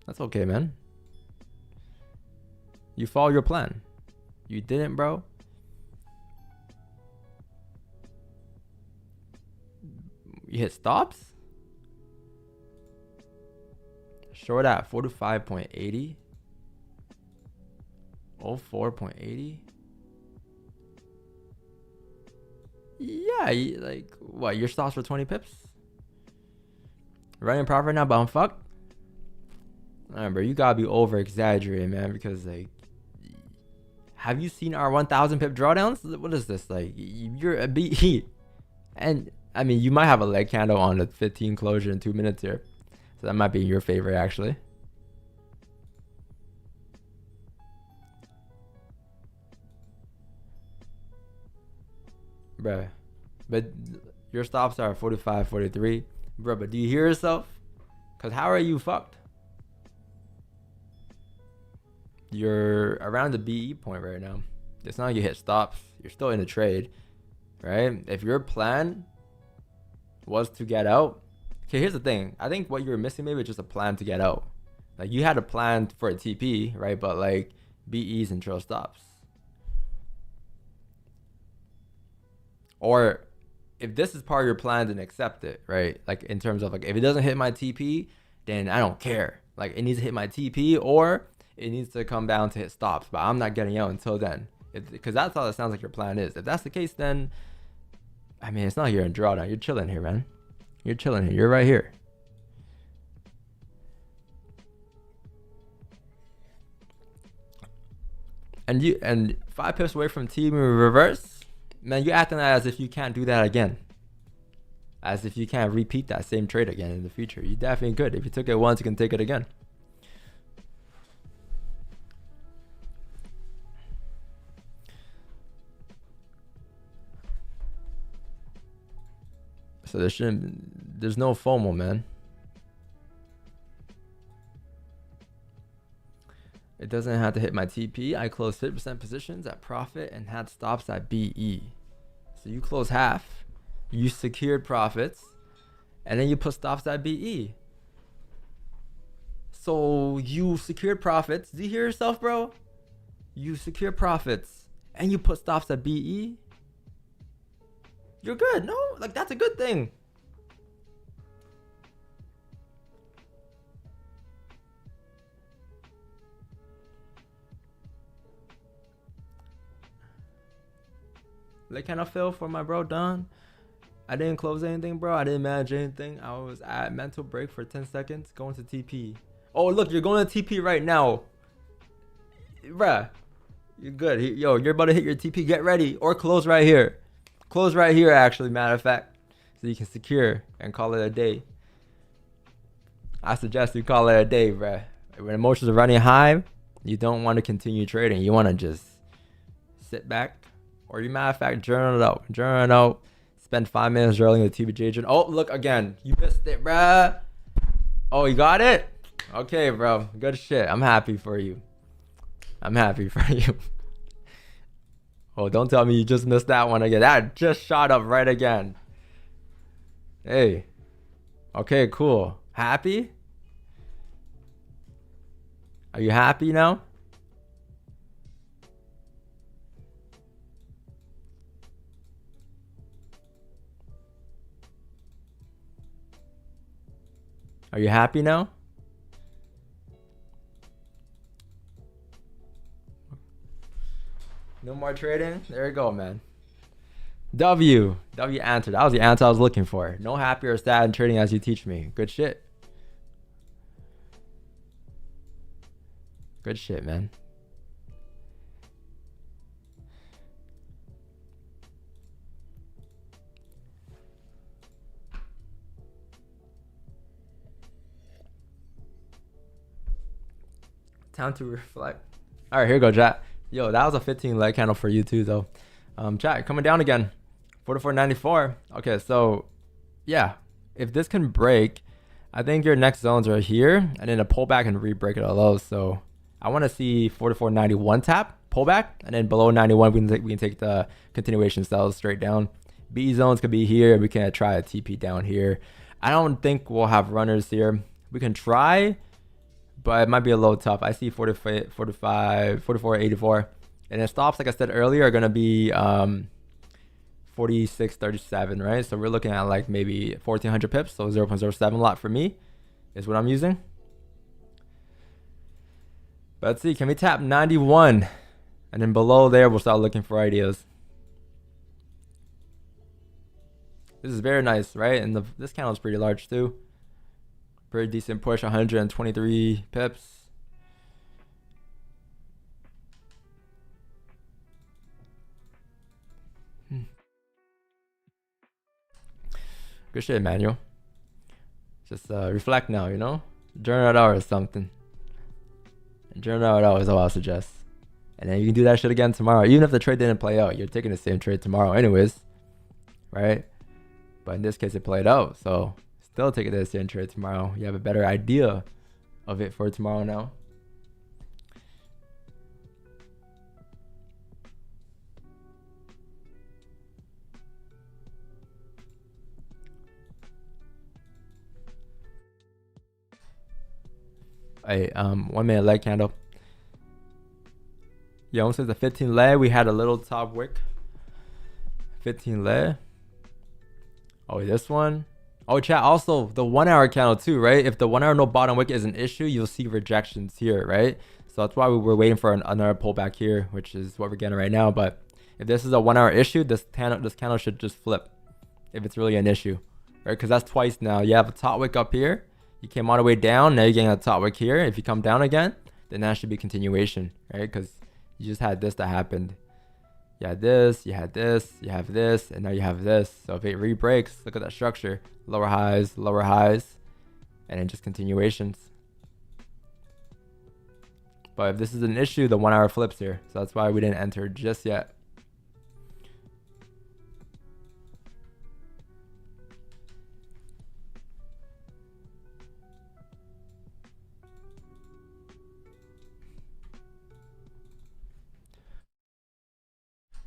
That's okay, man. You follow your plan. You didn't, bro. You hit stops? Short at 45.80. 04.80. Yeah, like, what? Your stops for 20 pips? Running profit now, but I'm fucked? Remember, you gotta be over exaggerating, man, because, like, have you seen our 1,000 pip drawdowns? What is this? Like, you're a BE. And, I mean, you might have a leg candle on the 15 closure in 2 minutes here. So that might be in your favor, actually. Bruh. But your stops are 45, 43. Bruh, but do you hear yourself? Because how are you fucked? You're around the BE point right now. It's not like you hit stops. You're still in a trade, right? If your plan was to get out. Okay, here's the thing. I think what you're missing maybe is just a plan to get out. Like, you had a plan for a TP, right? But, like, BEs and trail stops. Or if this is part of your plan, then accept it, right? Like, in terms of, like, if it doesn't hit my TP, then I don't care. Like, it needs to hit my TP, or it needs to come down to hit stops. But I'm not getting out until then. Because that's all it sounds like your plan is. If that's the case, then, I mean, it's not like you're in drawdown. You're chilling here, man. You're chilling here. You're right here. And 5 pips away from team in reverse, man, you're acting as if you can't do that again. As if you can't repeat that same trade again in the future. You definitely could. If you took it once, you can take it again. So there's no FOMO, man. It doesn't have to hit my TP. I closed 50% positions at profit and had stops at BE. So you close half, you secured profits, and then you put stops at BE. So you secured profits. Do you hear yourself, bro? You secure profits and you put stops at BE. You're good. No, like, that's a good thing. Like, can I feel for my bro Don? I didn't close anything, bro. I didn't manage anything. I was at mental break for 10 seconds going to TP. Oh, look, you're going to TP right now. Bruh, you're good. Yo, you're about to hit your TP. Get ready, or close right here. Close right here, actually, matter of fact, so you can secure and call it a day. I suggest you call it a day, bruh. When emotions are running high, you don't want to continue trading. You want to just sit back, or you, matter of fact, journal it out. Journal it out. Spend 5 minutes journaling the TBJ. Oh, look, again, you missed it, bruh. Oh, you got it? Okay, bro. Good shit. I'm happy for you. I'm happy for you. Oh, don't tell me you just missed that one again. That just shot up right again. Hey. Okay, cool. Happy? Are you happy now? Are you happy now? No more trading? There you go, man. W answered. That was the answer I was looking for. No happier or sad in trading as you teach me. Good shit. Good shit, man. Time to reflect. All right, here we go, chat. Yo, that was a 15 leg candle for you too, though. Chat, coming down again. 44.94. Okay, so yeah, if this can break, I think your next zones are here, and then a pullback and re-break it at low. So I want to see 44.91 tap, pullback, and then below 91 we can take the continuation sells straight down. B zones could be here. We can try a TP down here. I don't think we'll have runners here. We can try, but it might be a little tough. I see 45, 44.84, and then stops, like I said earlier, are gonna be 46.37, right? So we're looking at like maybe 1400 pips, so 0.07 lot for me is what I'm using. But let's see, can we tap 91? And then below there, we'll start looking for ideas. This is very nice, right? And this candle is pretty large too. Pretty decent push, 123 pips. Good shit, Emmanuel. Just reflect now, you know? Journal it out or something. Journal it out is all I'll suggest. And then you can do that shit again tomorrow. Even if the trade didn't play out, you're taking the same trade tomorrow anyways. Right? But in this case, it played out. So still taking the same trade tomorrow. You have a better idea of it for tomorrow now. A 1 minute leg candle. Yeah, almost says the 15 leg. We had a little top wick. 15 leg. Oh, this one. Oh, chat. Also, the 1 hour candle too, right? If the 1 hour no bottom wick is an issue, you'll see rejections here, right? So that's why we were waiting for another pullback here, which is what we're getting right now. But if this is a 1 hour issue, this candle should just flip if it's really an issue, right? Because that's twice now. You have a top wick up here. You came all the way down. Now you're getting a top wick here. If you come down again, then that should be continuation, right? Because you just had this that happened. You had this, you had this, you have this, and now you have this. So if it re-breaks, look at that structure. Lower highs, and then just continuations. But if this is an issue, the 1 hour flips here. So that's why we didn't enter just yet.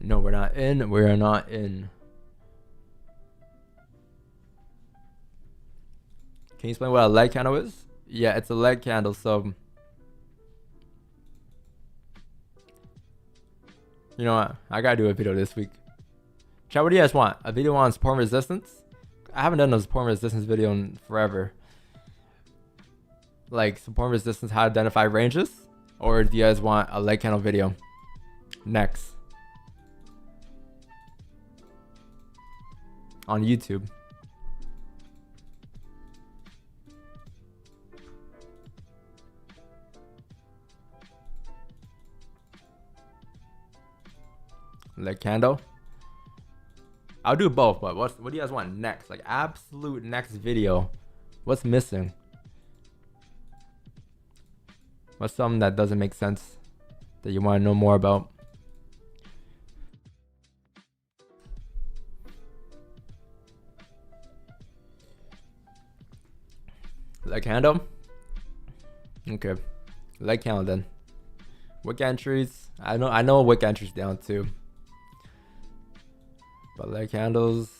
No, we're not in. We're not in. Can you explain what a leg candle is? Yeah, it's a leg candle. So, you know what? I gotta do a video this week. Chat, what do you guys want? A video on support and resistance? I haven't done a support and resistance video in forever. Like support and resistance, how to identify ranges? Or do you guys want a leg candle video? Next. On YouTube. Leg candle. I'll do both, but what do you guys want next? Like absolute next video. What's missing? What's something that doesn't make sense that you want to know more about? Leg candle? Okay. Leg candle then. Wick entries. I know wick entries down too. But leg candles.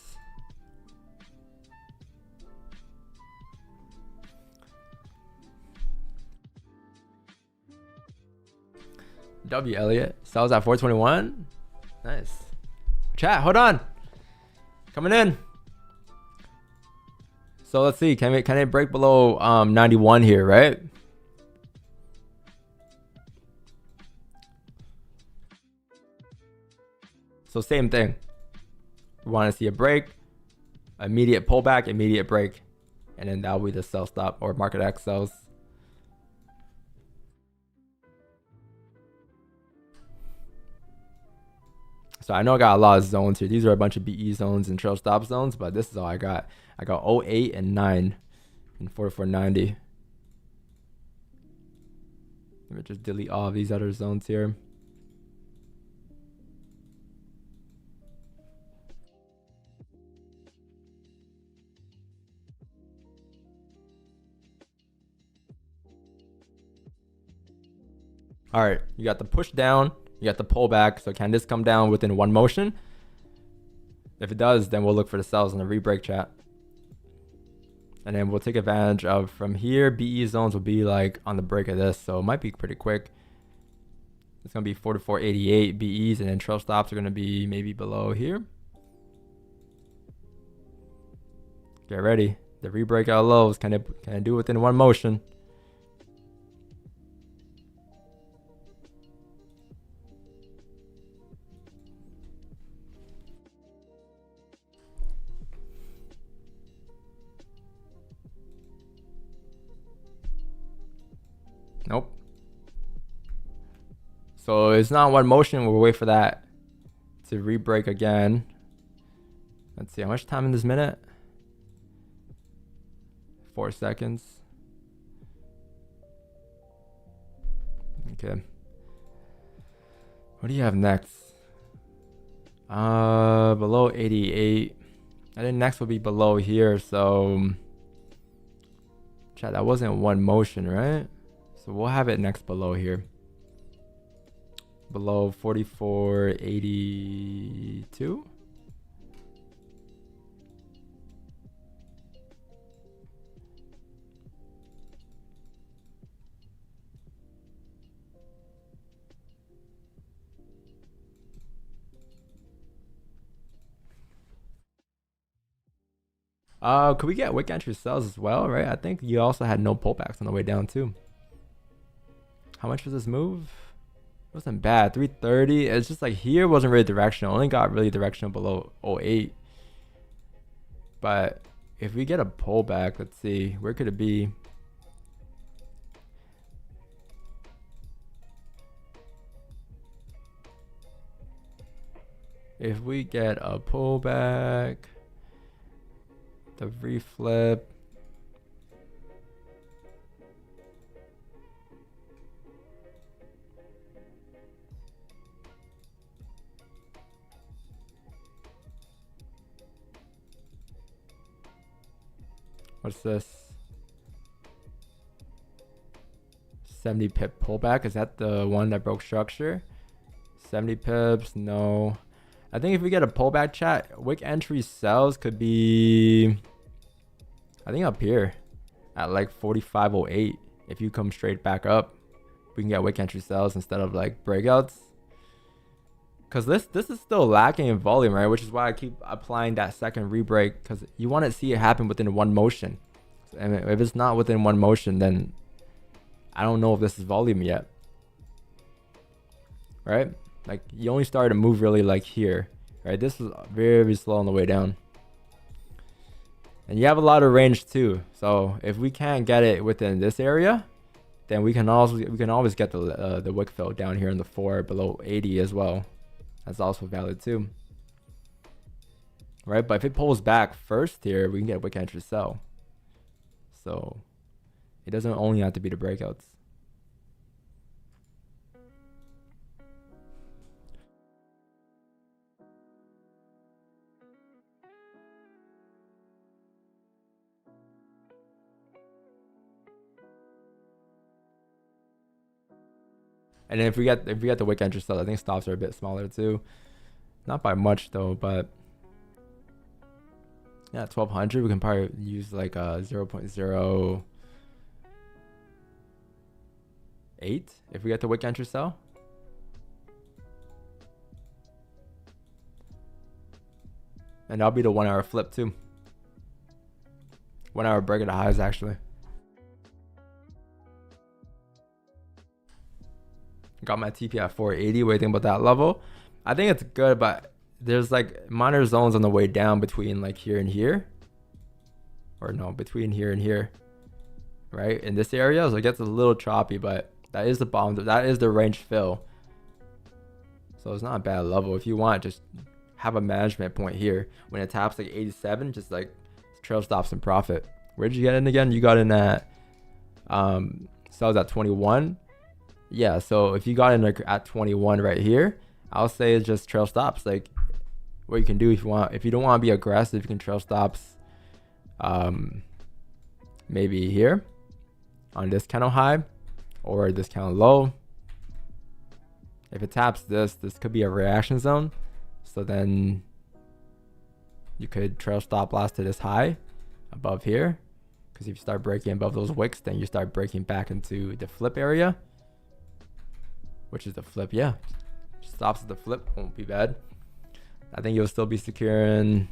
W Elliott. Sells at 421. Nice. Chat, hold on. Coming in. So let's see, can it break below 91 here, right? So same thing. We want to see a break, immediate pullback, immediate break, and then that'll be the sell stop or market X sells. So I know I got a lot of zones here. These are a bunch of BE zones and trail stop zones, but this is all I got. I got 08 and 9 and 4490. Let me just delete all of these other zones here. All right, you got the push down, you got the pull back. So can this come down within one motion? If it does, then we'll look for the sells in the rebreak chat. And then we'll take advantage of from here. BE zones will be like on the break of this. So it might be pretty quick. It's going to be 44.88 BEs, and then trail stops are going to be maybe below here. Get ready. The rebreak out lows. Can I do it within one motion? Nope. So it's not one motion. We'll wait for that to re-break again. Let's see how much time in this minute. 4 seconds. Okay. What do you have next? Below 88. I think next will be below here. So, chat, that wasn't one motion, right? So we'll have it next below here. Below 44.82. Could we get wick entry sells as well, right? I think you also had no pullbacks on the way down too. How much was this move? It wasn't bad. 330. It's just like here wasn't really directional. Only got really directional below 08. But if we get a pullback, let's see, where could it be? If we get a pullback, the reflip. What's this? 70 pip pullback. Is that the one that broke structure? 70 pips. No. I think if we get a pullback, chat, wick entry sells could be, I think up here at like 45.08. If you come straight back up, we can get wick entry sells instead of like breakouts. Because this is still lacking in volume, right? Which is why I keep applying that second rebreak, because you want to see it happen within one motion. And if it's not within one motion, then I don't know if this is volume yet. Right? Like, you only started to move really like here. Right? This is very, very slow on the way down. And you have a lot of range too. So if we can't get it within this area, then we can always get the wick fill down here in the 4 below 80 as well. That's also valid too. Right? But if it pulls back first here, we can get wick entry sell. So it doesn't only have to be the breakouts. And then if we get the wick entry sell, I think stops are a bit smaller too. Not by much though, but yeah, 1200 we can probably use like a 0.08 if we get the wick entry sell. And that'll be the 1 hour flip too. 1 hour break at the highs actually. Got my TP at 480. What do you think about that level? I think it's good, but there's like minor zones on the way down between like here and here. Or no, between here and here. Right? In this area. So it gets a little choppy, but that is the bottom. That is the range fill. So it's not a bad level. If you want, just have a management point here. When it taps like 87, just like trail stops and profit. Where did you get in again? You got in at sells at 21. Yeah, so if you got in like at 21 right here, I'll say it's just trail stops. Like what you can do if you want, if you don't want to be aggressive, you can trail stops maybe here on this candle high or this candle low. If it taps this could be a reaction zone. So then you could trail stop loss to this high above here. Because if you start breaking above those wicks, then you start breaking back into the flip area. Which is the flip, yeah. Stops at the flip, won't be bad. I think you'll still be securing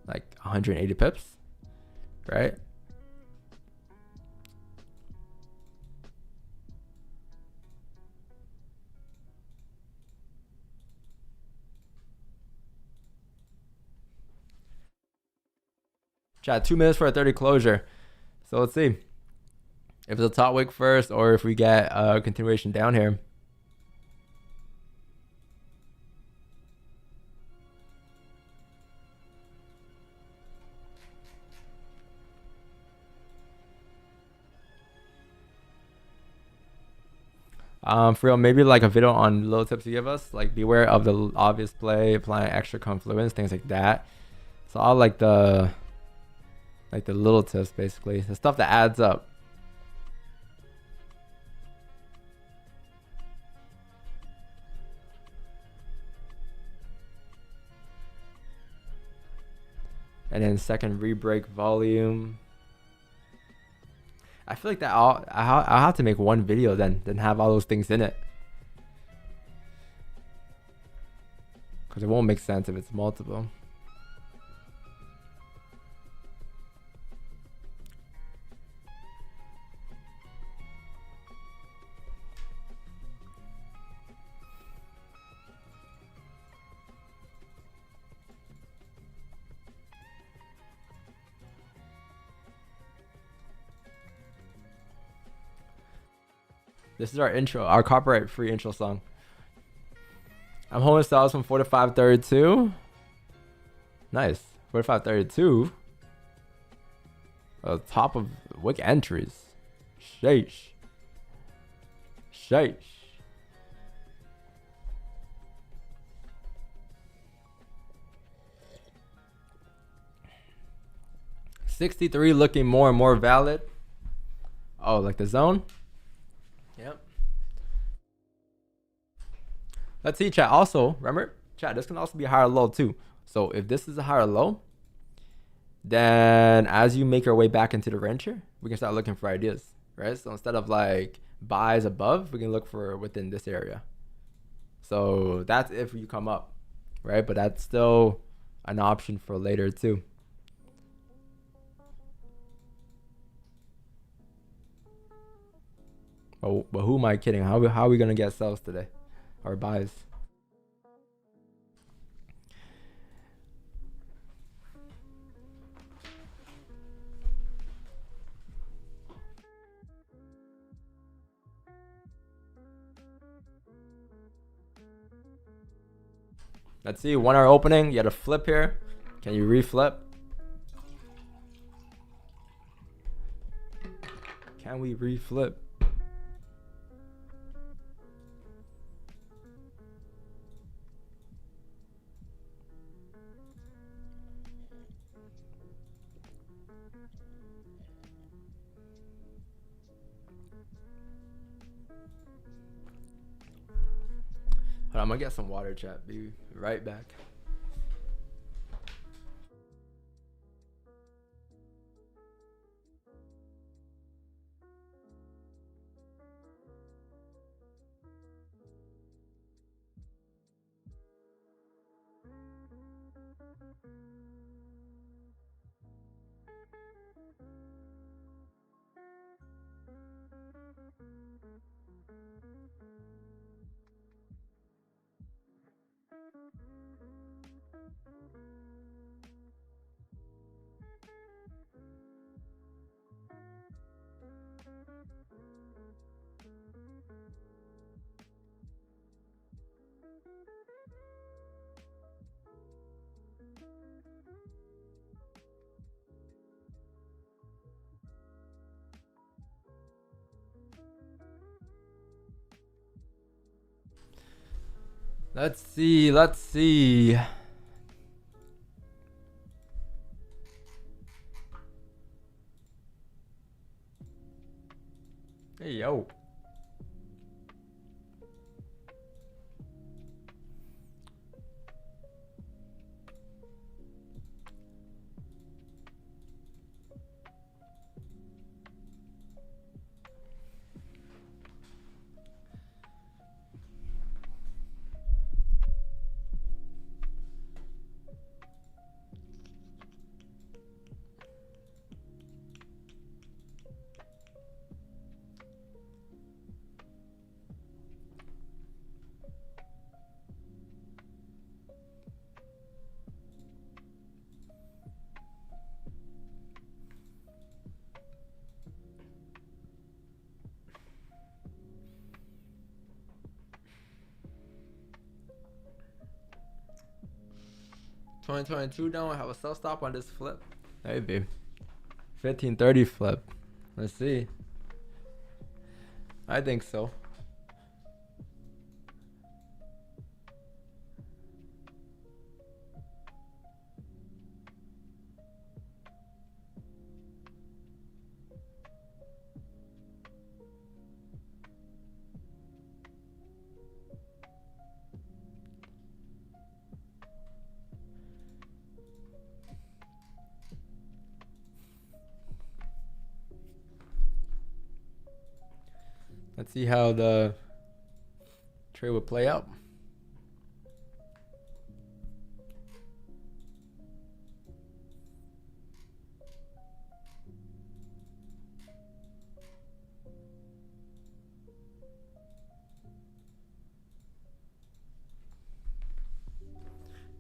like 180 pips, right? Chat, 2 minutes for a 30 closure. So let's see if it's a top wick first or if we get a continuation down here. For real, maybe like a video on little tips you give us, like beware of the obvious play, applying extra confluence, things like that. So all like the little tips, basically the stuff that adds up. And then second re-break volume. I feel like that I'll have to make one video then have all those things in it, because it won't make sense if it's multiple. This is our intro, our copyright-free intro song. I'm holding styles from 4532. Nice. 4532. Top of wick entries. Sheesh. Sheesh. $63 looking more and more valid. Oh, like the zone? Yep. Let's see, chat. Also, remember, chat, this can also be a higher low too. So if this is a higher low, then as you make your way back into the range here, we can start looking for ideas, right? So instead of like buys above, we can look for within this area. So that's if you come up, right? But that's still an option for later too. But who am I kidding? How are we gonna get sells today, or buys? Let's see, 1 hour opening. You had a flip here. Can you reflip? Can we reflip? I'm gonna get some water, chat. Be right back. Let's see, let's see. Hey, yo. 2022 don't have a sell stop on this flip. Maybe 1530 flip. Let's see. I think so. Let's see how the trade would play out.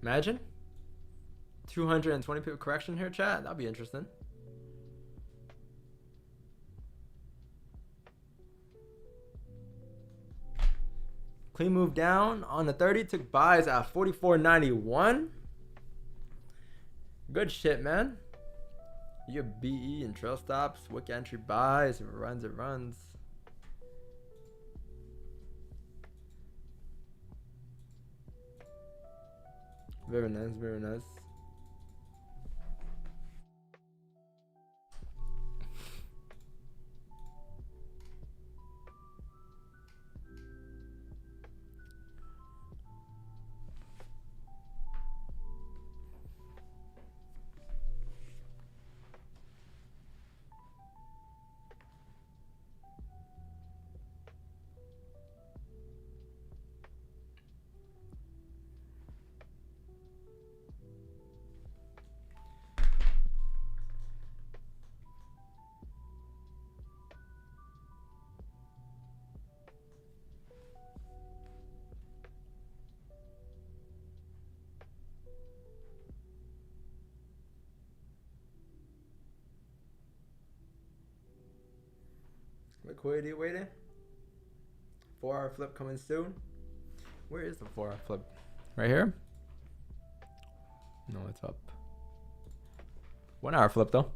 Imagine 220 pip correction here, chat. That'd be interesting. Clean move down on the 30. Took buys at 44.91. Good shit, man. You have BE and trail stops. Wick entry buys. If it runs, it runs. Very nice, very nice. Liquidity waiting. 4-hour flip coming soon. Where is the 4-hour flip? Right here? No, it's up. 1-hour flip though.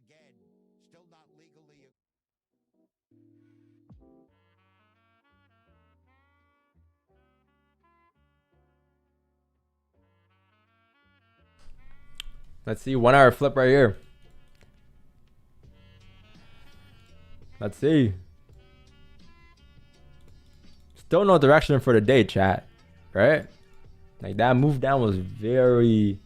Again, still not legally. Let's see, 1-hour flip right here. Let's see. Still no direction for the day, chat. Right? Like that move down was very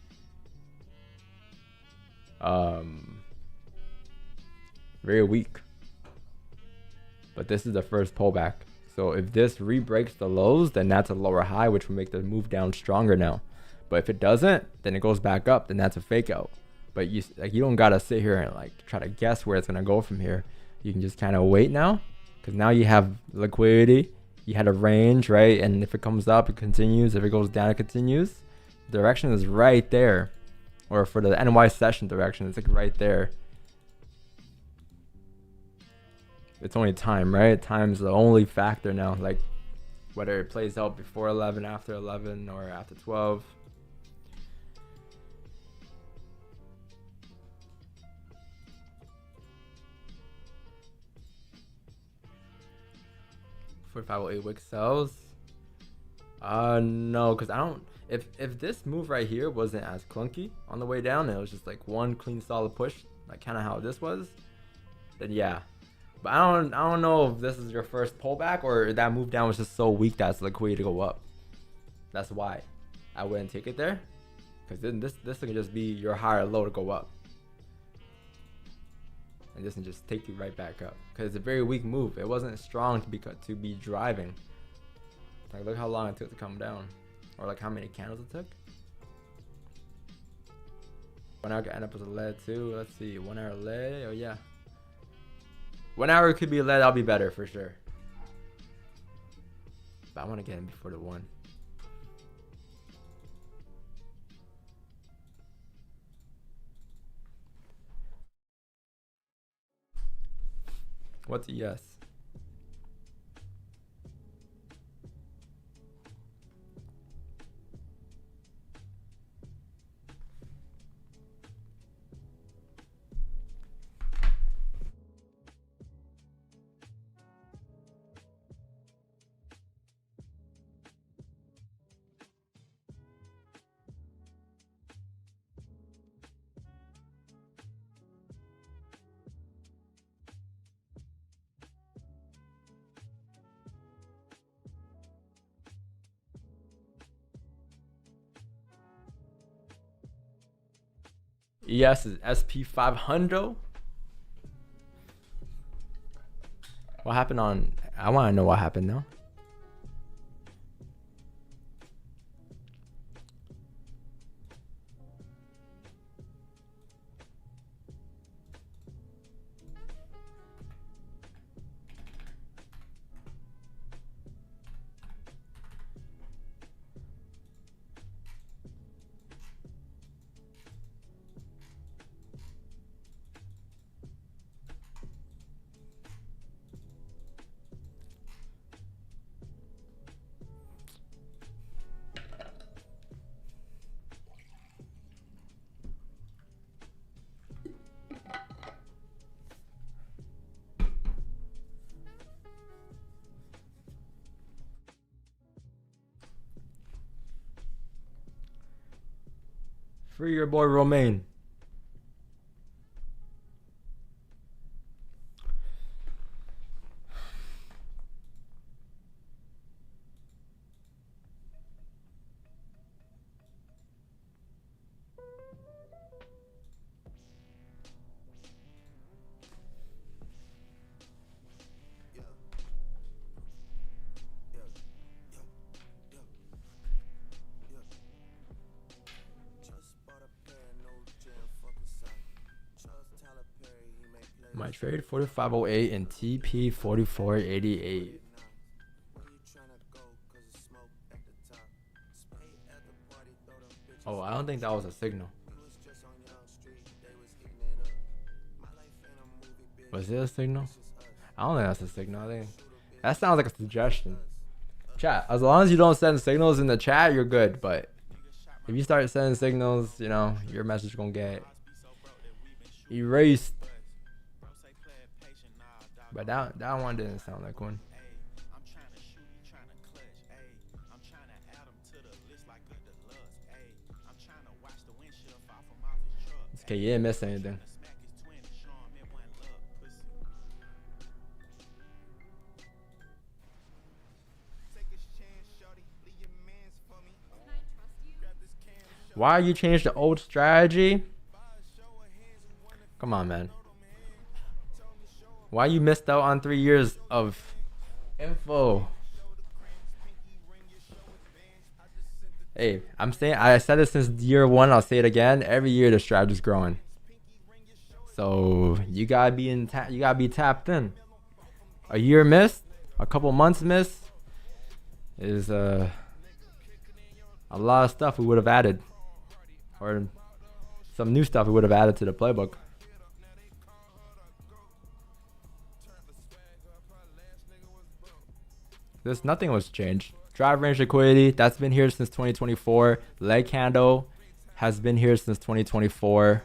very weak, but this is the first pullback. So if this re-breaks the lows, then that's a lower high, which will make the move down stronger now. But if it doesn't, then it goes back up, then that's a fake out. But you don't gotta sit here and like try to guess where it's gonna go from here. You can just kind of wait now, because now you have liquidity, you had a range, right? And if it comes up, it continues. If it goes down, it continues. The direction is right there, or for the NY session direction, it's like right there. It's only time, right? Time's the only factor now, like whether it plays out before 11, after 11, or after 12. For 508 wick sells. No, because I don't. If this move right here wasn't as clunky on the way down, and it was just like one clean solid push, like kind of how this was, then yeah. But I don't know if this is your first pullback or that move down was just so weak that's liquidity to go up. That's why I wouldn't take it there, because then this can just be your higher low to go up, and this can just take you right back up, because it's a very weak move. It wasn't strong to be driving. Like look how long it took to come down, or like how many candles it took. 1 hour could end up as a lead too. Let's see, 1 hour lead. Oh yeah, 1 hour could be lead. That'll be better for sure. But I want to get in before the 1. What's ES? ES is SP 500. What happened on? I want to know what happened now. Free your boy Romain. My trade 4508 and TP 4488. Oh, I don't think that was a signal. Was it a signal? I don't think that's a signal. I think that sounds like a suggestion. Chat, as long as you don't send signals in the chat, you're good. But if you start sending signals, you know, your message gonna get erased. But that one didn't sound like one. It's okay, you didn't miss anything. Why you changed the old strategy? Come on, man. Why you missed out on 3 years of info? Hey, I'm saying, I said it since year 1. I'll say it again. Every year the strategy's growing. So you gotta be tapped in. A year missed, a couple months missed is a lot of stuff we would have added, or some new stuff we would have added to the playbook. Nothing was changed. Drive range liquidity, that's been here since 2024. Leg candle has been here since 2024.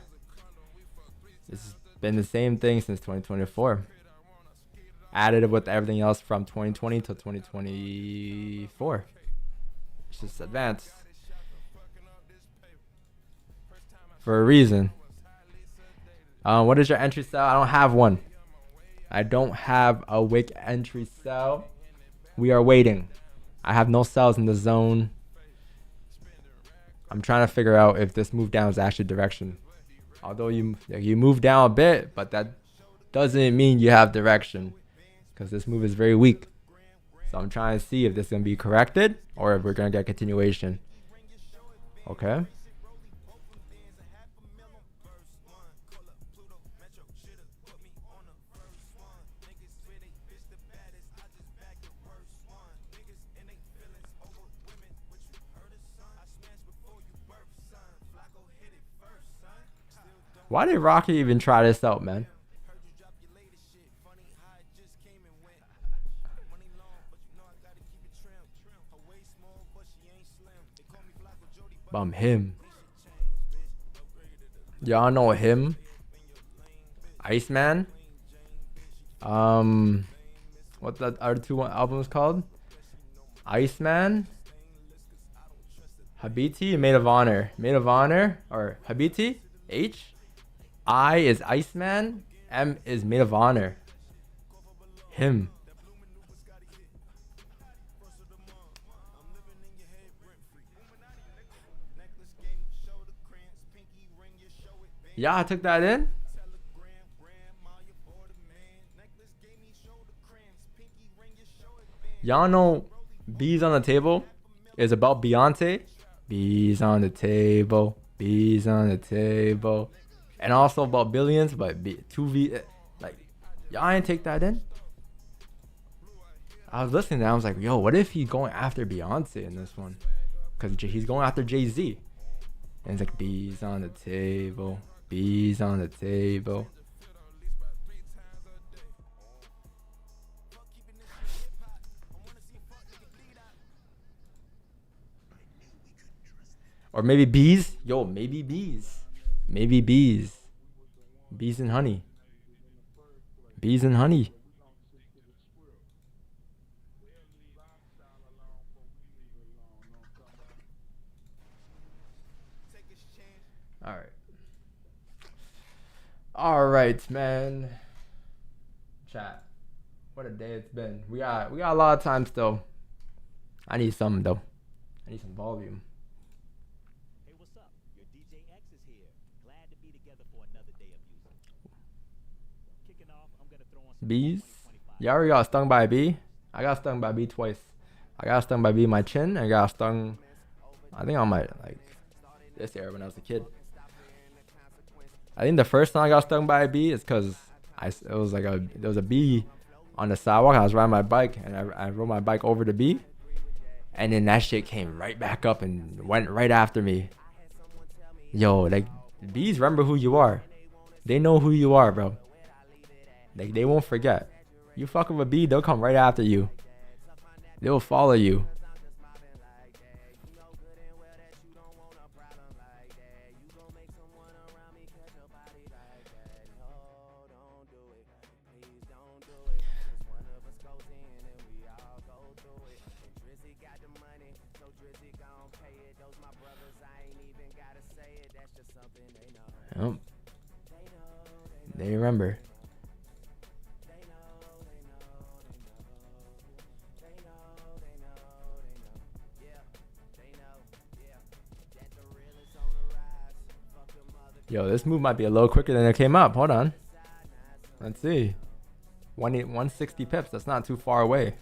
It's been the same thing since 2024. Added it with everything else from 2020 to 2024. It's just advanced. For a reason. What is your entry sell? I don't have one. I don't have a wick entry sell. We are waiting. I have no sells in the zone. I'm trying to figure out if this move down is actually direction. Although you move down a bit, but that doesn't mean you have direction, because this move is very weak. So I'm trying to see if this is going to be corrected or if we're going to get continuation. Okay. Why did Rocky even try this out, man? Him. Y'all know him? Iceman? What that other two albums called? Iceman? Habiti? Maid of Honor. Maid of Honor? Or Habiti? H? I is Iceman. M is Maid of Honor. Him. Yeah, I took that in. Y'all know Bees on the Table is about Beyonce. Bees on the table. Bees on the table. And also about Billions, but 2V. Like, y'all ain't take that in? I was listening to that. I was like, yo, what if he's going after Beyonce in this one? Because he's going after Jay-Z. And it's like, bees on the table. Bees on the table. Or maybe bees. Yo, maybe bees. Maybe bees. Bees and honey. Bees and honey. All right, man. Chat. What a day it's been. We got a lot of time still. I need something though. I need some volume. Hey, what's up? Your DJ X is here. Glad to be together for another day of music. Kicking off, I'm gonna throw on some Bees. You already got stung by a bee. I got stung by a bee twice. I got stung by a bee in my chin. I got stung, I think on my this area when I was a kid. I think the first time I got stung by a bee is because there was a bee on the sidewalk. I was riding my bike and I rode my bike over the bee, and then that shit came right back up and went right after me. Yo, like, bees remember who you are. They know who you are, bro. Like, they won't forget. You fuck with a bee, they'll come right after you. They'll follow you. Oh. They remember. Yo, this move might be a little quicker than it came up. Hold on. Let's see. 160 pips. That's not too far away.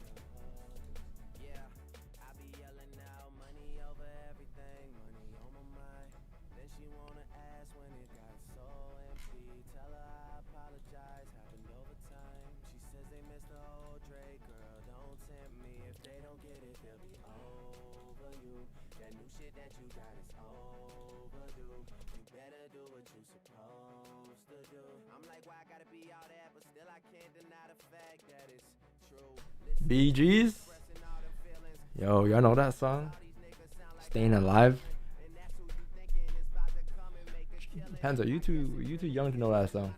BGs. Yo, y'all know that song? Staying Alive. Panzer, you too young to know that song.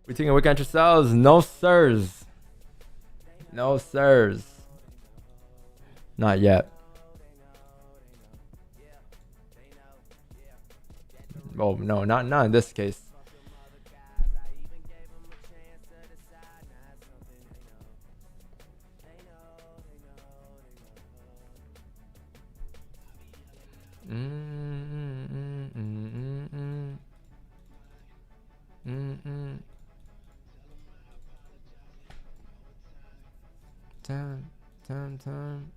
We taking a week at yourselves? No sirs. No sirs. Not yet. Oh no, not in this case. Time.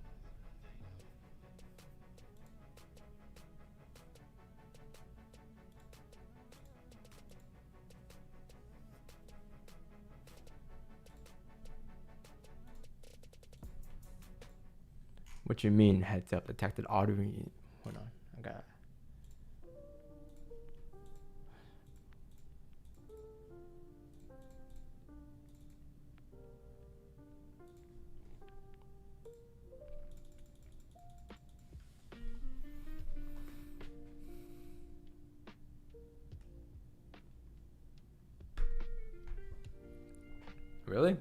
What you mean heads up? Detected auto. Hold on, I got. Really?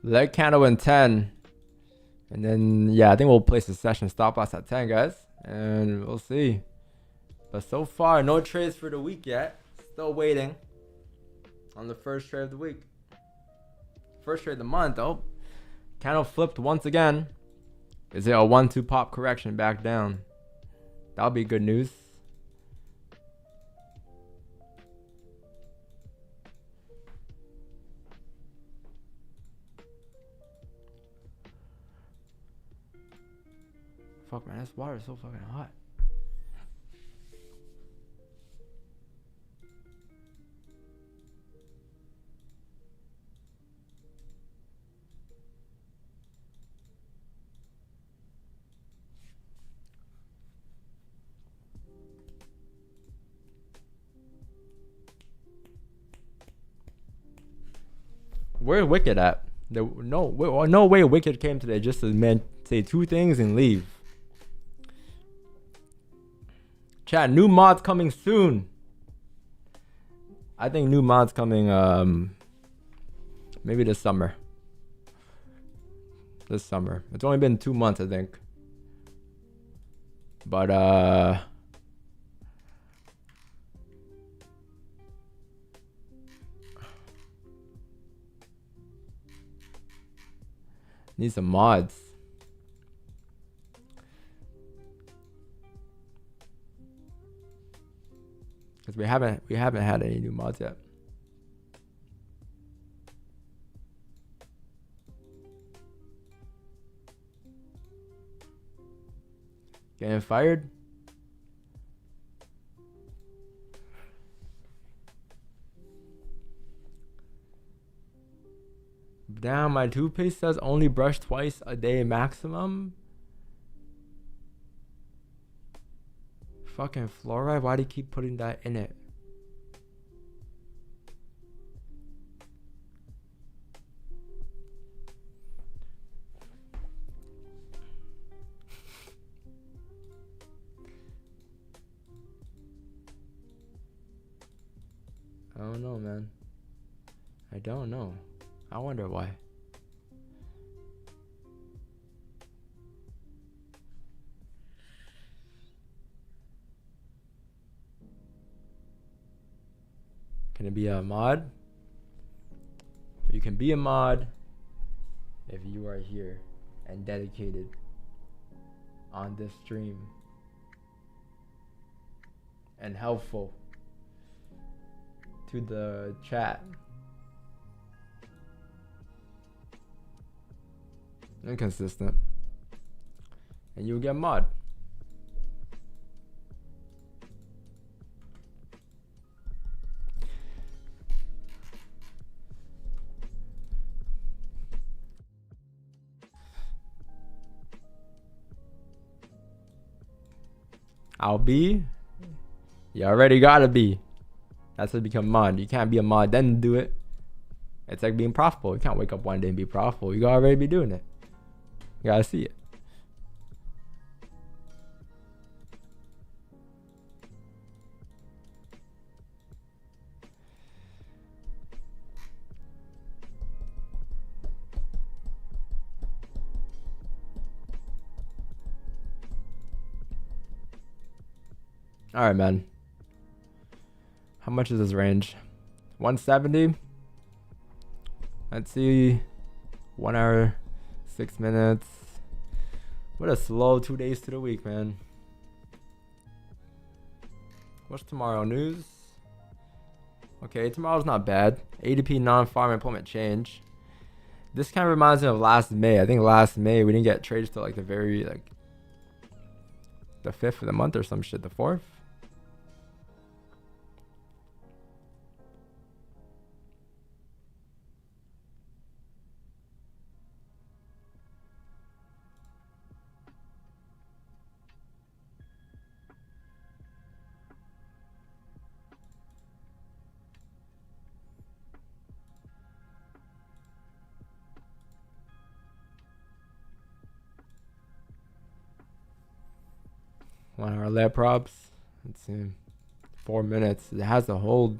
Leg candle in 10. And then, yeah, I think we'll place the session stop loss at 10, guys. And we'll see. But so far, no trades for the week yet. Still waiting on the first trade of the week. First trade of the month, though. Candle flipped once again. Is it a 1-2 pop correction back down? That'll be good news. Fuck, man, this water is so fucking hot. Where's Wicked at? No way Wicked came today just to say two things and leave. Chat, new mods coming soon. I think new mods coming maybe this summer. This summer. It's only been 2 months, I think. But need some mods. Cause we haven't had any new mods yet. Getting fired? Damn, my toothpaste says only brush twice a day maximum. Fucking fluoride, why do you keep putting that in it? I don't know, man. I don't know. I wonder why. Can it be a mod? You can be a mod if you are here and dedicated on this stream and helpful to the chat. Inconsistent. And you'll get mod. I'll be. You already gotta be. That's to become mod. You can't be a mod then do it. It's like being profitable. You can't wake up one day and be profitable. You gotta already be doing it. You gotta see it. All right, man. How much is this range? 170. Let's see. 1 hour, 6 minutes. What a slow 2 days to the week, man. What's tomorrow? News? Okay, tomorrow's not bad. ADP non-farm employment change. This kind of reminds me of last May. I think last May we didn't get trades till like the very the 5th of the month or some shit. The 4th. One hour lab props. Let's see. 4 minutes. It has to hold.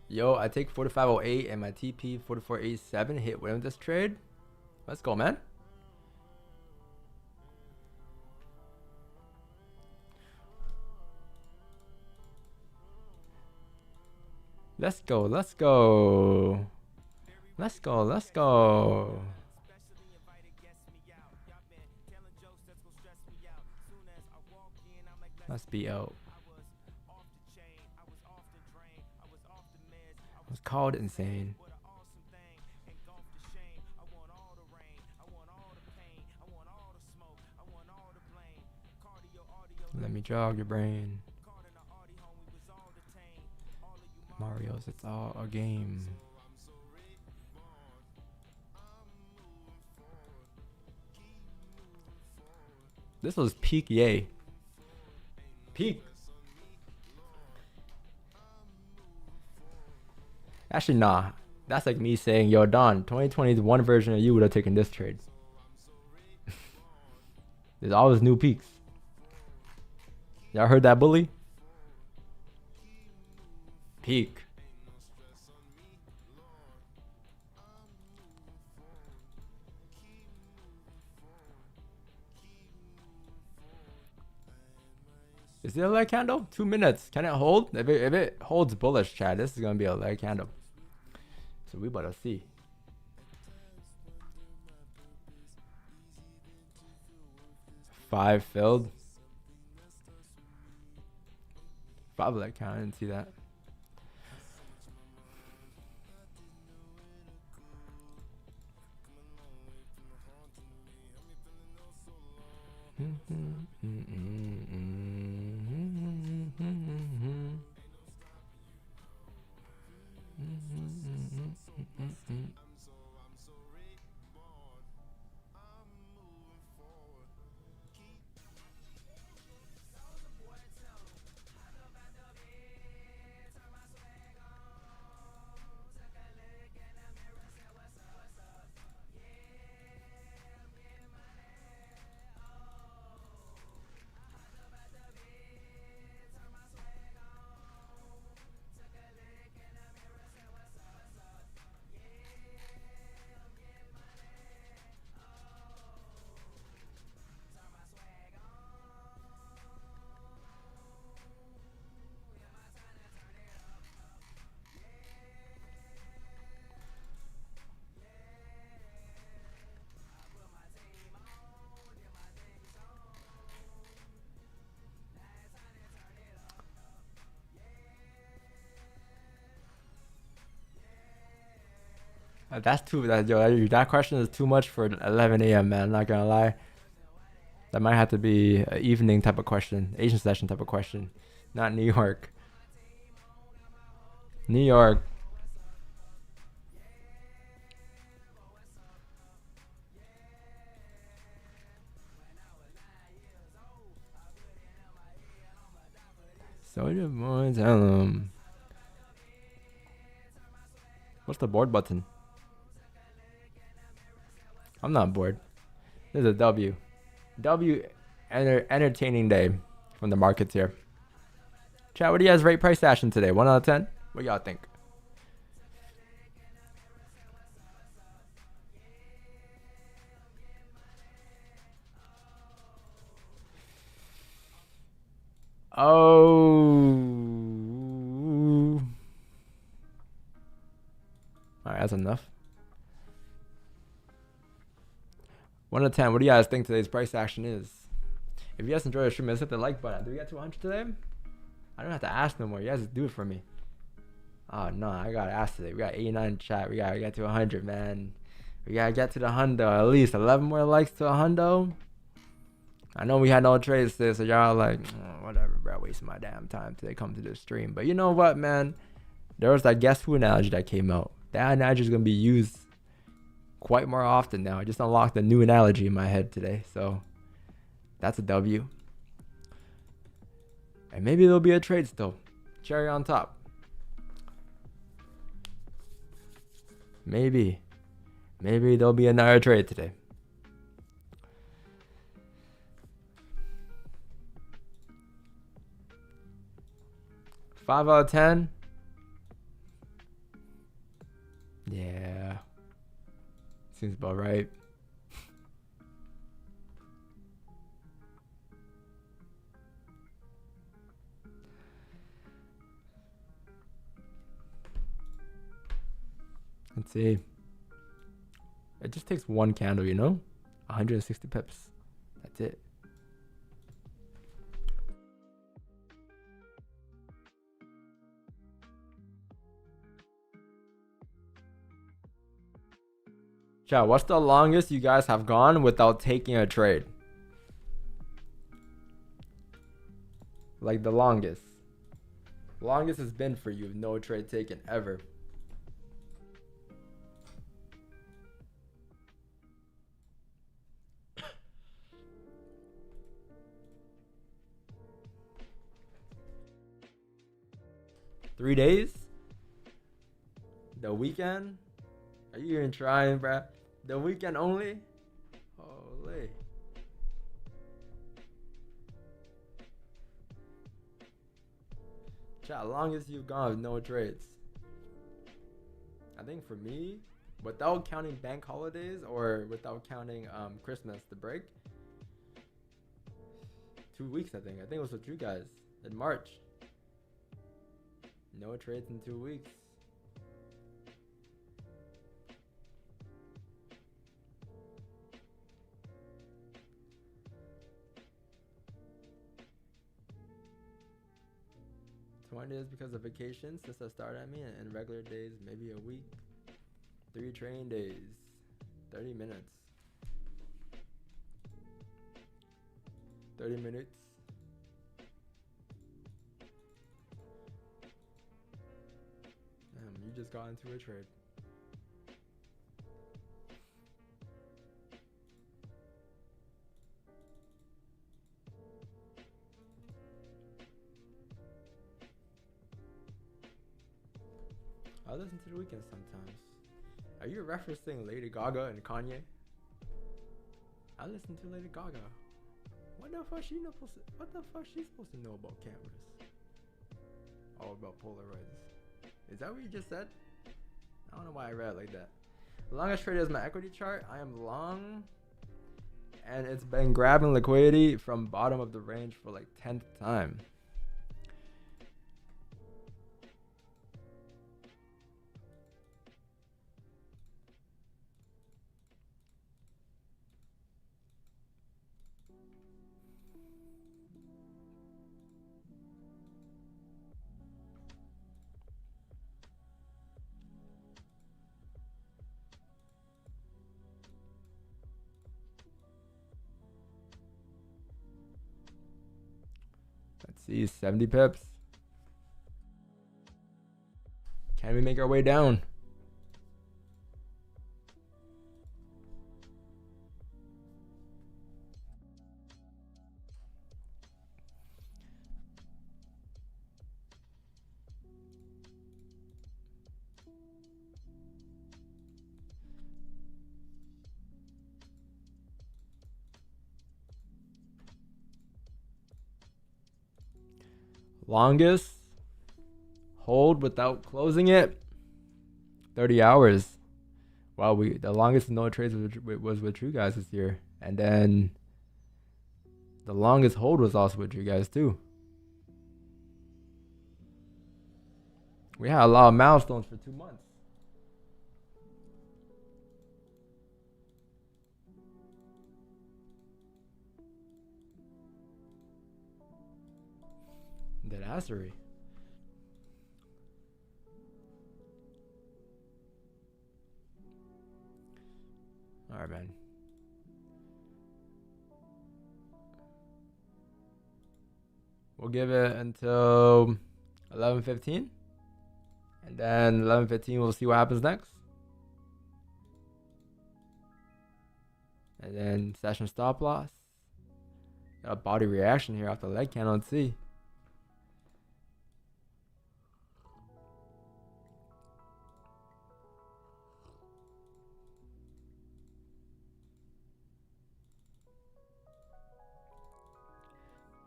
Yo, I take 4508 and my TP 4487 hit win with this trade. Let's go, man. Let's go, let's go. Let's go, let's go. Let's be out. Was called insane. Let me jog your brain. Mario's, it's all a game. This was peak yay. Peak. Actually, nah. That's like me saying, yo, Don, 2020's one version of you would have taken this trade. There's always new peaks. Y'all heard that, bully? Peak. Is it a leg candle? 2 minutes. Can it hold? If it holds bullish, Chad, this is going to be a leg candle. So we better see. Five filled. 5 leg count. I didn't see that. That's too. That question is too much for 11 a.m. man. I'm not gonna lie. That might have to be an evening type of question, Asian session type of question, not New York. New York. Soldier boy, tell 'em. What's the board button? I'm not bored. This is a W. Entertaining day from the markets here. Chat, what do you guys rate price action today? 1 out of 10? What y'all think? Oh. Alright, that's enough. 1 out of 10. What do you guys think today's price action is? If you guys enjoyed the stream, let's hit the like button. Do we get to 100 today? I don't have to ask no more. You guys just do it for me. Oh no, I gotta ask today. We got 89 in chat. We gotta get to 100, man. We gotta get to the hundo. At least 11 more likes to a hundo. I know we had no trades today, so y'all like, oh, whatever, bro. Wasting my damn time till they come to this stream. But you know what, man? There was that guess who analogy that came out. That analogy is gonna be used quite more often now. I just unlocked a new analogy in my head today, so that's a W. And maybe there'll be a trade still. Cherry on top. Maybe there'll be another trade today. Five out of 10. Yeah. Seems about right. Let's see. It just takes one candle, you know? 160 pips. That's it. Chat, what's the longest you guys have gone without taking a trade? Like the longest. Longest has been for you, no trade taken ever. Three days? The weekend? Are you even trying, bruh? The weekend only? Holy. Chat, longest you've gone with no trades. I think for me, without counting bank holidays or without counting Christmas, the break, 2 weeks I think. I think it was with you guys in March. No trades in 2 weeks. Days because of vacation since I started, and regular days maybe a week. 3 training days, 30 minutes. 30 minutes. You just got into a trade. I listen to the weekend sometimes. Are you referencing Lady Gaga and Kanye? I listen to Lady Gaga. What the fuck she supposed to know about cameras? Oh, about Polaroids. Is that what you just said? I don't know why I read it like that. The longest trade is my equity chart. I am long, and it's been grabbing liquidity from bottom of the range for like 10th time. Let's see, 70 pips. Can we make our way down? Longest hold without closing it, 30 hours. Wow, the longest no trades was with you guys this year. And then the longest hold was also with you guys too. We had a lot of milestones for 2 months. Deadassery. All right, man. We'll give it until 11:15, and then 11:15 we'll see what happens next. And then session stop loss. Got a body reaction here off the leg candle. Let's see.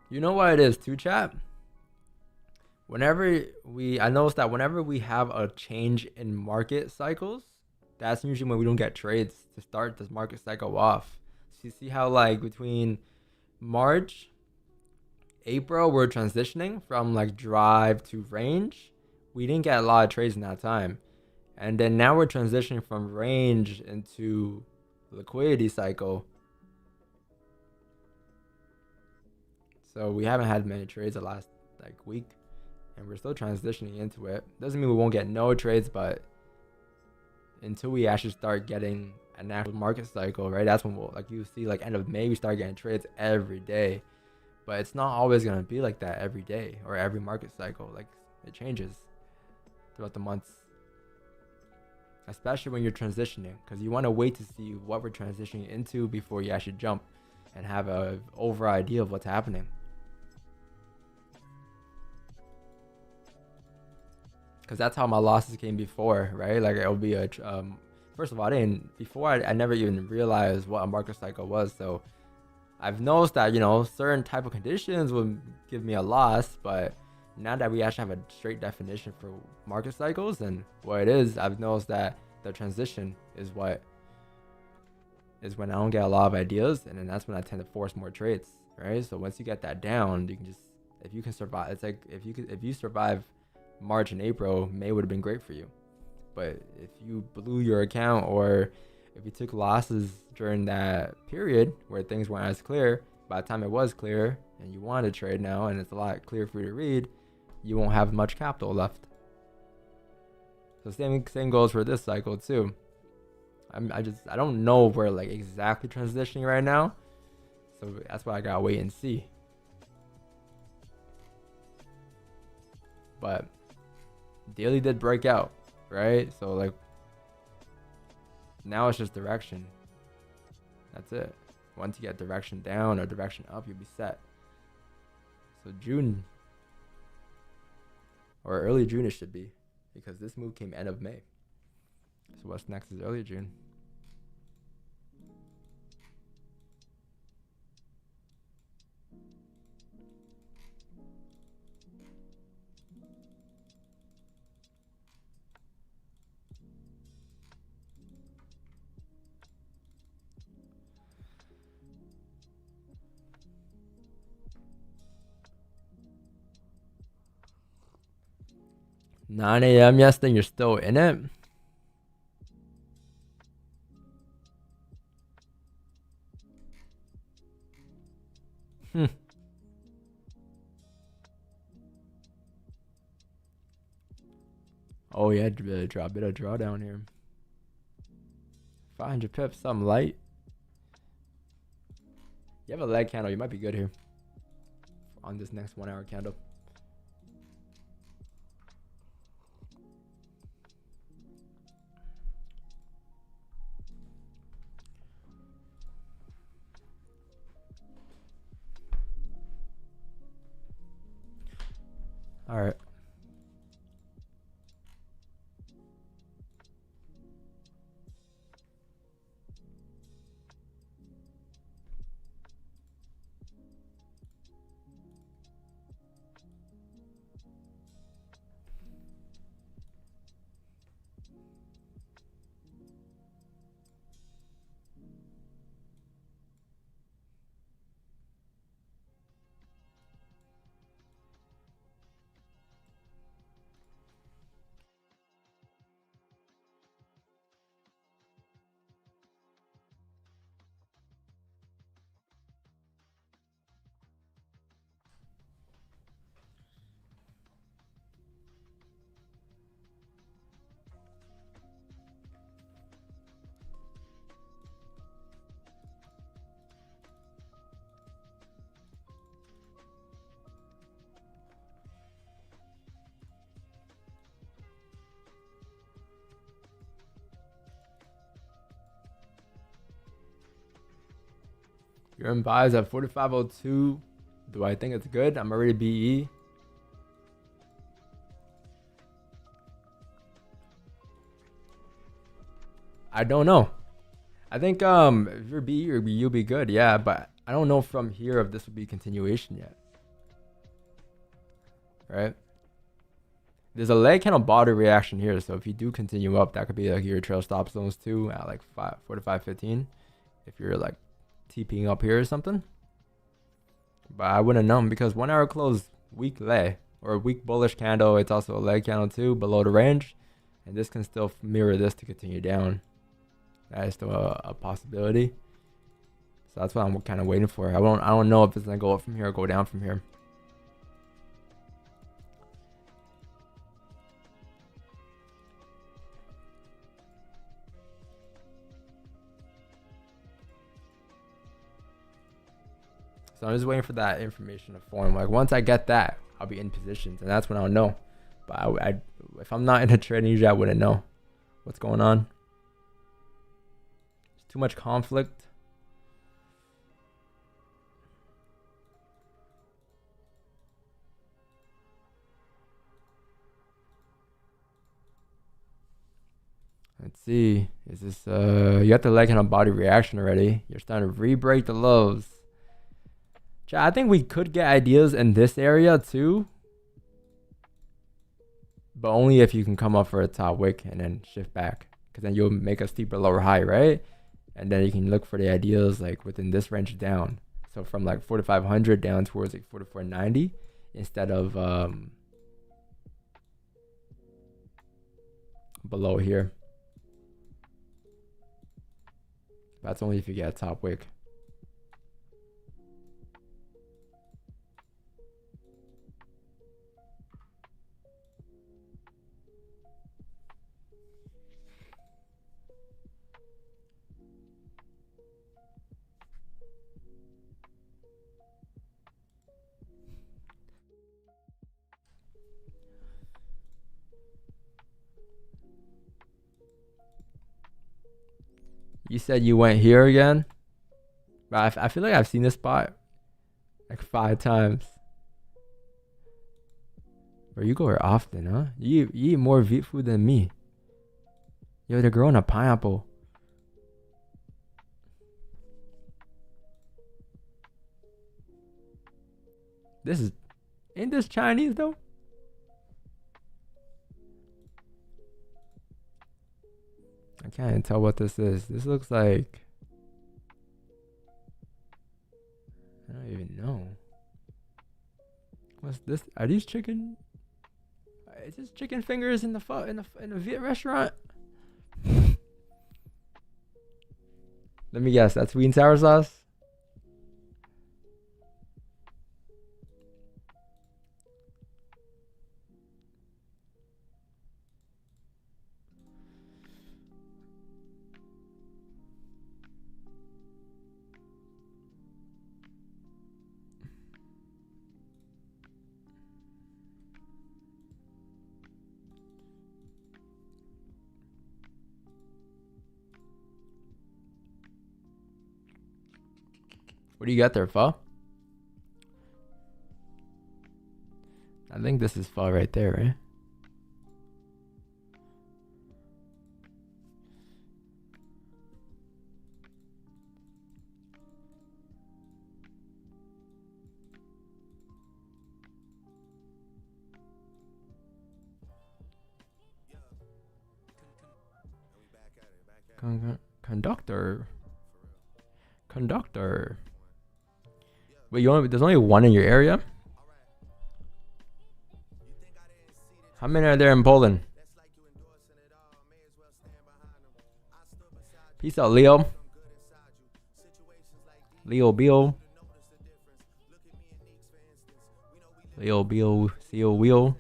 You know what it is too, chat? I noticed that whenever we have a change in market cycles, that's usually when we don't get trades to start this market cycle off. So you see how like between March, April, we're transitioning from like drive to range. We didn't get a lot of trades in that time. And then now we're transitioning from range into liquidity cycle. So we haven't had many trades the last like week, and we're still transitioning into it. Doesn't mean we won't get no trades, but until we actually start getting an actual market cycle, right? That's when we'll, like you see, like end of May, we start getting trades every day. But it's not always gonna be like that every day or every market cycle. Like it changes throughout the months, especially when you're transitioning, because you want to wait to see what we're transitioning into before you actually jump and have a over idea of what's happening. Because that's how my losses came before, right? Like it'll be a first of all, I never even realized what a market cycle was. So I've noticed that, you know, certain type of conditions would give me a loss, but now that we actually have a straight definition for market cycles and what it is, I've noticed that the transition is when I don't get a lot of ideas, and then that's when I tend to force more trades, right? So once you get that down, you can just, if you can survive, it's like if you survive March and April, May would have been great for you. But if you blew your account, or if you took losses during that period where things weren't as clear, by the time it was clear and you want to trade now and it's a lot clearer for you to read, you won't have much capital left. So same goes for this cycle too. I don't know if we're like exactly transitioning right now, so that's why I gotta wait and see. But daily did break out, right? So like now it's just direction. That's it. Once you get direction down or direction up, you'll be set. So June or early June it should be, because this move came end of May. So what's next is early June. $9 a.m. Yes, then you're still in it. Oh yeah, drop bit of drawdown here. 500 pips, something light. You have a leg candle, you might be good here. on this next 1 hour candle. All right. You're in buys at 45.02. Do I think it's good? I'm already BE. I don't know. I think if you're BE, you'll be good. Yeah, but I don't know from here if this will be continuation yet. Right? There's a leg candle body reaction here, so if you do continue up, that could be like your trail stop zones too at like 45.15. If you're like TPing up here or something. But I wouldn't know because 1 hour close, weak lay or weak bullish candle. It's also a leg candle too below the range, and this can still mirror this to continue down. That is still a possibility. So that's what I'm kind of waiting for. I don't know if it's gonna go up from here or go down from here. So I'm just waiting for that information to form. Like once I get that, I'll be in positions, and that's when I'll know. But if I'm not in a trading, usually I wouldn't know what's going on. There's too much conflict. Let's see. Is this you got the leg and a body reaction already? You're starting to re-break the lows. I think we could get ideas in this area too, but only if you can come up for a top wick and then shift back, because then you'll make a steeper lower high, right? And then you can look for the ideas like within this range down. So from like 4,500 down towards like 4,490 instead of below here. That's only if you get a top wick. You said you went here again? But I feel like I've seen this spot like 5 times. Bro, you go here often, huh? You eat more Viet food than me. Yo, they're growing a pineapple. Ain't this Chinese though? I can't even tell what this is. This looks like, I don't even know. What's this? Are these chicken? Is this chicken fingers in the Viet restaurant? Let me guess. That's sweet and sour sauce. What do you got there, pho? I think this is pho right there, right? Conductor. Wait, there's only one in your area? How many are there in Poland? Peace out, Leo. Leo Beal. Leo Beal. Theo Wheel.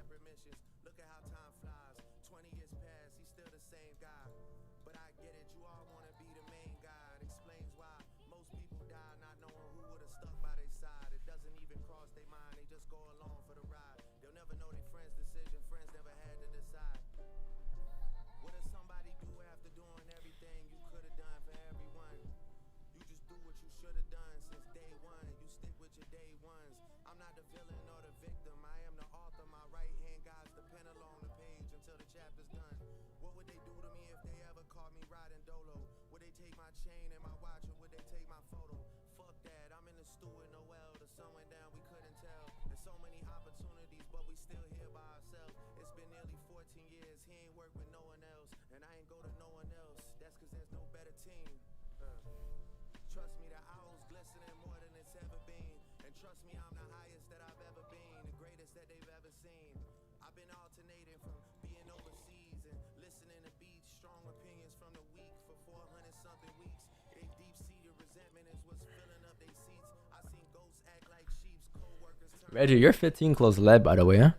Reggie, you're 15 close lead, by the way, huh?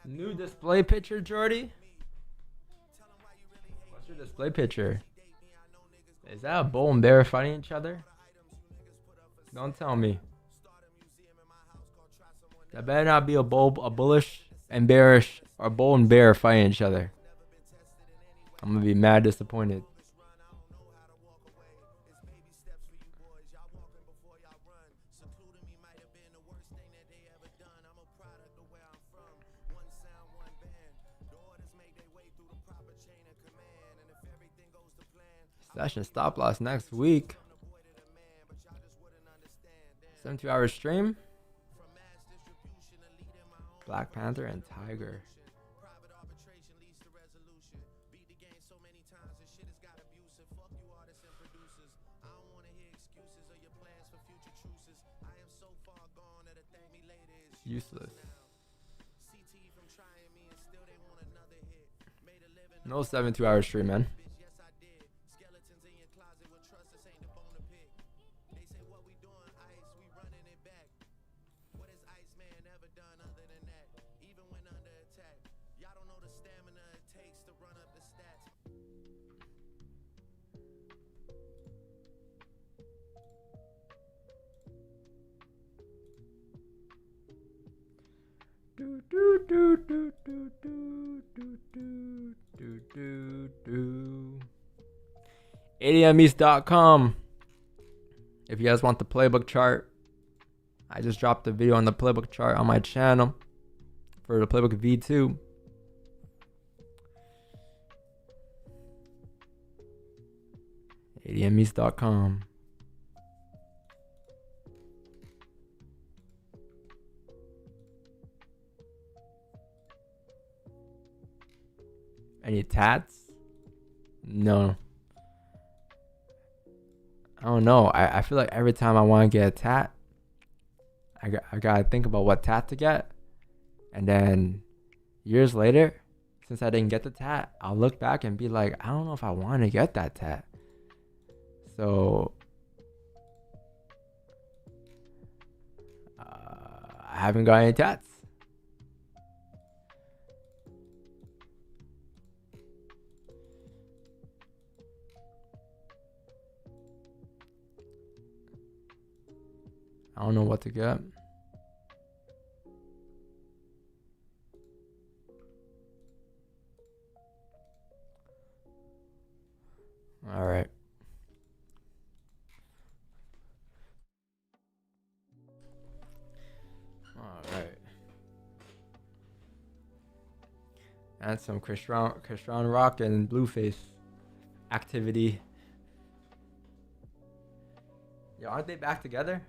New display picture, Jordy? What's your display picture? Is that a bull and bear fighting each other? Don't tell me. That better not be a bullish and bearish, or bull and bear fighting each other. I'm gonna be mad disappointed. Session stop loss next week. 72-hour stream. Black Panther and Tiger. Useless. No 72-hour stream, man. itsdonvo.com. If you guys want the playbook chart, I just dropped a video on the playbook chart on my channel for the playbook V2. ADMeats.com. Any tats? No. I don't know. I feel like every time I want to get a tat, I gotta think about what tat to get. And then years later, since I didn't get the tat, I'll look back and be like, I don't know if I want to get that tat. So I haven't got any tats. I don't know what to get. All right. All right. And some Christian Rock and Blueface activity. Yo, aren't they back together?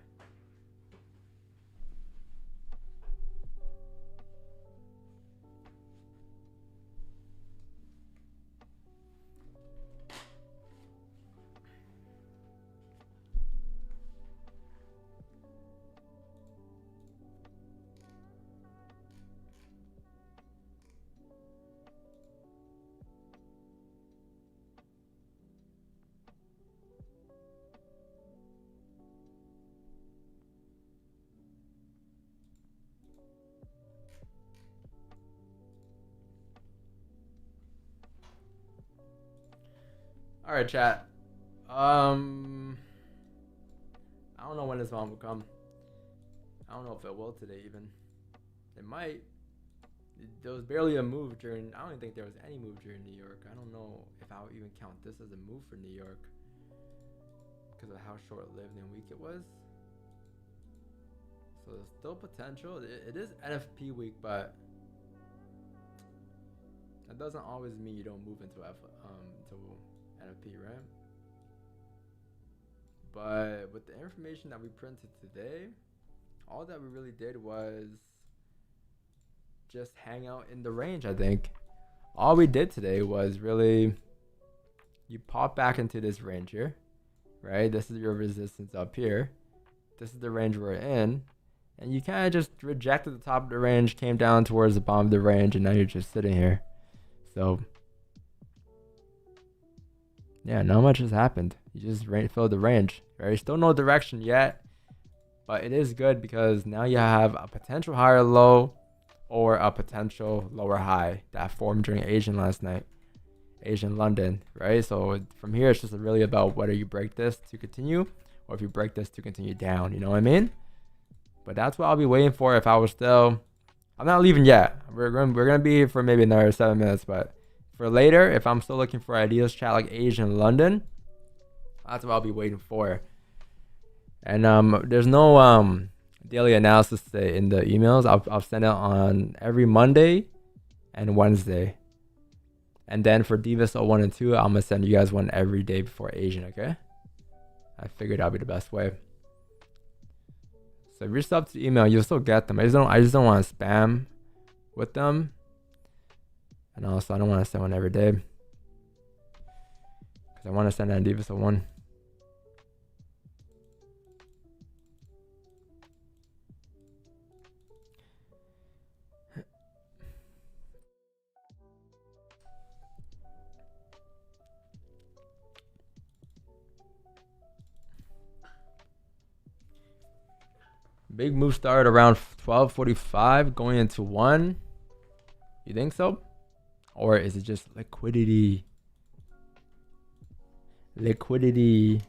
All right, chat. I don't know when this one will come. I don't know if it will today even. It might. There was barely a move during. I don't even think there was any move during New York. I don't know if I'll even count this as a move for New York because of how short-lived and weak it was. So there's still potential. It is NFP week, but that doesn't always mean you don't move into NFP, right? But with the information that we printed today, all that we really did was just hang out in the range. I think all we did today was really, you pop back into this range here, right? This is your resistance up here. This is the range we're in, and you kind of just rejected the top of the range, came down towards the bottom of the range, and now you're just sitting here. So yeah, not much has happened. You just filled the range, right? Still no direction yet, but it is good because now you have a potential higher low or a potential lower high that formed during Asian last night, Asian London, right? So from here, it's just really about whether you break this to continue or if you break this to continue down, you know what I mean? But that's what I'll be waiting for if I was still, I'm not leaving yet. We're gonna be here for maybe another 7 minutes, but for later, if I'm still looking for ideas chat like Asian London, that's what I'll be waiting for. And there's no daily analysis today in the emails. I'll send it on every Monday and Wednesday. And then for Divas 01 and 2, I'm gonna send you guys one every day before Asian, okay? I figured that'd be the best way. So if you're subbed to email, you'll still get them. I just don't want to spam with them. And also, I don't want to send one every day because I want to send that Divas 01. Big move started around 12:45 going into 1. You think so? Or is it just liquidity? Liquidity.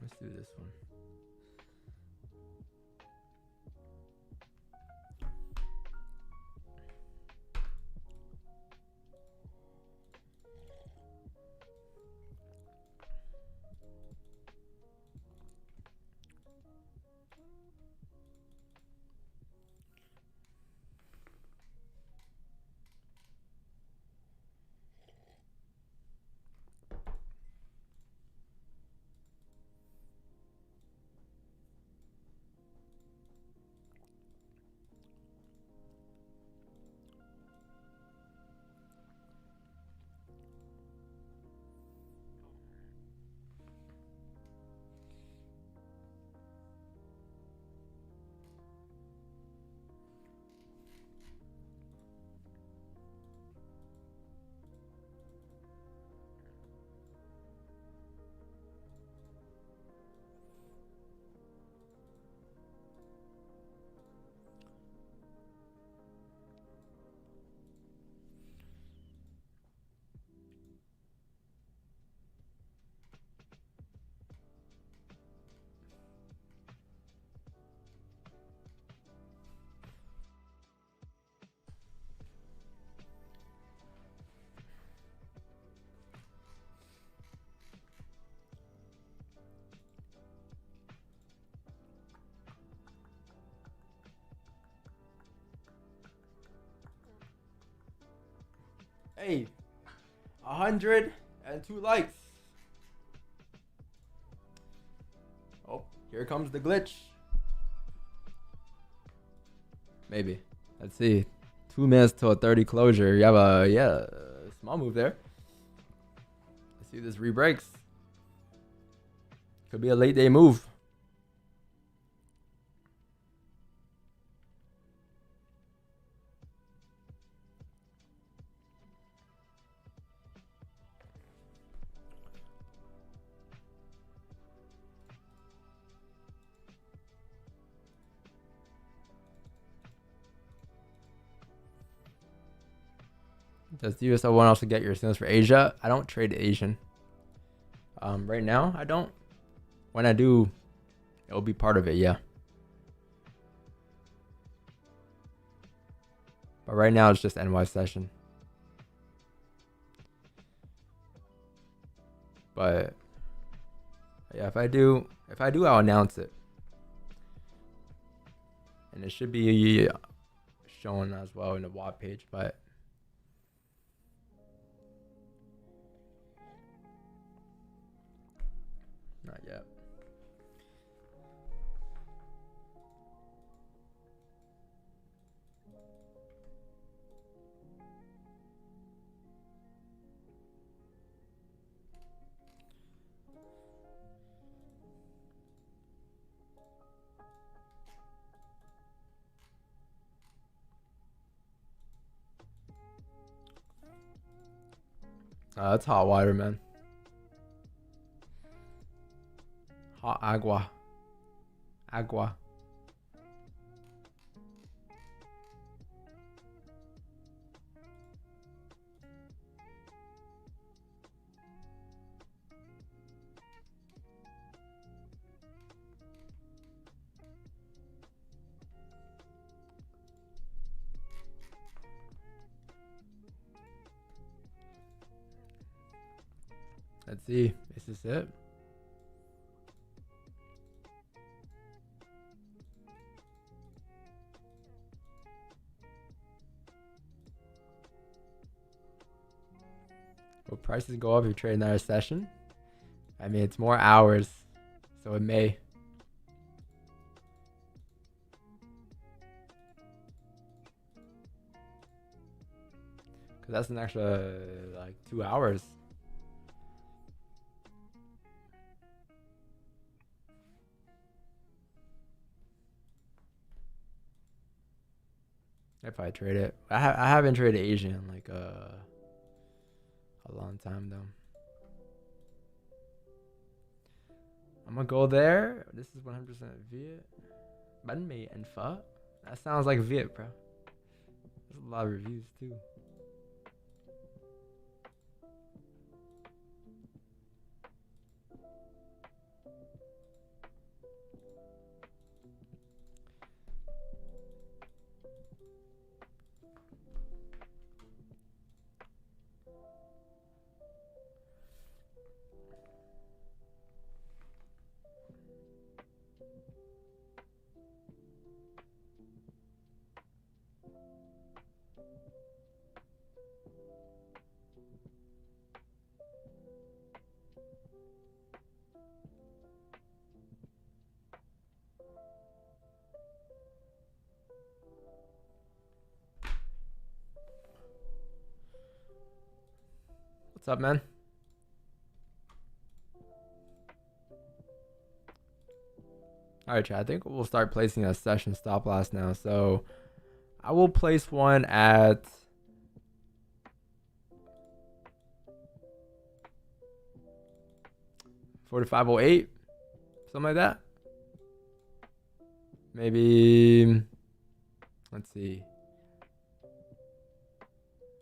Let's do this one. Hey, 102 likes. Oh, here comes the glitch. Maybe. Let's see. 2 minutes till a 30 closure. You have a small move there. Let's see if this re-breaks. Could be a late day move. Does the USO one also get your signals for Asia? I don't trade Asian. Right now, I don't. When I do, it'll be part of it, yeah. But right now, it's just NY session. But yeah, if I do, I'll announce it. And it should be shown as well in the WOD page, but not yet. That's hot water, man. Hot agua. Agua. Let's see. Is this it? Will prices go up if you trade another session? I mean, it's more hours, so it may. Because that's an extra, like, 2 hours. If I trade it. I haven't traded Asian in, like, a long time, though. I'm gonna go there. This is 100% Viet. Banh mi and pho. That sounds like Viet, bro. There's a lot of reviews too. What's up, man? Alright, chat. I think we'll start placing a session stop loss now. So I will place one at 4508, something like that. Maybe, let's see.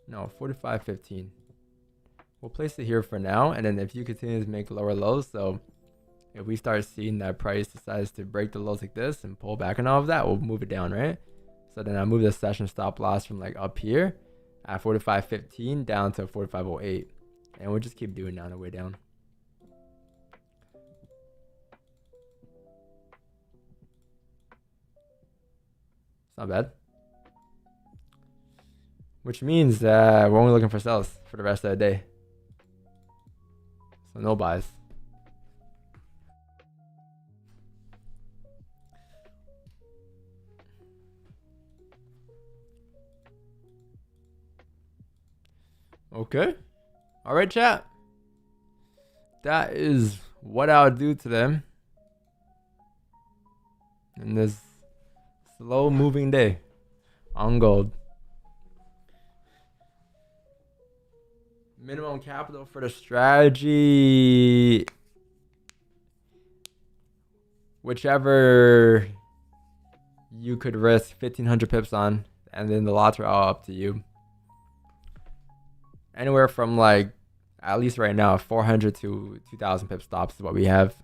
No, 4515. We'll place it here for now, and then if you continue to make lower lows, so if we start seeing that price decides to break the lows like this and pull back and all of that, we'll move it down, right? So then I move the session stop loss from like up here at 45.15 down to 45.08, and we'll just keep doing that on the way down. It's not bad. Which means that we're only looking for sells for the rest of the day. So no buys. Okay. All right, chat. That is what I'll do to them in this slow moving day on gold. Minimum capital for the strategy, whichever you could risk 1500 pips on, and then the lots are all up to you. Anywhere from like, at least right now, 400 to 2000 pip stops is what we have.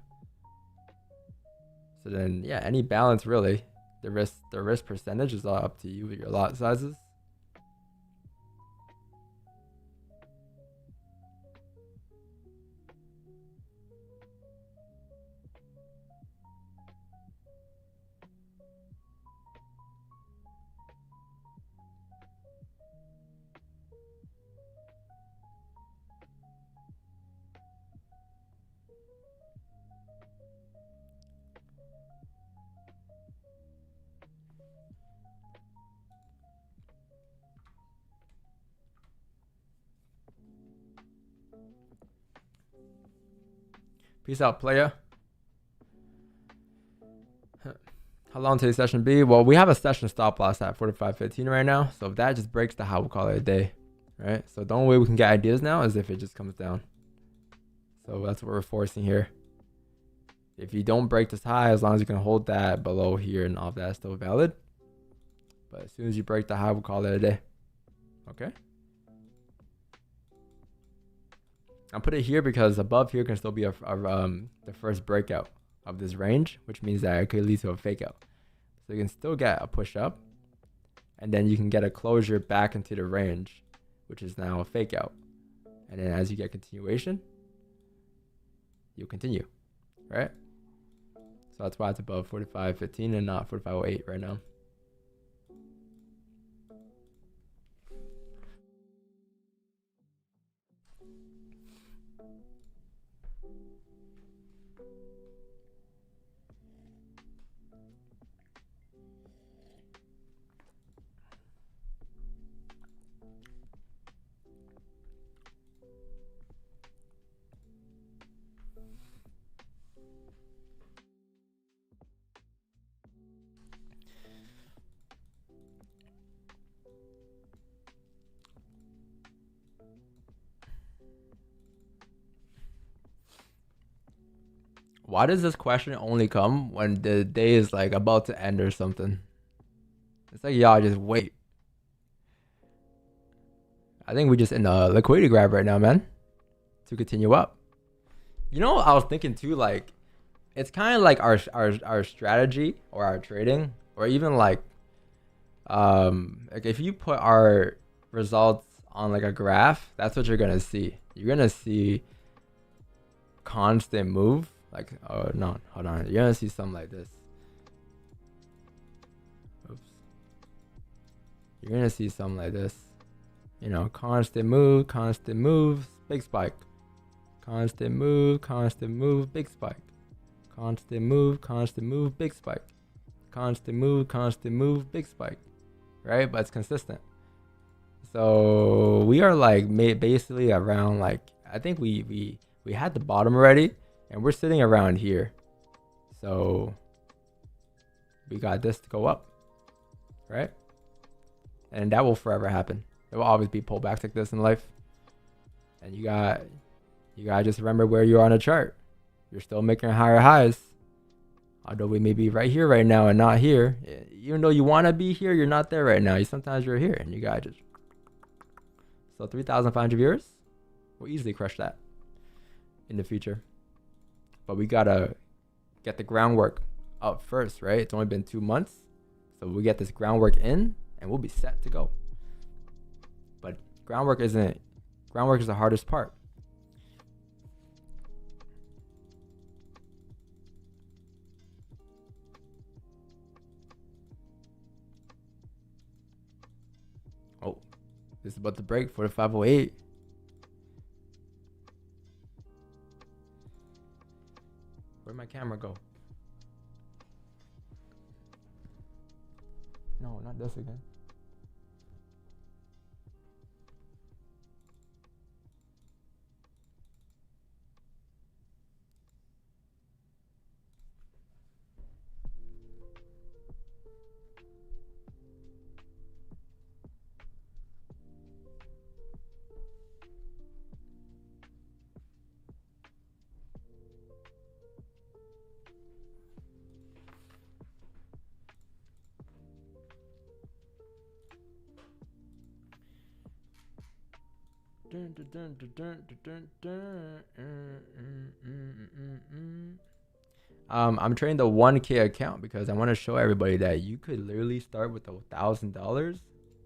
So then, yeah, any balance really. The risk percentage is all up to you with your lot sizes. Peace out, player. How long till the session be? Well, we have a session stop loss at 45.15 right now. So if that just breaks the high, we'll call it a day. Right? So the only way we can get ideas now is if it just comes down. So that's what we're forcing here. If you don't break this high, as long as you can hold that below here and all of that is still valid. But as soon as you break the high, we'll call it a day. Okay? I'll put it here because above here can still be the first breakout of this range, which means that it could lead to a fake out. So you can still get a push up, and then you can get a closure back into the range, which is now a fake out. And then as you get continuation, you continue, right? So that's why it's above 45.15 and not 45.08 right now. Why does this question only come when the day is like about to end or something? It's like y'all just wait. I think we just in a liquidity grab right now, man, to continue up. You know, I was thinking too, like, it's kind of like our strategy or our trading, or even like if you put our results on like a graph, that's what you're gonna see. You're gonna see constant move. Like, oh no, hold on. You're gonna see something like this. Oops. You're gonna see something like this. You know, constant move, big spike. Constant move, big spike. Constant move, big spike. Constant move, big spike. Right? But it's consistent. So we are like basically around, like, I think we had the bottom already, and we're sitting around here. So we got this to go up, right? And that will forever happen. There will always be pullbacks like this in life. And you gotta just remember where you are on the chart. You're still making higher highs. Although we may be right here right now and not here. Even though you want to be here, you're not there right now. Sometimes you're here, and you gotta just. So 3,500 viewers, we'll easily crush that in the future. But we gotta get the groundwork up first, right? It's only been 2 months. So we get this groundwork in, and we'll be set to go. But groundwork is the hardest part. Oh, this is about to break for the 508. Where'd my camera go? No, not this again. I'm trading the 1K account because I want to show everybody that you could literally start with $1,000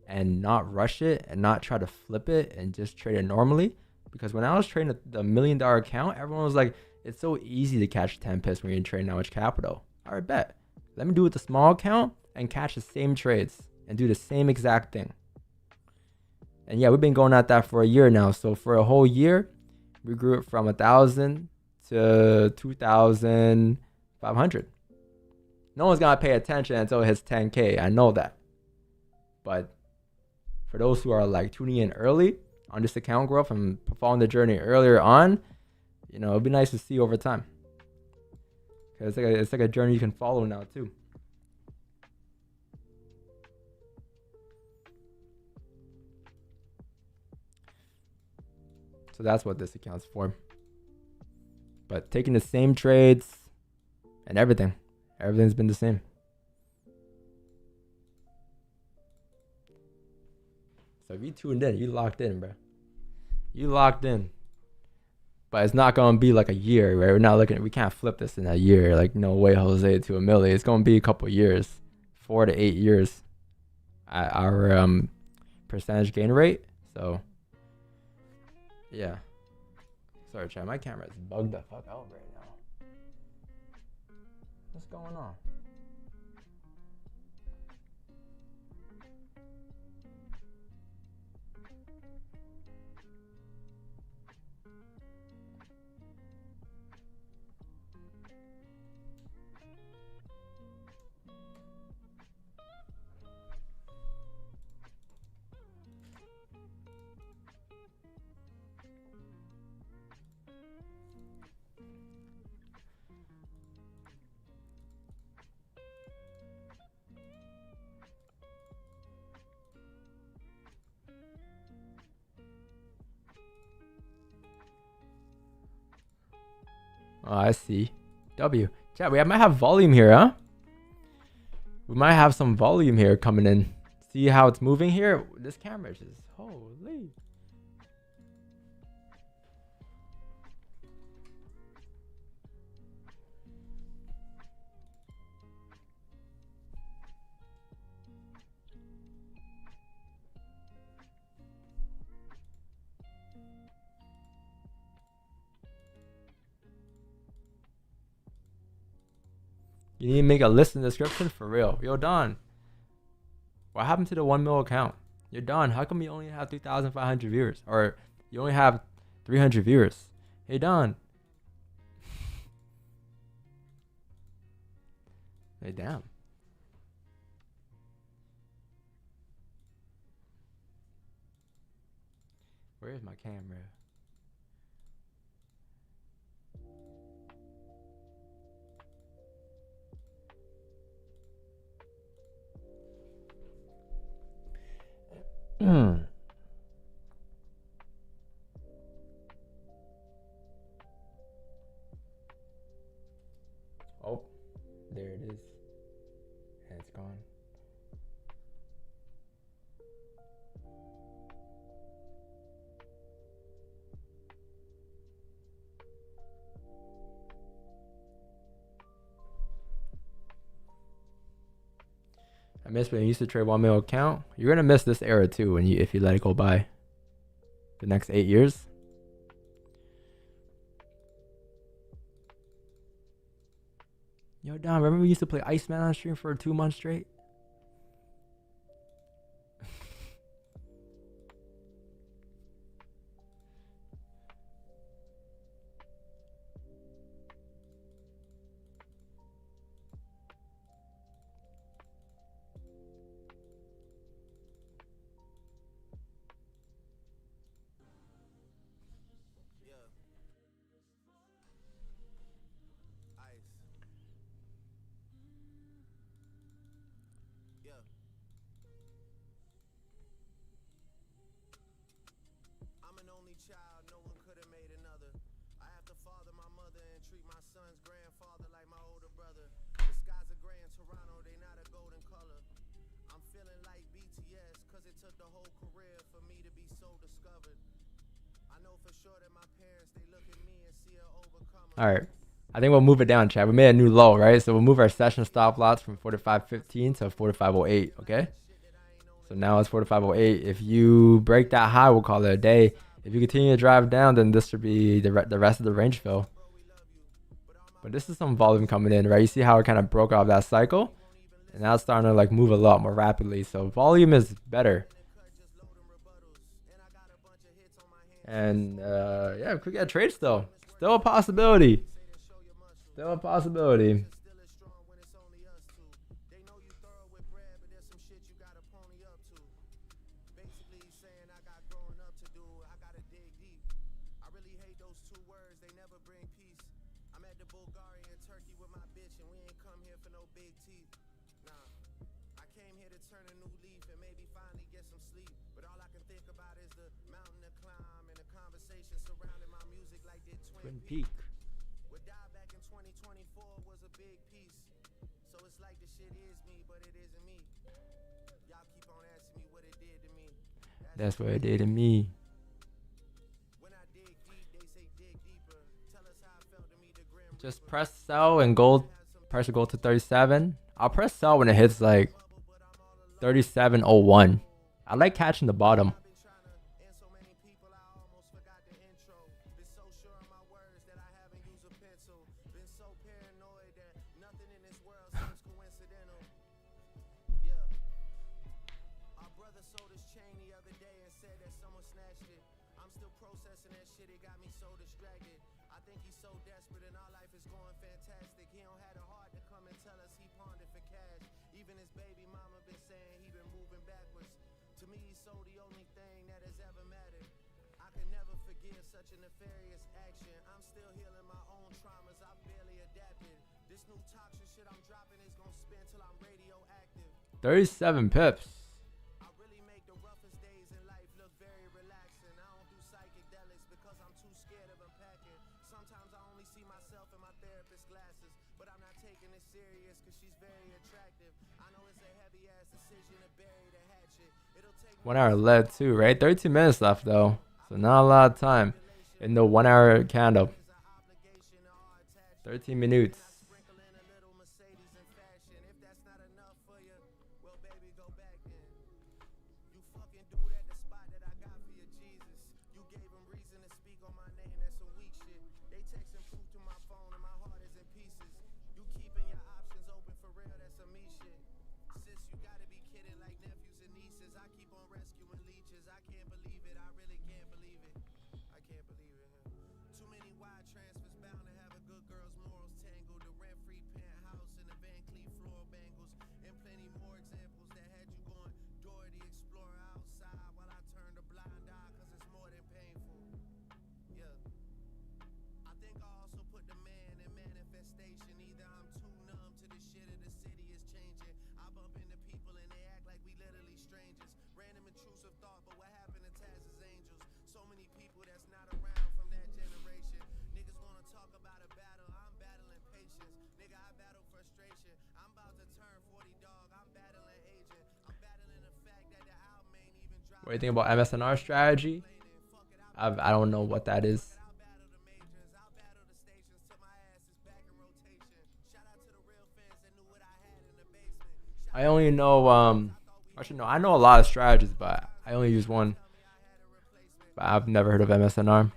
and not rush it and not try to flip it and just trade it normally. Because when I was trading the $1 million account, everyone was like, it's so easy to catch 10 pips when you're trading that much capital. All right, bet. Let me do it with the small account and catch the same trades and do the same exact thing. And yeah, we've been going at that for a year now. So for a whole year, we grew it from 1,000 to 2,500. No one's gonna pay attention until it hits 10K. I know that. But for those who are like tuning in early on this account growth and following the journey earlier on, you know, it'd be nice to see over time. Cause it's like a journey you can follow now too. So that's what this account's for. But taking the same trades and everything's been the same. So if you tuned in, you locked in, bro. You locked in. But it's not gonna be like a year, right? We're not looking. We can't flip this in a year. Like, no way, Jose, to $1 million. It's gonna be a couple years, 4 to 8 years. Our percentage gain rate. So. Yeah. Sorry, chat. My camera is bugged the fuck out right now. What's going on? Oh, I see. W. Chat, we might have volume here, huh? We might have some volume here coming in. See how it's moving here? This camera is just holy. You need to make a list in the description for real. Yo, Don. What happened to the 1 mil account? You're Don. How come you only have 3,500 viewers? Or you only have 300 viewers? Hey, Don. Hey, damn. Where is my camera? Oh, there it is. And it's gone. I miss when you used to trade 1 mil account. You're gonna miss this era too when if you let it go by. The next 8 years. Yo, Don, remember we used to play Iceman on stream for 2 months straight? Child, no one could have made another. I have to father my mother and treat my son's grandfather like my older brother. The skies are gray in Toronto, they not a golden color. I'm feeling like BTS, cause it took the whole career for me to be so discovered. I know for sure that my parents, they look at me and see an overcomer. Alright, I think we'll move it down, chat. We made a new low, right? So we'll move our session stop loss from 45.15 to 45.08, okay? So now it's 45.08. If you break that high, we'll call it a day. If you continue to drive down, then this should be the rest of the range fill. But this is some volume coming in, right? You see how it kind of broke off that cycle? And now it's starting to like move a lot more rapidly. So volume is better. And yeah, we could get a trade still. Still a possibility. Still a possibility. Twin Peak. What died back in 2024 was a big piece. So it's like the shit is me, but it isn't me. Y'all keep on asking me what it did to me. That's what it did to me. When I dig deep, they say dig deeper. Tell us how it felt to me, the grim. Just press sell and gold. Price will go to 37. I'll press sell when it hits like 37.01. I like catching the bottom. This new toxic shit I'm dropping is gonna spin till I'm radioactive. 37 pips. I really make the roughest days in life look very relaxing. I don't do psychedelics because I'm too scared of unpacking. Sometimes I only see myself in my therapist's glasses, but I'm not taking it serious because she's very attractive. I know it's a heavy ass decision to bury the hatchet. It'll take 1 hour led too, right? 32 minutes left though, so not a lot of time in the 1 hour candle. 13 minutes. What do you think about MSNR strategy? I don't know what that is. I only know actually no, I know a lot of strategies, but I only use one. But I've never heard of MSNR.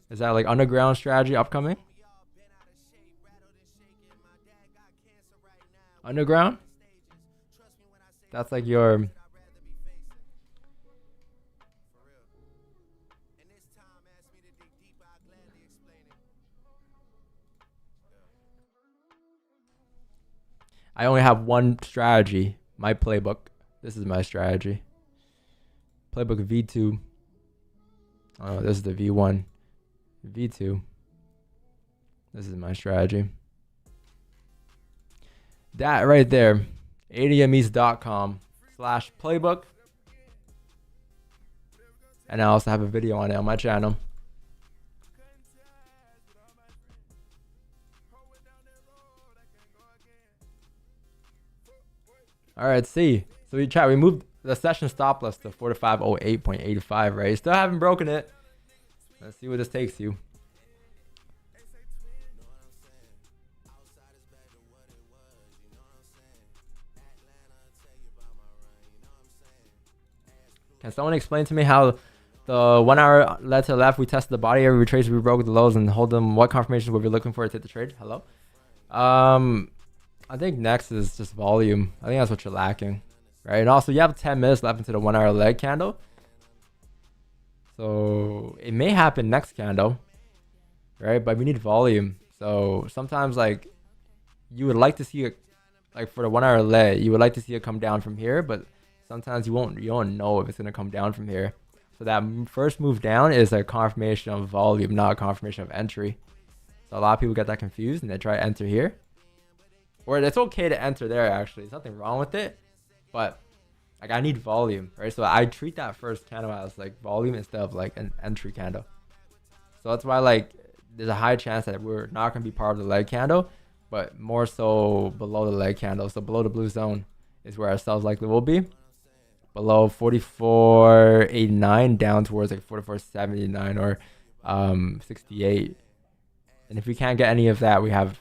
Is that like underground strategy upcoming? Underground? That's like your I only have one strategy, my playbook. This is my strategy. Playbook V2. Oh, this is the V1. V2. This is my strategy. That right there. admese.com/playbook. And I also have a video on it on my channel. Alright, see. So we moved the session stop loss to 4508.85, right? Still haven't broken it. Let's see where this takes you. Can someone explain to me how the 1 hour led to the left, we tested the body area, we retraced, we broke the lows and hold them? What confirmations were we looking for to hit the trade? Hello? I think next is just volume. I think that's what you're lacking, right? And also you have 10 minutes left into the 1 hour leg candle. So it may happen next candle, right? But we need volume. So sometimes like you would like to see it, like for the 1 hour leg, you would like to see it come down from here, but sometimes you don't know if it's going to come down from here. So that first move down is a confirmation of volume, not a confirmation of entry. So a lot of people get that confused and they try to enter here. Or it's okay to enter there actually. There's nothing wrong with it. But like I need volume, right? So I treat that first candle as like volume instead of like an entry candle. So that's why like there's a high chance that we're not going to be part of the leg candle, but more so below the leg candle. So below the blue zone is where our sales likely will be. Below 44.89 down towards like 44.79 or 68. And if we can't get any of that, we have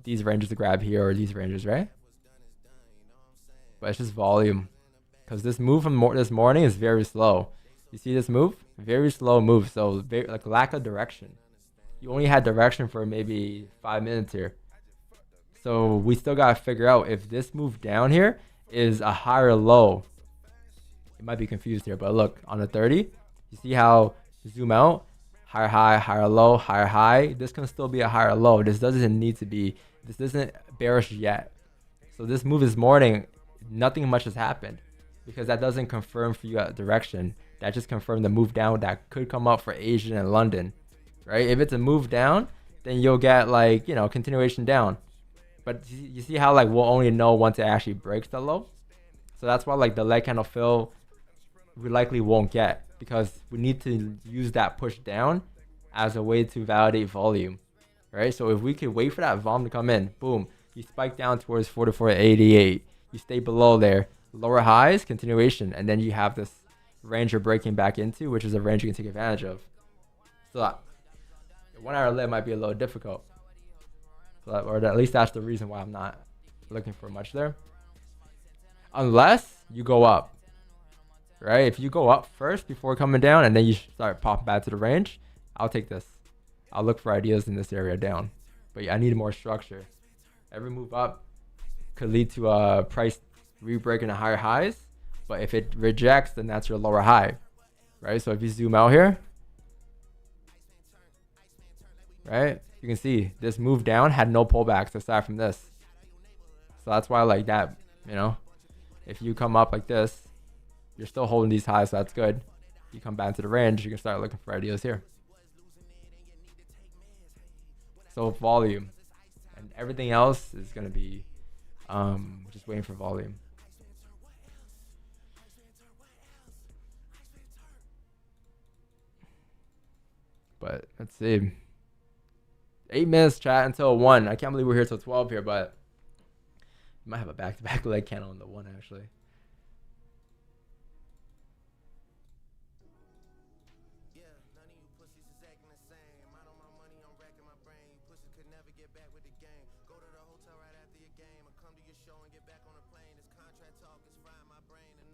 these ranges to grab here or these ranges, right? But it's just volume. Because this move from this morning is very slow. You see this move? Very slow move. So very, like lack of direction. You only had direction for maybe 5 minutes here. So we still got to figure out if this move down here is a higher low. You might be confused here, but look on the 30, you see how zoom out, higher high, higher low, higher high. This can still be a higher low. This doesn't need to be. This isn't bearish yet. So this move this morning, nothing much has happened because that doesn't confirm for you a direction. That just confirmed the move down that could come up for Asian and London, right? If it's a move down, then you'll get like, you know, continuation down. But you see how like we'll only know once it actually breaks the low. So that's why like the leg candle fill we likely won't get because we need to use that push down as a way to validate volume, right? So if we could wait for that volume to come in, boom, you spike down towards 44.88, you stay below there, lower highs, continuation, and then you have this range you're breaking back into, which is a range you can take advantage of. So that 1 hour lit might be a little difficult. So that, or at least that's the reason why I'm not looking for much there. Unless you go up, right? If you go up first before coming down and then you start popping back to the range, I'll take this. I'll look for ideas in this area down. But yeah, I need more structure. Every move up could lead to a price re-breaking the higher highs. But if it rejects, then that's your lower high, right? So if you zoom out here, right, you can see this move down had no pullbacks aside from this. So that's why I like that, you know. If you come up like this, you're still holding these highs, so that's good. You come back to the range, you can start looking for ideas here. So volume, and everything else is gonna be just waiting for volume. But let's see. 8 minutes chat until 1. I can't believe we're here till 12 here, but we might have a back-to-back leg candle on the 1 actually.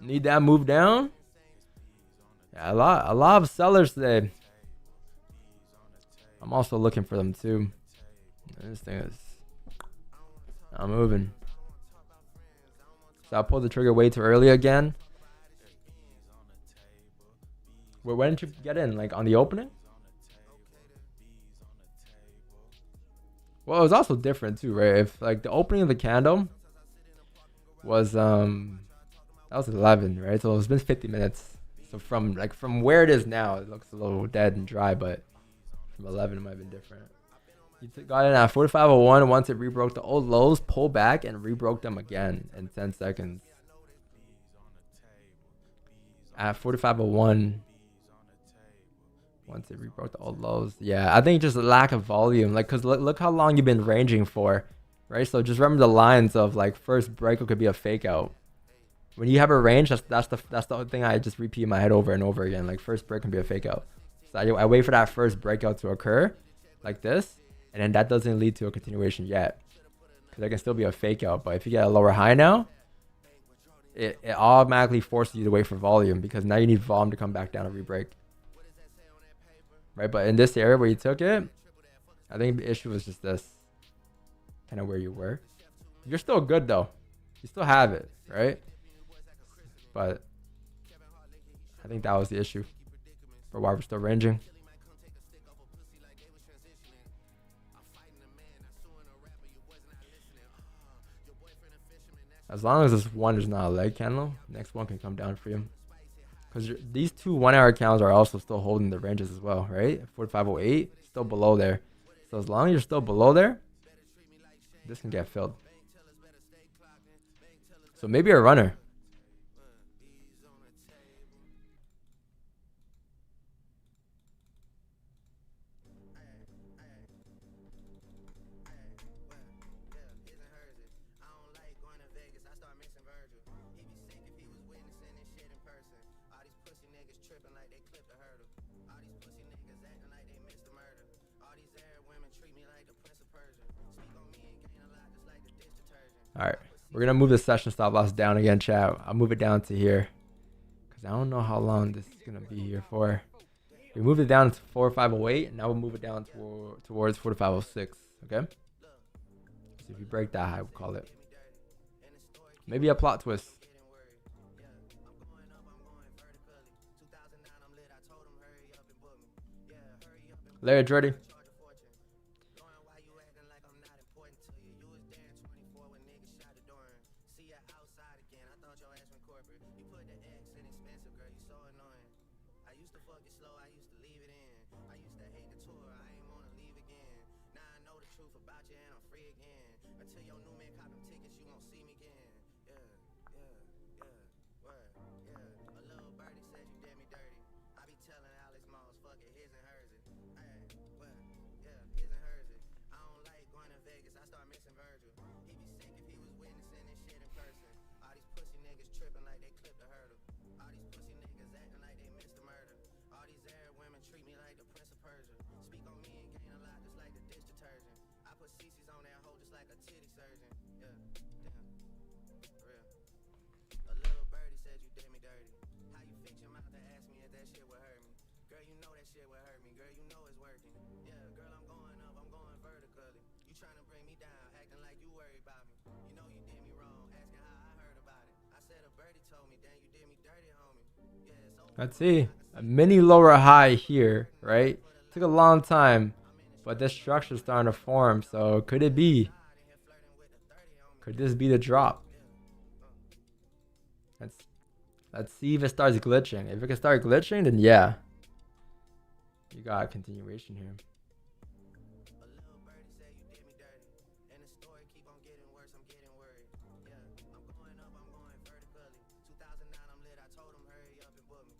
Need that move down? Yeah, a lot of sellers today. I'm also looking for them too. This thing is not moving. So I pulled the trigger way too early again. Wait, when did you get in? Like on the opening? Well, it was also different too, right? If like the opening of the candle was that was 11, right? So it's been 50 minutes. So from where it is now, it looks a little dead and dry, but from 11 it might have been different. You got in at 45.01. Once it rebroke the old lows, pull back and rebroke them again in 10 seconds. At 45.01, once it rebroke the old lows, yeah, I think just a lack of volume. Like, cause look how long you've been ranging for, right? So just remember the lines of like first break could be a fake out. When you have a range, that's the thing I just repeat in my head over and over again. Like first break can be a fake out. So I wait for that first breakout to occur, like this, and then that doesn't lead to a continuation yet, because it can still be a fake out. But if you get a lower high now, it automatically forces you to wait for volume, because now you need volume to come back down and re-break. Right, but in this area where you took it, I think the issue was just this, kind of where you were. You're still good though. You still have it, right? But I think that was the issue for why we're still ranging. As long as this one is not a leg candle, next one can come down for you. Because these two 1 hour candles are also still holding the ranges as well, right? 45.08, still below there. So as long as you're still below there, this can get filled. So maybe a runner. All right, we're gonna move the session stop loss down again, chat. I'll move it down to here because I don't know how long this is gonna be here for. We moved it down to 45.08, and now we'll move it down towards 45.06. Okay. So if you break that high, we'll call it maybe a plot twist. Larry Jordy. Jackson Virgil. He be sick if he was witnessing this shit in person. All these pussy niggas tripping like they clipped a hurdle. All these pussy niggas acting like they missed a murder. All these Arab women treat me like the Prince of Persia. Speak on me and gain a lot just like the dish detergent. I put CC's on that hoe just like a titty surgeon. Yeah, damn, real. A little birdie said you did me dirty. How you fix your mouth to ask me if that shit would hurt me? Girl, you know that shit would hurt me. Girl, you know it's working. Yeah, girl, I'm going up, I'm going vertically. You tryna bring me down, acting like you worry about me. You know you did me wrong, asking how I heard about it. I said a birdie told me, damn, you did me dirty, homie. Yeah, so Let's see. A mini lower high here, right? Took a long time, but this structure's starting to form. So could it be? Could this be the drop? Let's see if it starts glitching. If it can start glitching, then yeah. You got a continuation here. a little birdie said you did me dirty. And the story keep on getting worse, I'm getting worried. Yeah, I'm going up, I'm going vertically. 2009, I'm lit, I told him hurry up and book me.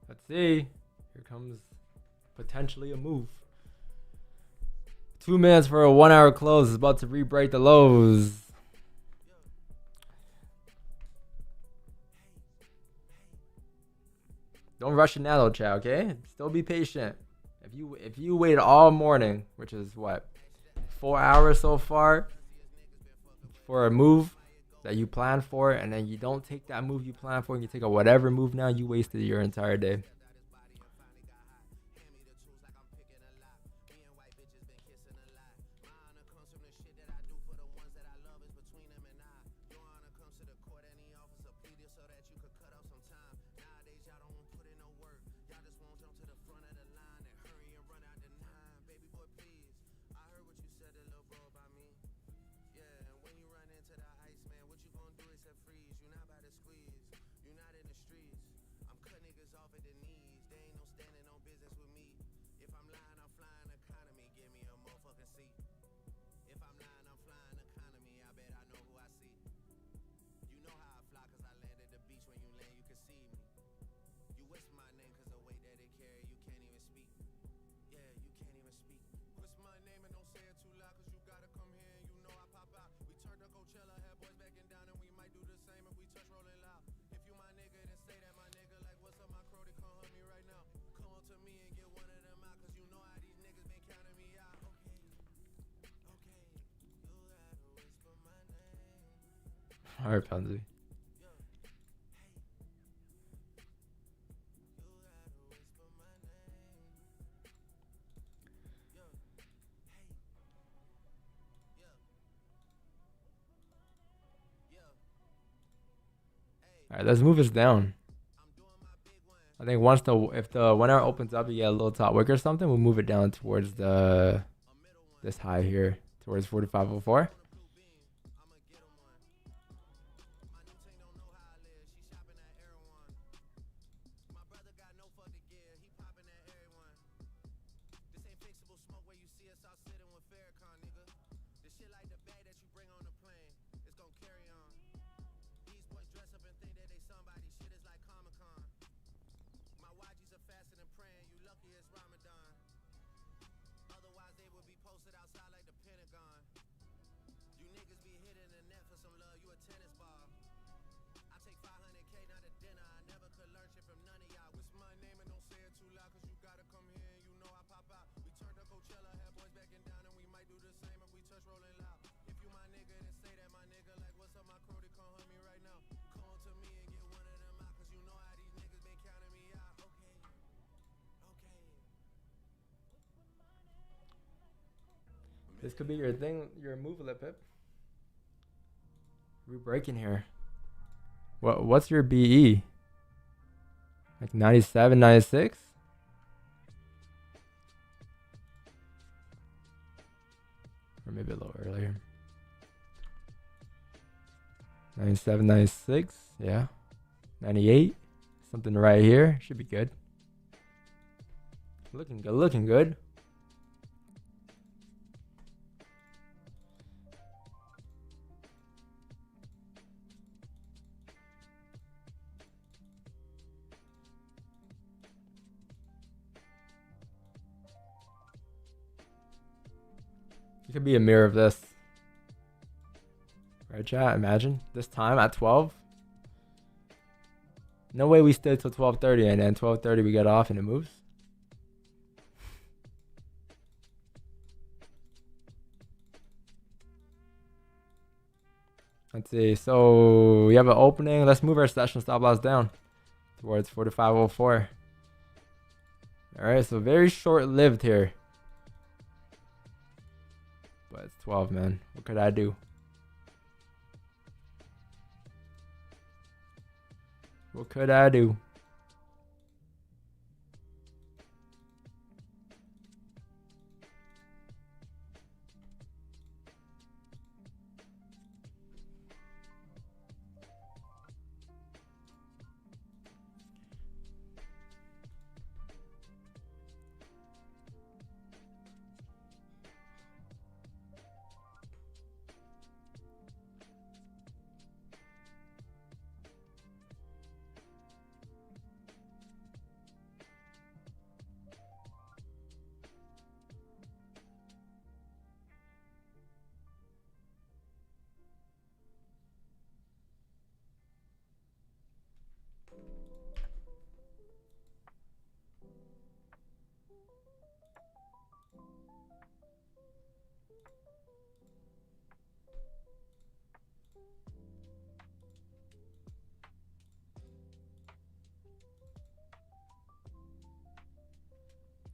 Let's see. Here comes potentially a move. 2 minutes for a 1 hour close. Is about to re-break the lows. Don't rush it now, though, chat. Okay, still be patient. If you waited all morning, which is what, 4 hours so far, for a move that you plan for, and then you don't take that move you plan for, and you take a whatever move now, you wasted your entire day. All right, Pansy. All right, let's move this down. I think if the 1 hour opens up, you get a little top wick or something, we'll move it down towards this high here, towards 4504. This could be your thing, your move, Lip Pip. We're breaking here. What's your BE? Like 97, 96? Or maybe a little earlier. 97, 96. Yeah. 98. Something right here. Should be good. Looking good. Looking good. It could be a mirror of this. Right, chat? Imagine this time at 12. No way we stay till 12:30 and then 12:30 we get off and it moves. Let's see. So we have an opening. Let's move our session stop loss down towards 45.04. All right. So very short-lived here. But it's 12, man. What could I do? What could I do?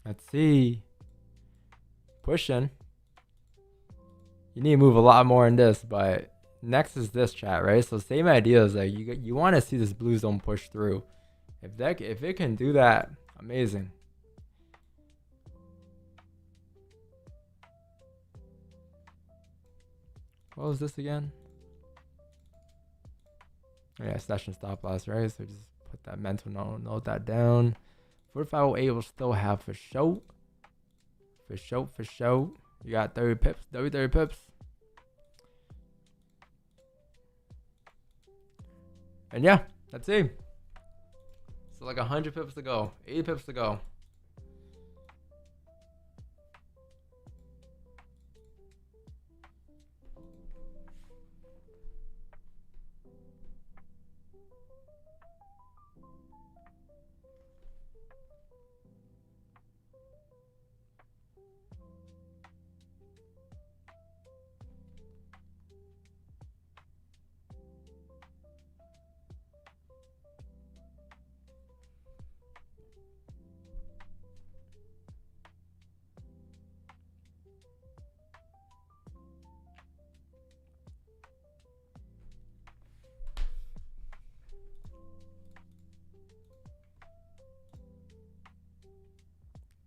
Let's see. Pushing. You need to move a lot more in this, but next is this, chat, right? So same idea is like you want to see this blue zone push through. If it can do that, amazing. What was this again? Yeah, session stop loss, right? So just put that mental note that down. 4508 will still have for show. For show. You got 30 pips, 30 pips. And yeah, that's it. So like 100 pips to go, 80 pips to go.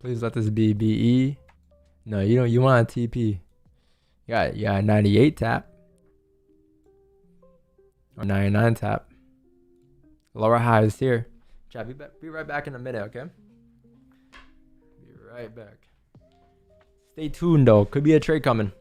Please let this be BE. No, you don't. You want a TP. You got 98 tap. Or 99 tap. Lower highs here. Chat, be right back in a minute, okay? Be right back. Stay tuned though. Could be a trade coming.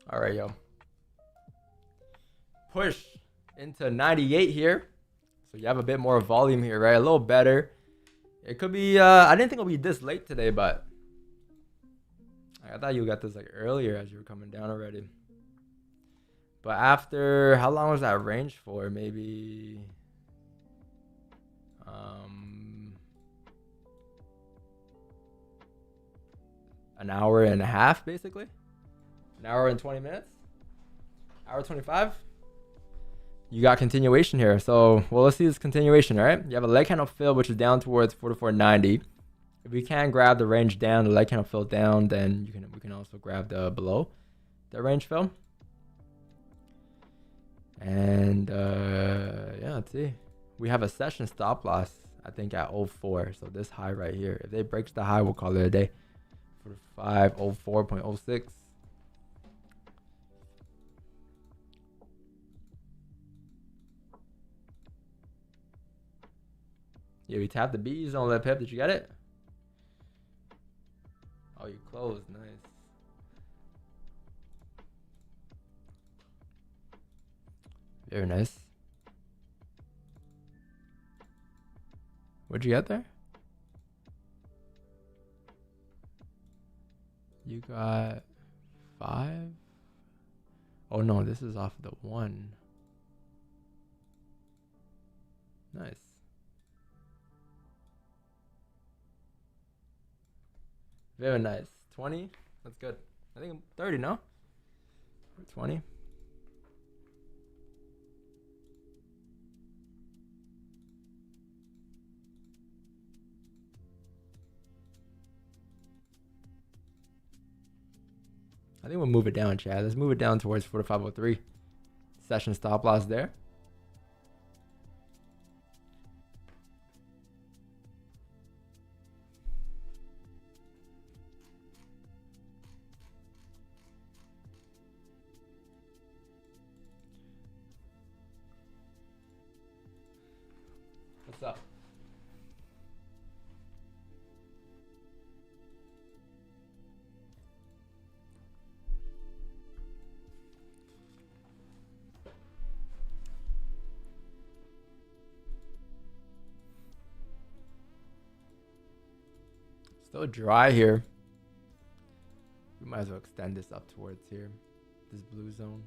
All right, yo. Push into 98 here. So you have a bit more volume here, right? A little better. It could be, I didn't think it would be this late today, but I thought you got this like earlier as you were coming down already. But after, how long was that range for? Maybe an hour and a half, basically. An hour and 20 minutes. Hour 25. You got continuation here. So, well, let's see this continuation, all right? You have a leg candle fill, which is down towards 44.90. If we can grab the range down, the leg candle fill down, then we can also grab the below the range fill. And yeah, let's see. We have a session stop loss, I think, at 04. So this high right here. If they breaks the high, we'll call it a day. 4504.06. Yeah, we tapped the B zone left hip. Did you get it? Oh, you closed. Nice. Very nice. What'd you get there? You got 5? Oh no, this is off the 1. Nice. Very nice. 20? That's good. I think I'm 30, no? Or 20? I think we'll move it down, Chad. Let's move it down towards 4503. Session stop loss there. What's up? Still dry here. We might as well extend this up towards here. This blue zone.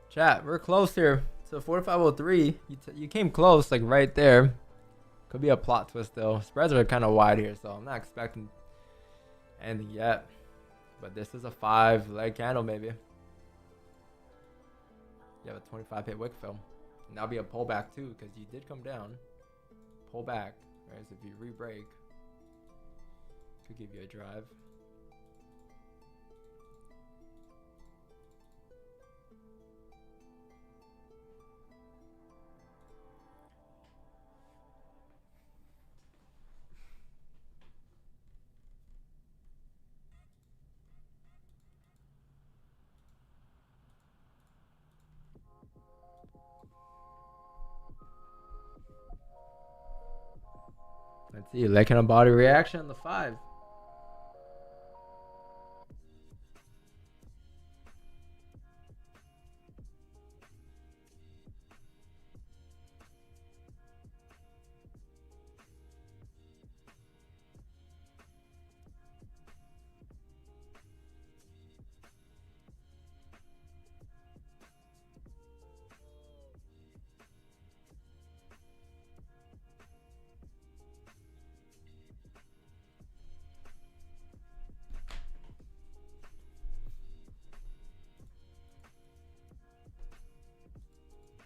Chat, we're close here. So 4503, you came close, like right there. Could be a plot twist though. Spreads are kind of wide here, so I'm not expecting anything yet. But this is a 5 leg candle maybe. You have a 25 hit wick fill. And that'll be a pullback too, because you did come down. Pull back, right? So if you re-break, could give you a drive. Let's see, leg candle body reaction on the 5.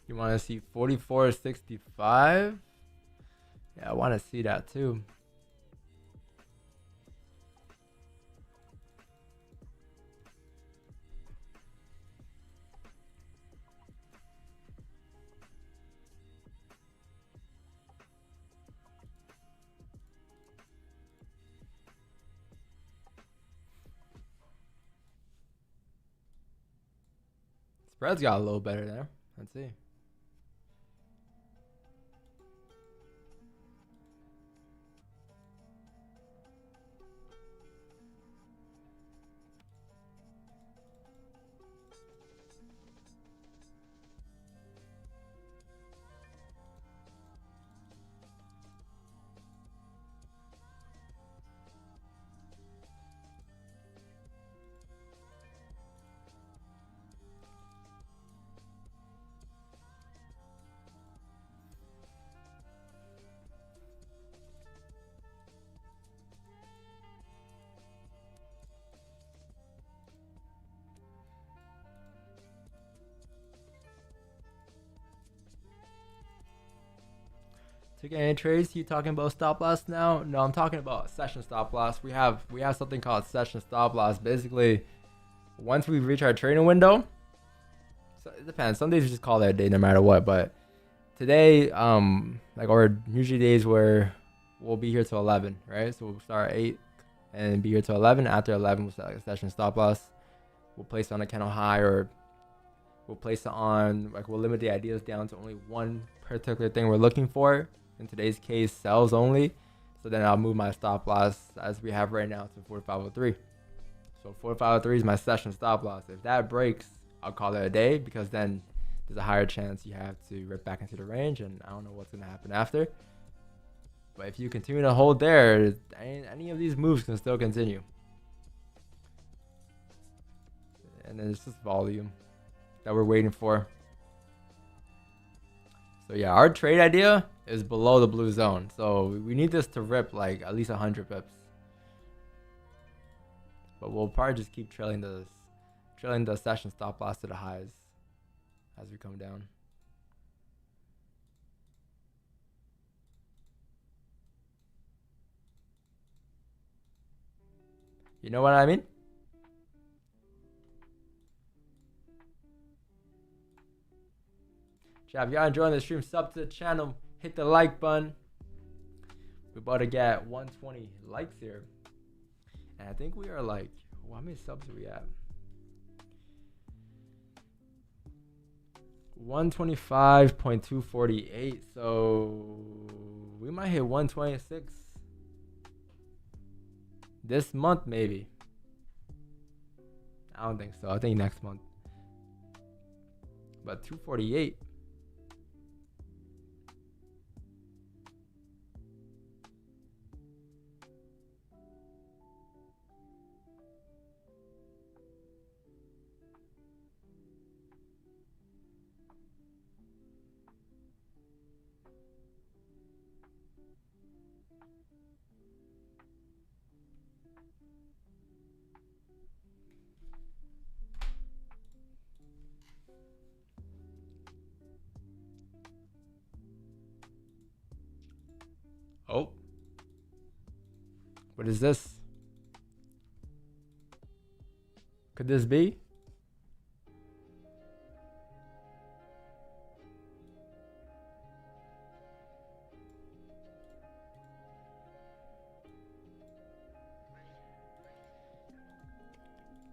You want to see 44.65? Yeah, I want to see that too. Spreads got a little better there. Let's see. Taking any trades? You talking about stop loss now? No, I'm talking about session stop loss. We have something called session stop loss. Basically, once we reach our trading window, so it depends. Some days we just call that a day no matter what. But today, or usually days where we'll be here till 11, right? So we'll start at 8 and be here till 11. After 11, we'll set a session stop loss. We'll place it on a candle high, or we'll place it on, we'll limit the ideas down to only one particular thing we're looking for. In today's case, sells only. So then I'll move my stop loss as we have right now to 4503. So 4503 is my session stop loss. If that breaks, I'll call it a day, because then there's a higher chance you have to rip back into the range, and I don't know what's going to happen after. But if you continue to hold there, any of these moves can still continue. And then it's just volume that we're waiting for. So yeah, our trade idea is below the blue zone. So we need this to rip like at least 100 pips. But we'll probably just keep trailing the session stop loss to the highs as we come down. You know what I mean? If y'all enjoying the stream, sub to the channel, hit the like button. We're about to get 120 likes here, and I think we are like, how many subs are we at? 125.248. So we might hit 126 this month, maybe. I don't think so. I think next month. But 248. Oh, what is this? Could this be?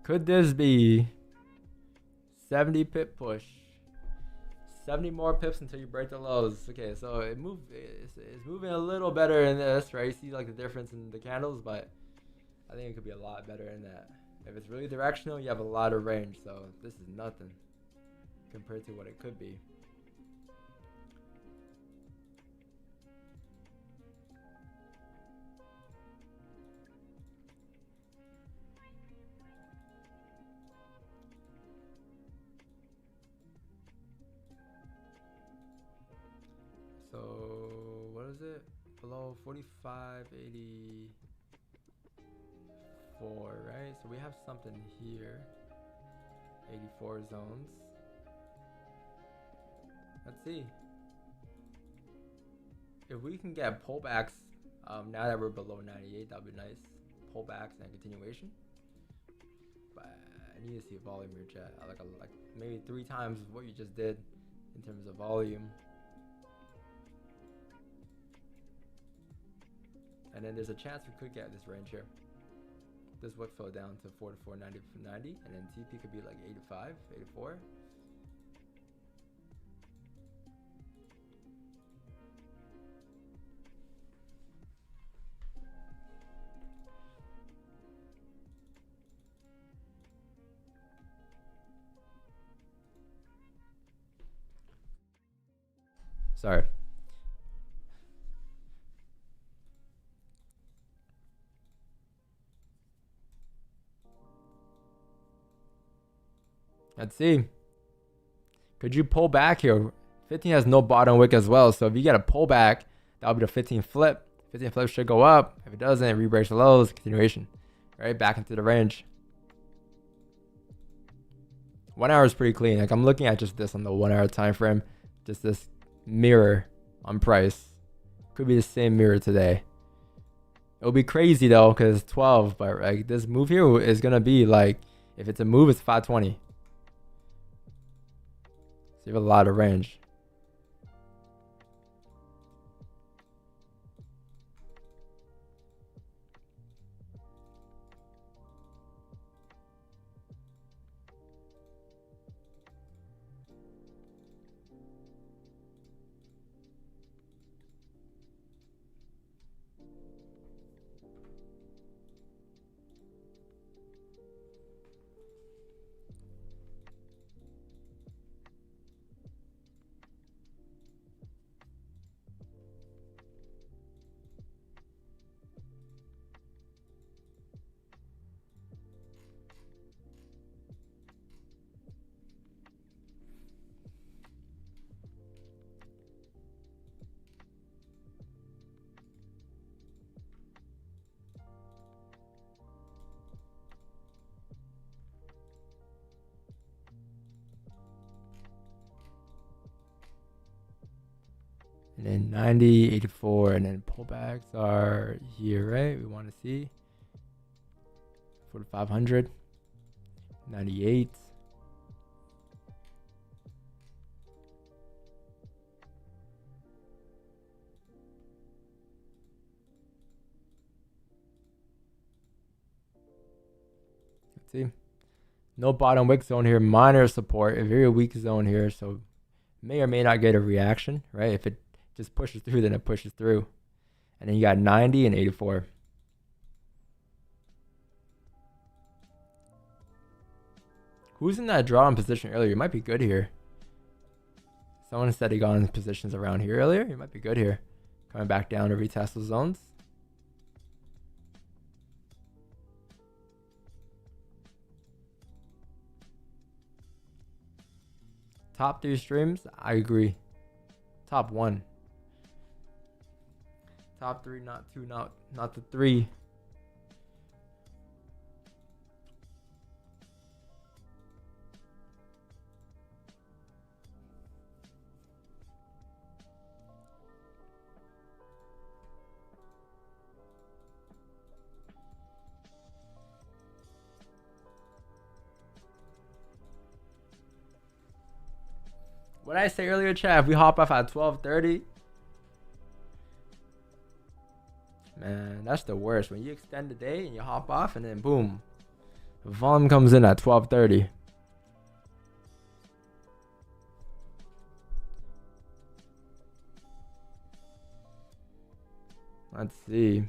Could this be 70 pip push? 70 more pips until you break the lows. Okay, so it's moving a little better in this, right? You see like the difference in the candles, but I think it could be a lot better in that. If it's really directional, you have a lot of range, so this is nothing compared to what it could be. So what is it? Below 45.84, right? So we have something here. 84 zones. Let's see. If we can get pullbacks, now that we're below 98, that would be nice. Pullbacks and continuation. But I need to see volume here, chat. Like maybe 3 times what you just did in terms of volume. And then there's a chance we could get this range here. This wick fell down to 44.90, and then TP could be like 85, 84. Sorry. Let's see. Could you pull back here? 15 has no bottom wick as well. So if you get a pullback, that'll be the 15 flip. 15 flip should go up. If it doesn't, it re-breaks the lows. Continuation. Right back into the range. 1 hour is pretty clean. Like I'm looking at just this on the 1 hour time frame. Just this mirror on price. Could be the same mirror today. It'll be crazy though, because it's 12. But like this move here is gonna be like, if it's a move, it's 520. So you have a lot of range. And then 90, 84, and then pullbacks are here, right? We want to see 4,500, 98. Let's see. No bottom wick zone here. Minor support. A very weak zone here. So may or may not get a reaction, right? If it just pushes through, then it pushes through. And then you got 90 and 84. Who's in that draw in position earlier? You might be good here. Someone said he got in positions around here earlier. You might be good here. Coming back down to retest those zones. Top 3 streams, I agree. Top 1. Top 3, not 2, not the 3. What did I say earlier, chat? If we hop off at 12:30, man, that's the worst. When you extend the day and you hop off, and then boom, the volume comes in at 12:30. Let's see.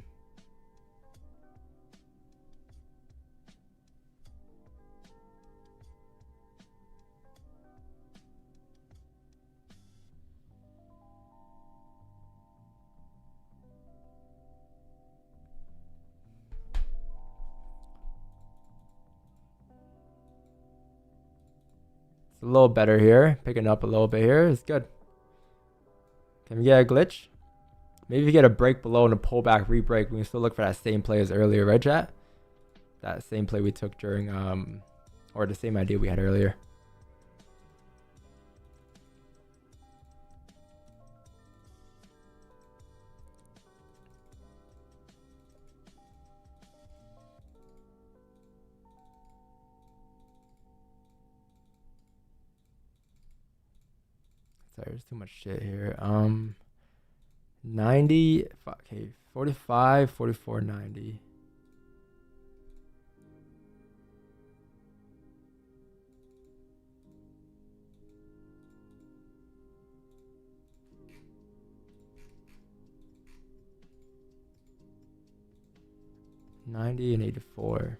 A little better here, picking up a little bit here. It's good. Can we get a glitch? Maybe if you get a break below and a pullback re-break, we can still look for that same play as earlier, right, chat? That same play we took during or the same idea we had earlier. Sorry, there's too much shit here. 90, okay, 45, 44, 90. And 84.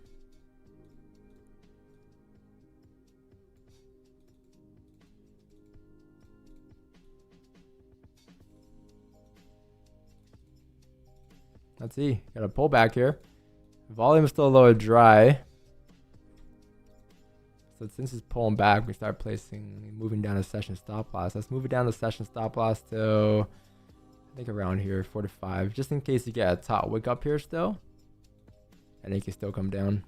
Let's see. Got a pullback here. Volume is still a little dry. So since it's pulling back, we start moving down the session stop loss. Let's move it down the session stop loss to, I think around here, 4 to 5. Just in case you get a top wick up here still. And it can still come down.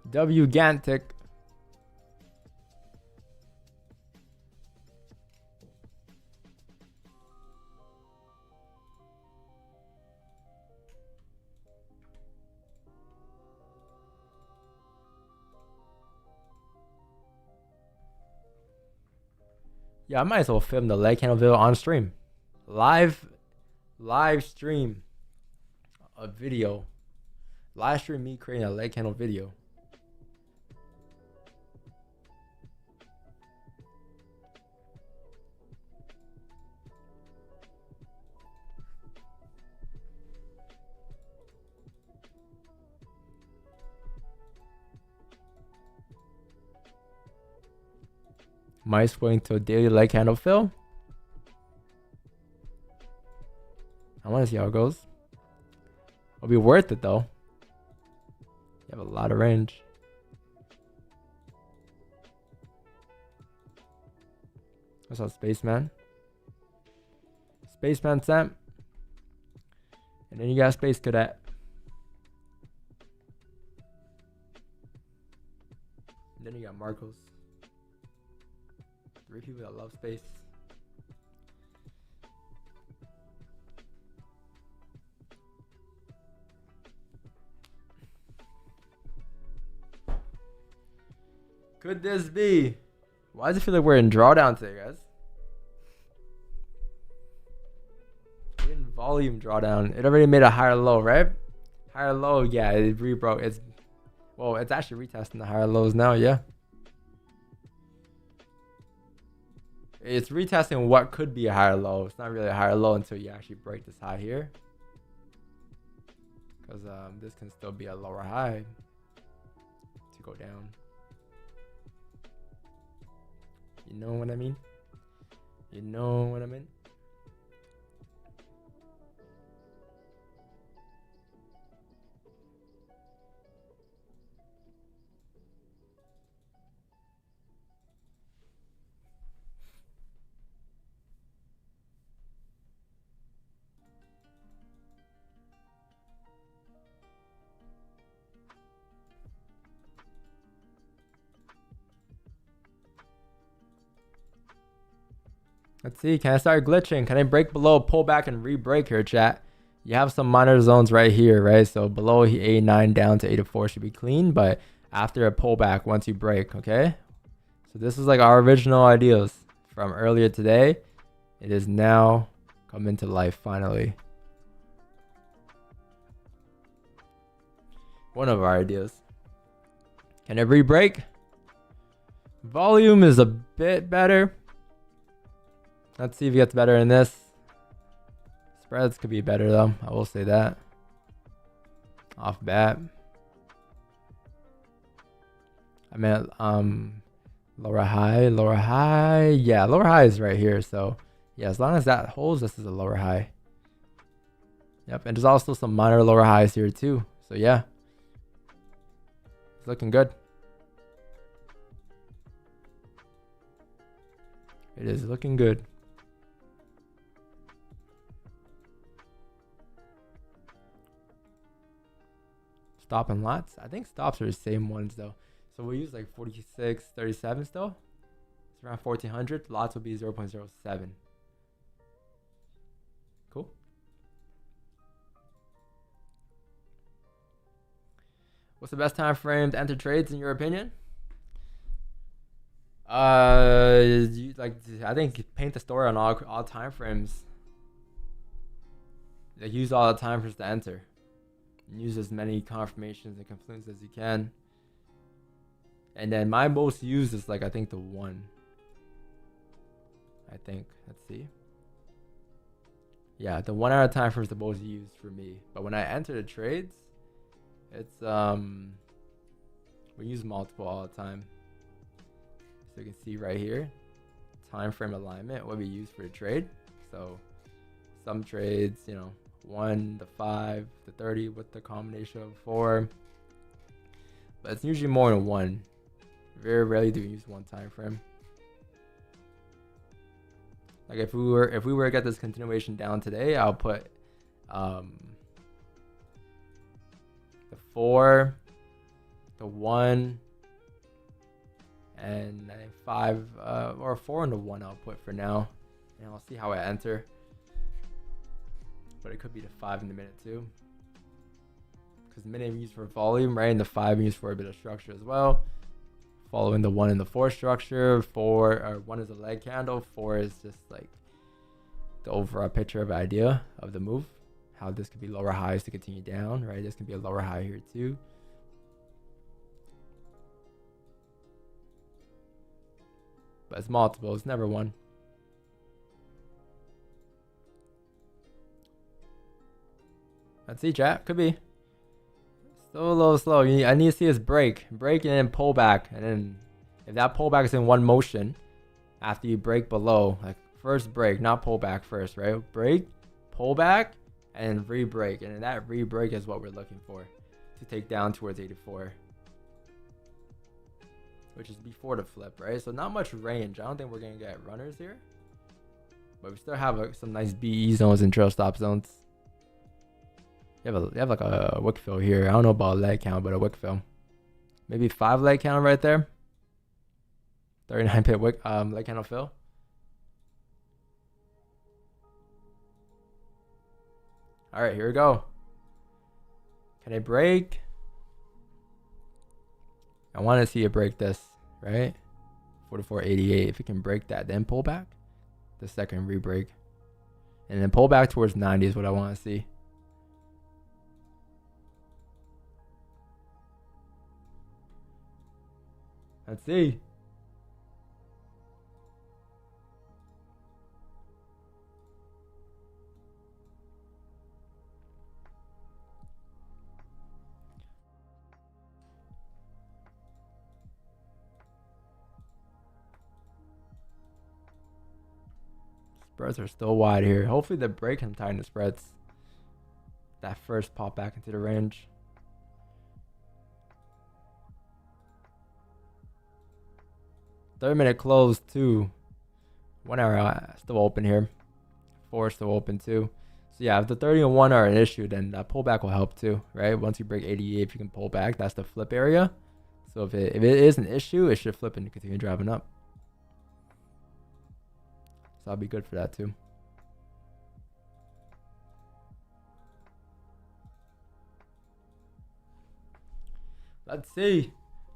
Gantic. Yeah, I might as well film the lecandle video on stream. Live stream a video. Live stream me creating a lecandle video. Might swing to a daily lecandle fill. I want to see how it goes. It'll be worth it though. You have a lot of range. What's up, Spaceman? Spaceman Sam. And then you got Space Cadet. And then you got Marcos. 3 people that love space. Could this be? Why does it feel like we're in drawdown today, guys? We're in volume drawdown. It already made a higher low, right? Higher low, yeah, it rebroke. It's actually retesting the higher lows now, yeah. It's retesting what could be a higher low. It's not really a higher low until you actually break this high here. Because this can still be a lower high to go down. You know what I mean? You know what I mean? Let's see, can I start glitching? Can I break below, pull back and re-break here, chat? You have some minor zones right here, right? So below A9 down to A4 should be clean, but after a pullback, once you break, okay? So this is like our original ideas from earlier today. It is now come into life finally. One of our ideas. Can it re-break? Volume is a bit better. Let's see if it gets better in this. Spreads could be better though. I will say that. Off bat. I meant lower high. Yeah, lower high is right here. So yeah, as long as that holds, this is a lower high. Yep, and there's also some minor lower highs here too. So yeah. It's looking good. It is looking good. Stop and lots. I think stops are the same ones though. So we'll use like 46, 37 still. It's around 1400. Lots will be 0.07. What's the best time frame to enter trades in your opinion? I think paint the story on all time frames. Like, use all the time frames to enter. And use as many confirmations and confluences as you can. And then my most used is like, I think the 1. I think. Let's see. Yeah, the 1 hour time frame is the most used for me. But when I enter the trades, it's we use multiple all the time. So you can see right here, time frame alignment, what we use for the trade. So some trades, 1 to 5 to 30 with the combination of 4. But it's usually more than 1. Very rarely do we use 1 time frame. Like if we were to get this continuation down today, I'll put the 4, the 1, and I think 5 or 4 and the 1 I'll put for now, and I'll see how I enter. But it could be the 5 in a minute too, because the minute we use for volume, right, and the 5 we use for a bit of structure as well. Following the 1 and the 4 structure. 1 is a leg candle. 4 is just like the overall picture of idea of the move. How this could be lower highs to continue down, right? This can be a lower high here too. But it's multiple. It's never 1. Let's see, chat. Could be. Still a little slow. I need to see this break and then pull back, and then if that pullback is in one motion, after you break below, like first break, not pull back first, right? Break, pull back, and re-break, and then that re-break is what we're looking for to take down towards 84, which is before the flip, right? So not much range. I don't think we're gonna get runners here, but we still have some nice BE zones and trail stop zones. You have like a wick fill here. I don't know about leg count, but a wick fill. Maybe 5 leg count right there. 39 pip wick leg candle fill. All right, here we go. Can it break? I want to see it break this, right? 44.88. If it can break that, then pull back. The second re-break. And then pull back towards 90 is what I want to see. Let's see. Spreads are still wide here. Hopefully the break can tighten the spreads. That first pop back into the range. Third-minute close too. 1 hour still open here. 4 still open too. So yeah, if the 30 and 1 are an issue, then that pullback will help too, right? Once you break 88, if you can pull back, that's the flip area. So if it is an issue, it should flip and continue driving up. So I'll be good for that too. Let's see.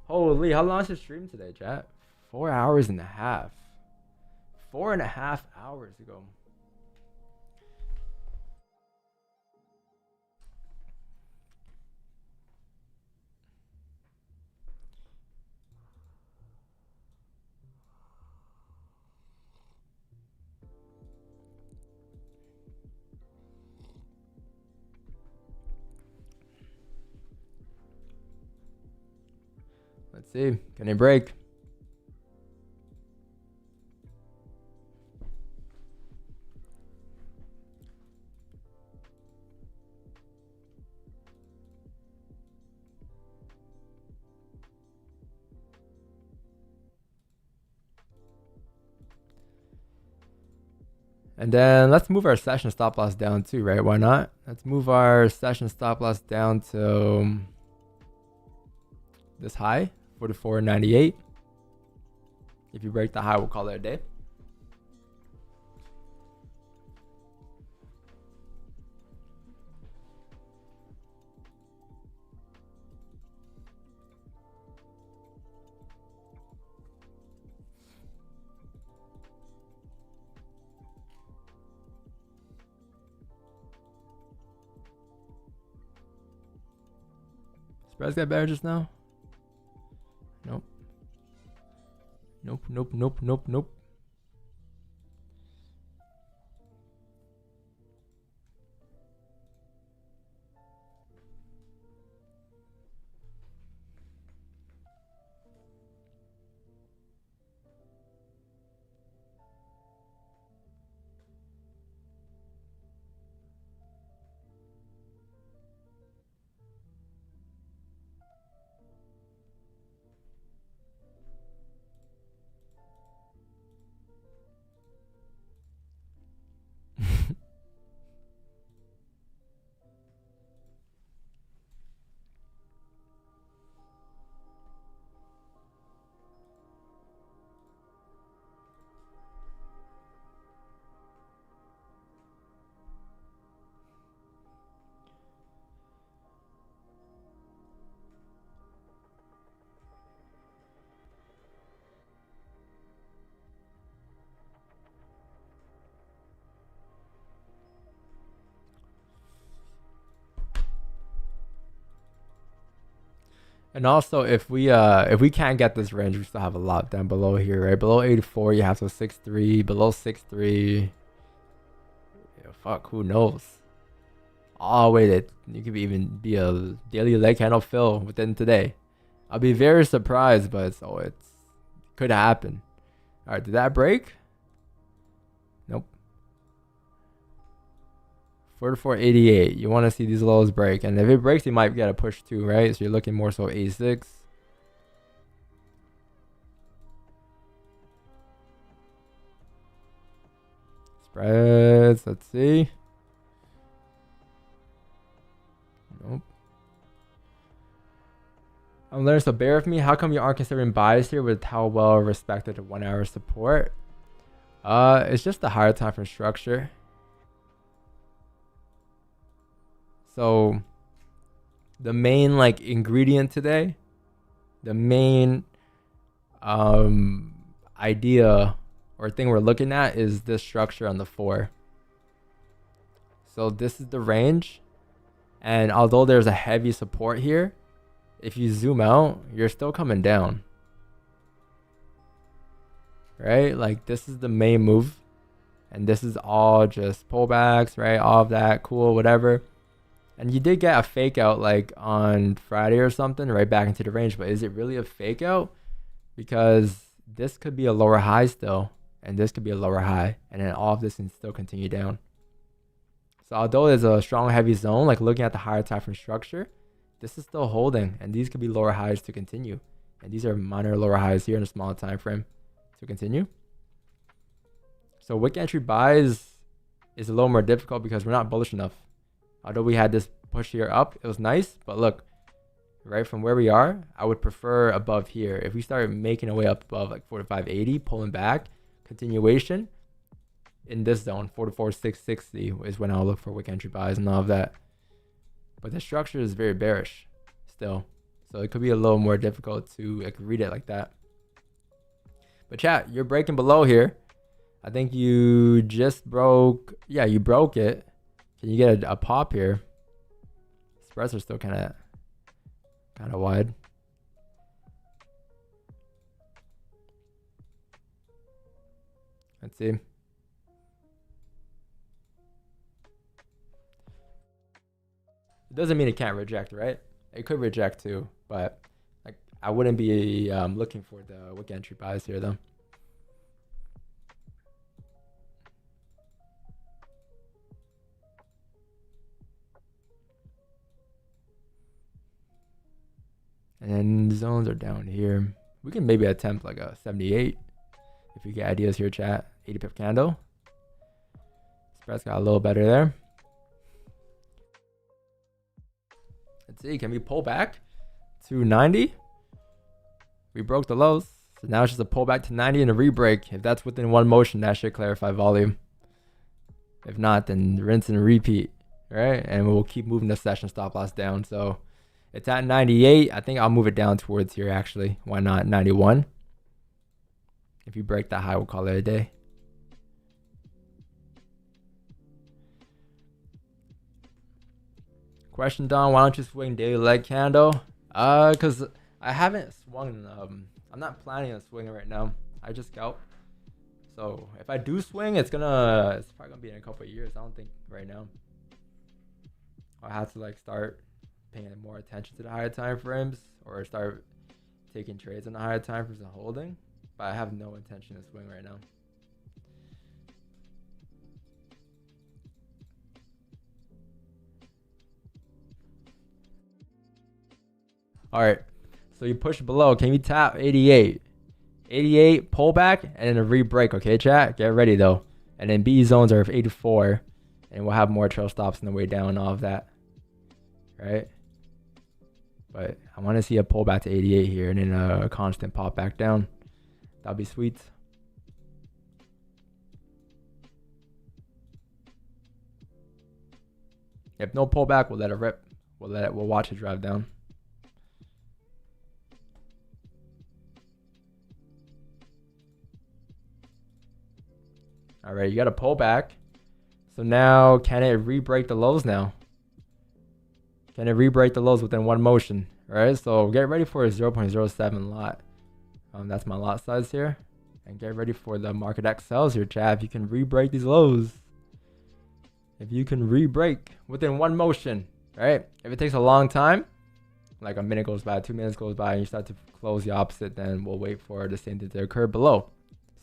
Holy, how long is the stream today, chat? 4 hours and a half. 4.5 hours ago. Let's see. Can it break? And then let's move our session stop loss down too, right? Why not? Let's move our session stop loss down to this high, 44.98. If you break the high, we'll call it a day. Spreads got better just now? Nope. Nope, nope, nope, nope, nope. And also, if we can't get this range, we still have a lot down below here, right? Below 84, you have to 6.3. Below 6.3, yeah, fuck, who knows? Oh wait, you could even be a daily leg candle fill within today. I'll be very surprised, but so it could happen. All right, did that break? Nope. 44.88. You want to see these lows break, and if it breaks, you might get a push too, right? So you're looking more so A6. Spreads. Let's see. Nope. I'm learning, so bear with me. How come you aren't considering buys here with how well respected the 1 hour support? It's just the higher time frame structure. So the main like ingredient today, the main idea or thing we're looking at is this structure on the 4. So this is the range, and although there's a heavy support here, if you zoom out, you're still coming down, right? Like this is the main move, and this is all just pullbacks, right? All of that, cool, whatever. And you did get a fake out like on Friday or something, right back into the range. But is it really a fake out? Because this could be a lower high still, and this could be a lower high, and then all of this can still continue down. So although there's a strong heavy zone, like looking at the higher time frame structure, this is still holding, and these could be lower highs to continue. And these are minor lower highs here in a smaller time frame to continue. So wick entry buys is a little more difficult because we're not bullish enough. Although we had this push here up, it was nice, but look, right from where we are, I would prefer above here. If we start making our way up above like 45.80, pulling back, continuation in this zone, 44.660 is when I'll look for wick entry buys and all of that. But the structure is very bearish still, so it could be a little more difficult to like read it like that. But chat, you're breaking below here. I think you just broke, yeah, you broke it. Can you get a pop here? Spreads are still kind of wide. Let's see. It doesn't mean it can't reject, right? It could reject too, but like I wouldn't be looking for the wick entry buys here though. And then the zones are down here. We can maybe attempt like a 78 if you get ideas here, chat. 80 pip candle. Spreads got a little better there. Let's see, can we pull back to 90? We broke the lows, so now it's just a pullback to 90 and a re-break. If that's within one motion, that should clarify volume. If not, then rinse and repeat, right? And we'll keep moving the session stop loss down. So it's at 98. I think I'll move it down towards here actually. Why not 91? If you break that high, we'll call it a day. Question, Don, why don't you swing daily leg candle? Cause I haven't swung. I'm not planning on swinging right now. I just scalp. So if I do swing, it's probably gonna be in a couple of years. I don't think right now. I have to like start paying more attention to the higher time frames, or start taking trades on the higher time frames and holding. But I have no intention to swing right now. All right, so you push below. Can you tap 88? 88 pullback and then a re-break. Okay, chat. Get ready though. And then B zones are 84, and we'll have more trail stops on the way down. All of that, right? But I want to see a pullback to 88 here, and then a constant pop back down. That'll be sweet. If no pullback, we'll let it rip. We'll watch it drive down. All right, you got a pullback. So now, can it re-break the lows now? Can it re-break the lows within one motion? Right, so get ready for a 0.07 lot. That's my lot size here. And get ready for the market XLs here, chat. If you can re-break these lows. If you can re-break within one motion, right? If it takes a long time, like a minute goes by, 2 minutes goes by, and you start to close the opposite, then we'll wait for the same thing to occur below.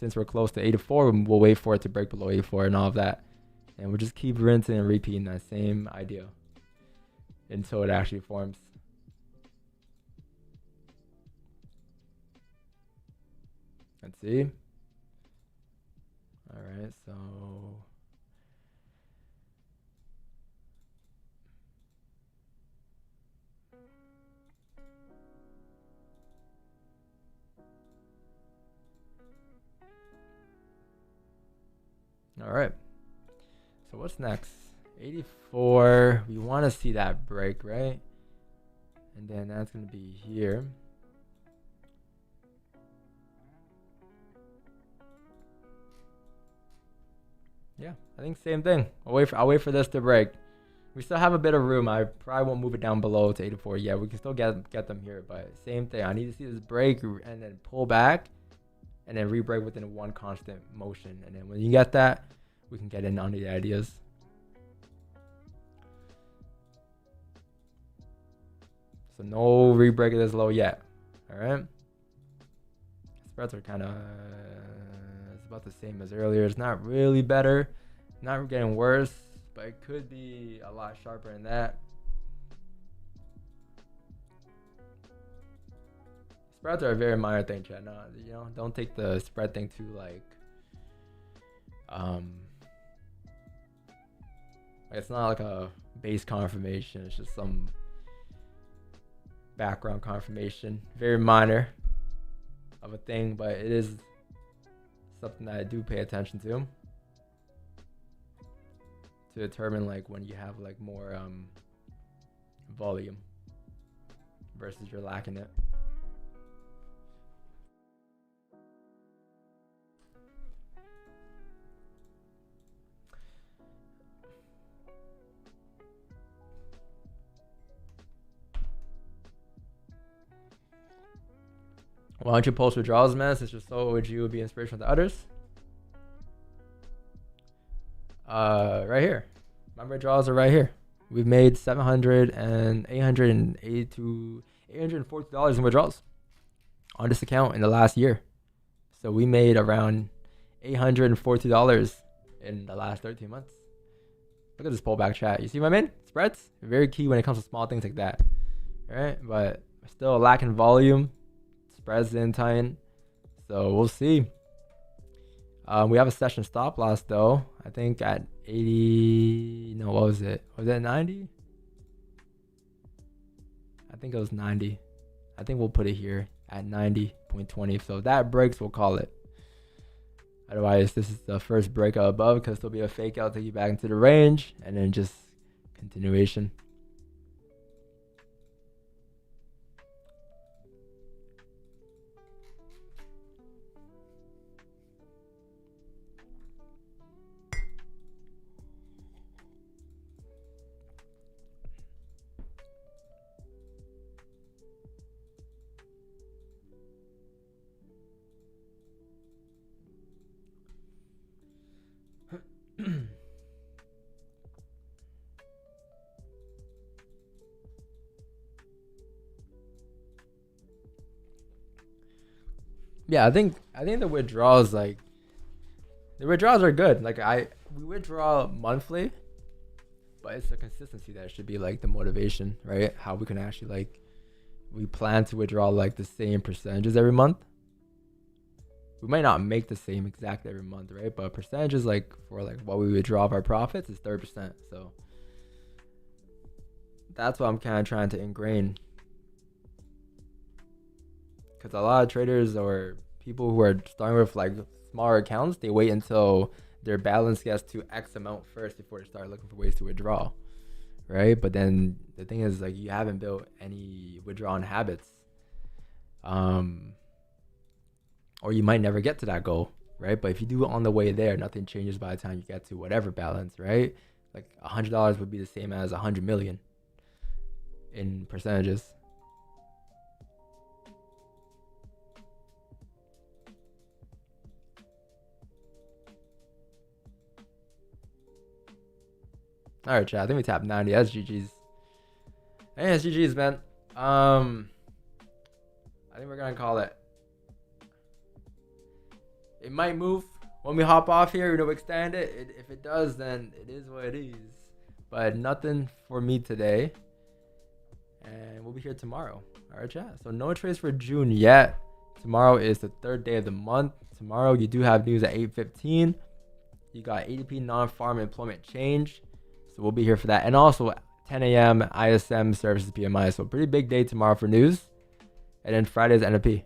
Since we're close to 84, we'll wait for it to break below 84 and all of that. And we'll just keep rinsing and repeating that same idea until it actually forms. Let's see. All right, so all right. So what's next? 84. We want to see that break, right? And then that's going to be here. Yeah, I think same thing. I'll wait for this to break. We still have a bit of room. I probably won't move it down below to 84 yet. We can still get them here, but same thing. I need to see this break and then pull back and then re-break within one constant motion. And then when you get that, we can get in on the ideas. So no re-break of this low yet. All right. Spreads are kind of it's about the same as earlier. It's not really better, not getting worse, but it could be a lot sharper than that. Spreads are a very minor thing, chat. No, don't take the spread thing too like it's not like a base confirmation. It's just some background confirmation. Very minor of a thing, but it is something that I do pay attention to determine like when you have like more volume versus you're lacking it. Why don't you post withdrawals, man? Since you're so OG, would be inspirational to others. Right here. My withdrawals are right here. We've made $700 and $840 in withdrawals on this account in the last year. So we made around $840 in the last 13 months. Look at this pullback, chat. You see what I mean? Spreads very key when it comes to small things like that. All right, but still lacking volume. Spreads in time, so we'll see. We have a session stop loss though. I think at 80. No, what was it? Was it 90? I think it was 90. I think we'll put it here at 90.20. So if that breaks, we'll call it. Otherwise, this is the first breakout above because there'll be a fake out, take you back into the range, and then just continuation. Yeah, I think the withdrawals, like, the withdrawals are good. Like, we withdraw monthly, but it's the consistency that should be like the motivation, right? How we can actually, like, we plan to withdraw like the same percentages every month. We might not make the same exact every month, right? But percentages, like, for like what we withdraw of our profits is 30%. So that's what I'm kind of trying to ingrain. Because a lot of traders or people who are starting with like smaller accounts, they wait until their balance gets to X amount first before they start looking for ways to withdraw, right? But then the thing is, like, you haven't built any withdrawing habits, or you might never get to that goal, right? But if you do it on the way there, nothing changes by the time you get to whatever balance, right? Like $100 would be the same as 100 million in percentages. All right, chat. I think we tapped 90. That's GG's. Hey, that's GG's, man. I think we're gonna call it. It might move when we hop off here. We don't extend it. If it does, then it is what it is. But nothing for me today. And we'll be here tomorrow. All right, chat. So no trades for June yet. Tomorrow is the 3rd day of the month. Tomorrow you do have news at 8:15. You got ADP non-farm employment change. So we'll be here for that. And also 10 a.m. ISM services PMI. So pretty big day tomorrow for news. And then Friday's NFP.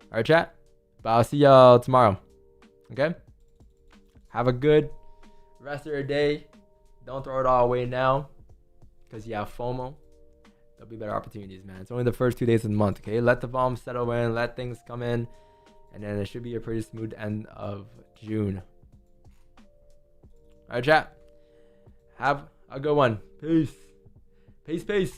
All right, chat. But I'll see y'all tomorrow. Okay? Have a good rest of your day. Don't throw it all away now, because you have FOMO. There'll be better opportunities, man. It's only the first 2 days of the month, okay? Let the bomb settle in. Let things come in. And then it should be a pretty smooth end of June. All right, chat. Have a good one. Peace. Peace, peace.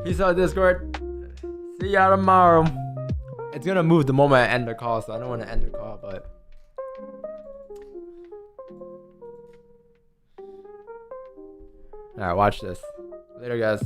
Peace out, Discord. See y'all tomorrow. It's gonna move the moment I end the call, so I don't want to end the call, but alright, watch this. Later, guys.